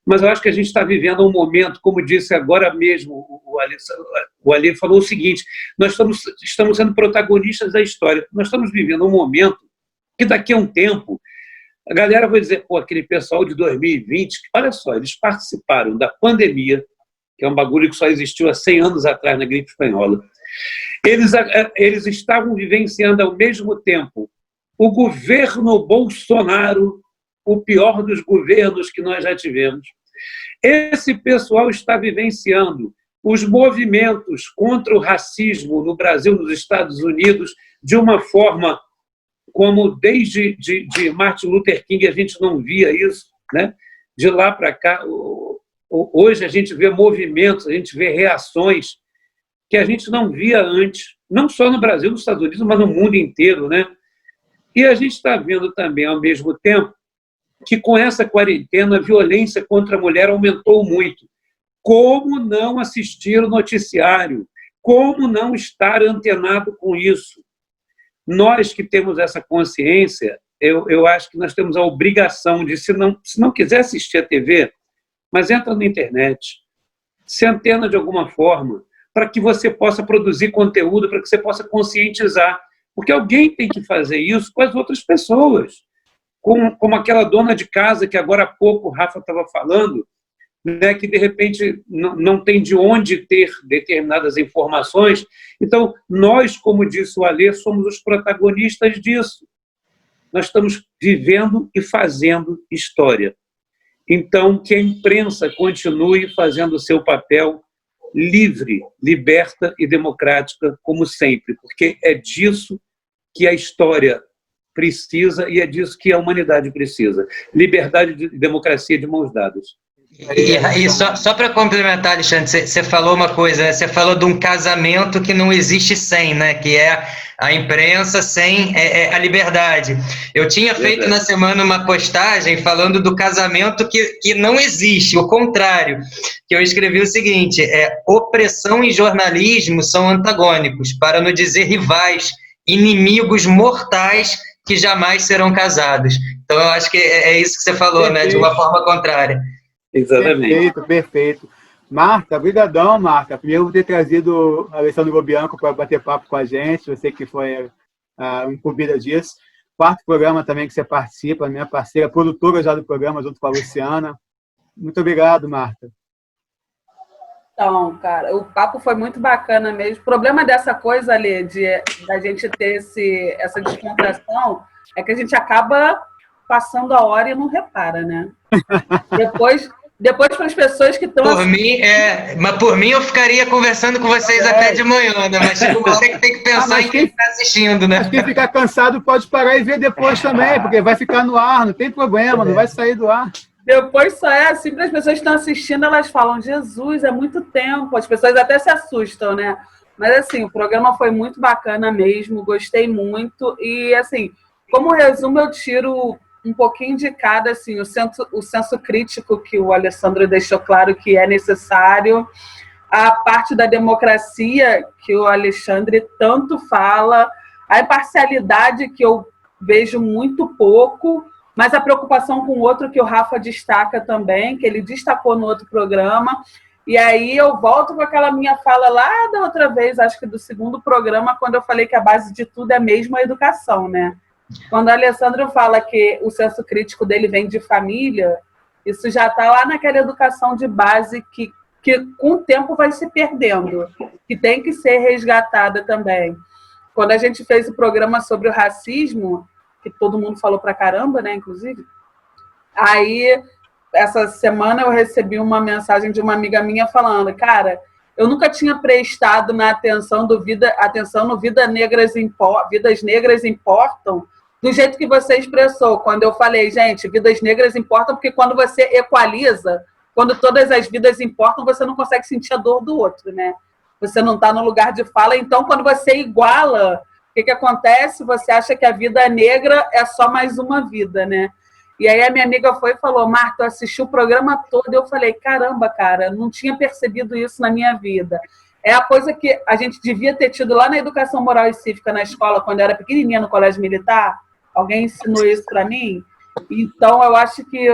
mas eu acho que a gente está vivendo um momento, como disse agora mesmo o Alê falou o seguinte, nós estamos sendo protagonistas da história, nós estamos vivendo um momento que daqui a um tempo a galera vai dizer, pô, aquele pessoal de 2020, olha só, eles participaram da pandemia, que é um bagulho que só existiu há 100 anos atrás na gripe espanhola. Eles estavam vivenciando ao mesmo tempo o governo Bolsonaro, o pior dos governos que nós já tivemos. Esse pessoal está vivenciando os movimentos contra o racismo no Brasil, nos Estados Unidos, de uma forma como desde de Martin Luther King a gente não via isso, né? De lá para cá... Hoje a gente vê movimentos, a gente vê reações que a gente não via antes, não só no Brasil, nos Estados Unidos, mas no mundo inteiro, né? E a gente está vendo também, ao mesmo tempo, que com essa quarentena a violência contra a mulher aumentou muito. Como não assistir o noticiário? Como não estar antenado com isso? Nós que temos essa consciência, eu acho que nós temos a obrigação de, se não quiser assistir a TV, mas entra na internet, se antena de alguma forma, para que você possa produzir conteúdo, para que você possa conscientizar. Porque alguém tem que fazer isso com as outras pessoas. Como aquela dona de casa que agora há pouco o Rafa estava falando, né, que de repente não tem de onde ter determinadas informações. Então, nós, como disse o Alê, somos os protagonistas disso. Nós estamos vivendo e fazendo história. Então, que a imprensa continue fazendo o seu papel livre, liberta e democrática, como sempre, porque é disso que a história precisa e é disso que a humanidade precisa. Liberdade e democracia de mãos dadas. E só para complementar, Alexandre, você falou uma coisa, né? Você falou de um casamento que não existe sem, né? Que é a imprensa sem a liberdade. Eu tinha feito na semana uma postagem falando do casamento que não existe, o contrário, que eu escrevi o seguinte, opressão e jornalismo são antagônicos, para não dizer rivais, inimigos mortais que jamais serão casados. Então, eu acho que é isso que você falou, perfeito, né? De uma forma contrária. Exatamente. Perfeito. Marta, brigadão, Marta. Primeiro por ter trazido a Alessandro Gobianco para bater papo com a gente, você que foi incumbida disso. Quarto programa também que você participa, minha parceira, produtora já do programa, junto com a Luciana. Muito obrigado, Marta. Então, cara, o papo foi muito bacana mesmo. O problema dessa coisa ali, da gente ter essa descontração, é que a gente acaba passando a hora e não repara, né? Depois para as pessoas que estão... Mas por mim eu ficaria conversando com vocês até de manhã, né? Mas chega uma hora que tem que pensar em quem está assistindo, né? Mas quem ficar cansado pode parar e ver depois também, porque vai ficar no ar, não tem problema, não vai sair do ar. Depois só é assim, para as pessoas que estão assistindo, elas falam, Jesus, é muito tempo. As pessoas até se assustam, né? Mas, assim, o programa foi muito bacana mesmo, gostei muito. E, assim, como resumo, eu tiro um pouquinho de cada, assim, o senso crítico que o Alessandro deixou claro que é necessário, a parte da democracia que o Alexandre tanto fala, a imparcialidade que eu vejo muito pouco, mas a preocupação com o outro que o Rafa destaca também, que ele destacou no outro programa. E aí eu volto com aquela minha fala lá da outra vez, acho que do segundo programa, quando eu falei que a base de tudo é mesmo a educação, né? Quando o Alessandro fala que o senso crítico dele vem de família, isso já está lá naquela educação de base que com o tempo vai se perdendo, que tem que ser resgatada também. Quando a gente fez o programa sobre o racismo, que todo mundo falou pra caramba, né, inclusive, aí, essa semana eu recebi uma mensagem de uma amiga minha falando, cara, eu nunca tinha prestado atenção no Vidas Negras Importam, do jeito que você expressou, quando eu falei, gente, vidas negras importam, porque quando você equaliza, quando todas as vidas importam, você não consegue sentir a dor do outro, né? Você não está no lugar de fala, então quando você iguala, o que acontece? Você acha que a vida negra é só mais uma vida, né? E aí a minha amiga foi e falou, Marta, eu assisti o programa todo. Eu falei, caramba, cara, não tinha percebido isso na minha vida. É a coisa que a gente devia ter tido lá na educação moral e cívica na escola, quando eu era pequenininha no colégio militar. Alguém ensinou isso para mim? Então, eu acho que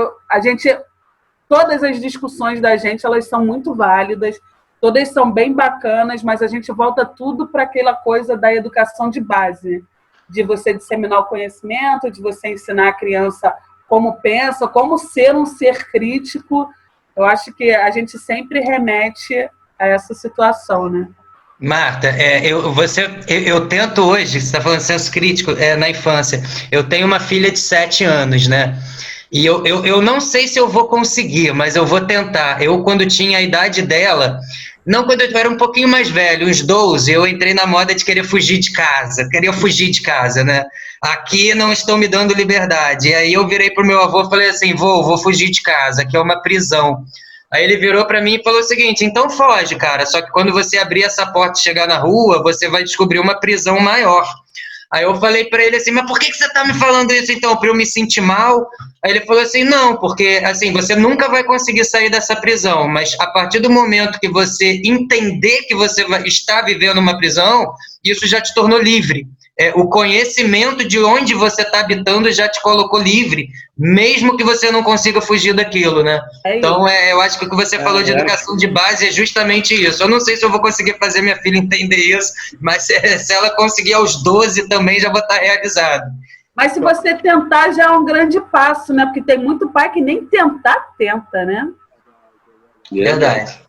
todas as discussões da gente, elas são muito válidas, todas são bem bacanas, mas a gente volta tudo para aquela coisa da educação de base, de você disseminar o conhecimento, de você ensinar a criança como pensa, como ser um ser crítico. Eu acho que a gente sempre remete a essa situação, né? Marta, eu tento hoje, você está falando de senso crítico, na infância, eu tenho uma filha de 7 anos, né? E eu não sei se eu vou conseguir, mas eu vou tentar. Eu, quando tinha a idade dela, não quando eu era um pouquinho mais velho, uns 12, eu entrei na moda de queria fugir de casa, né? Aqui não estão me dando liberdade. E aí eu virei pro meu avô e falei assim, vou fugir de casa, aqui é uma prisão. Aí ele virou para mim e falou o seguinte, então foge, cara, só que quando você abrir essa porta e chegar na rua, você vai descobrir uma prisão maior. Aí eu falei para ele assim, mas por que você tá me falando isso então, para eu me sentir mal? Aí ele falou assim, não, porque assim, você nunca vai conseguir sair dessa prisão, mas a partir do momento que você entender que você está vivendo uma prisão, isso já te tornou livre. O conhecimento de onde você está habitando já te colocou livre, mesmo que você não consiga fugir daquilo, né? Então, eu acho que o que você falou de educação de base é justamente isso. Eu não sei se eu vou conseguir fazer minha filha entender isso, mas se ela conseguir aos 12 também, já vou estar realizado. Mas se você tentar, já é um grande passo, né? Porque tem muito pai que nem tentar, tenta, né? Verdade.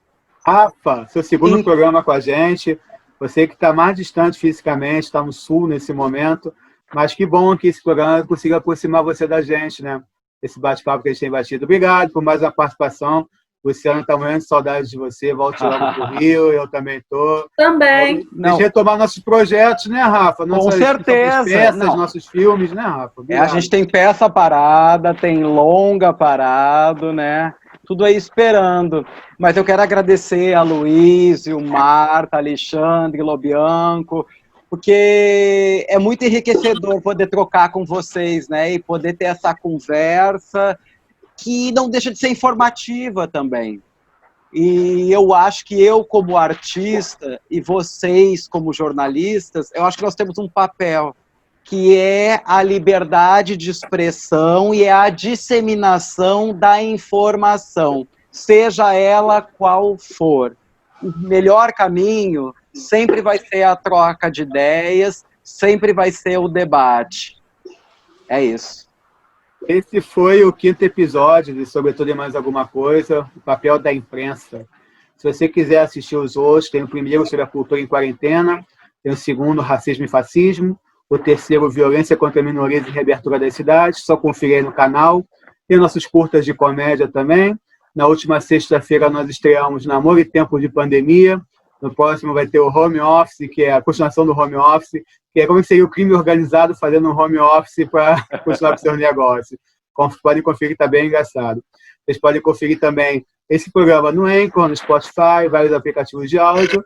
Rafa, seu segundo programa com a gente. Você que está mais distante fisicamente, está no sul nesse momento, mas que bom que esse programa consiga aproximar você da gente, né? Esse bate-papo que a gente tem batido. Obrigado por mais uma participação. O Luciano está morrendo de saudade de você. Volte logo para o Rio, eu também estou. Também. Vamos retomar nossos projetos, né, Rafa? Com certeza. Nossas peças, nossos filmes, né, Rafa? A gente tem peça parada, tem longa parado, né? Tudo aí esperando. Mas eu quero agradecer a Luiz, o Marta, Alexandre, Lobianco, porque é muito enriquecedor poder trocar com vocês, né? E poder ter essa conversa que não deixa de ser informativa também. E eu acho que eu, como artista, e vocês, como jornalistas, eu acho que nós temos um papel, que é a liberdade de expressão e a disseminação da informação, seja ela qual for. O melhor caminho sempre vai ser a troca de ideias, sempre vai ser o debate. É isso. Esse foi o 5º episódio de Sobretudo e Mais Alguma Coisa, o papel da imprensa. Se você quiser assistir os outros, tem o primeiro sobre a cultura em quarentena, tem o segundo, racismo e fascismo, o terceiro, Violência contra Minorias e Reabertura das Cidades. Só conferir aí no canal. Tem nossos curtas de comédia também. Na última sexta-feira nós estreamos Namoro e Tempo de Pandemia. No próximo vai ter o Home Office, que é a continuação do Home Office, que é como seria o crime organizado fazendo um home office para continuar com o seu negócio. Podem conferir, está bem engraçado. Vocês podem conferir também esse programa no Anchor, no Spotify, vários aplicativos de áudio.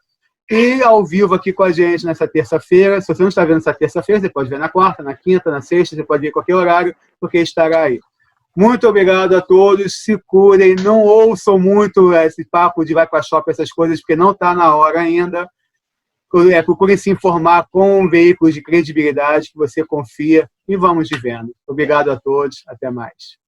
E ao vivo aqui com a gente nessa terça-feira. Se você não está vendo essa terça-feira, você pode ver na quarta, na quinta, na sexta, você pode ver em qualquer horário, porque estará aí. Muito obrigado a todos, se cuidem, não ouçam muito esse papo de vai para shopping, essas coisas, porque não está na hora ainda. Procurem se informar com veículos de credibilidade que você confia e vamos de vendo. Obrigado a todos, até mais.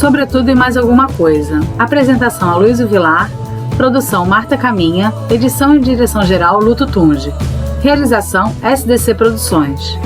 Sobretudo e mais alguma coisa. Apresentação Aloysio Vilar, produção Marta Caminha, edição e direção geral Luto Tunge. Realização SDC Produções.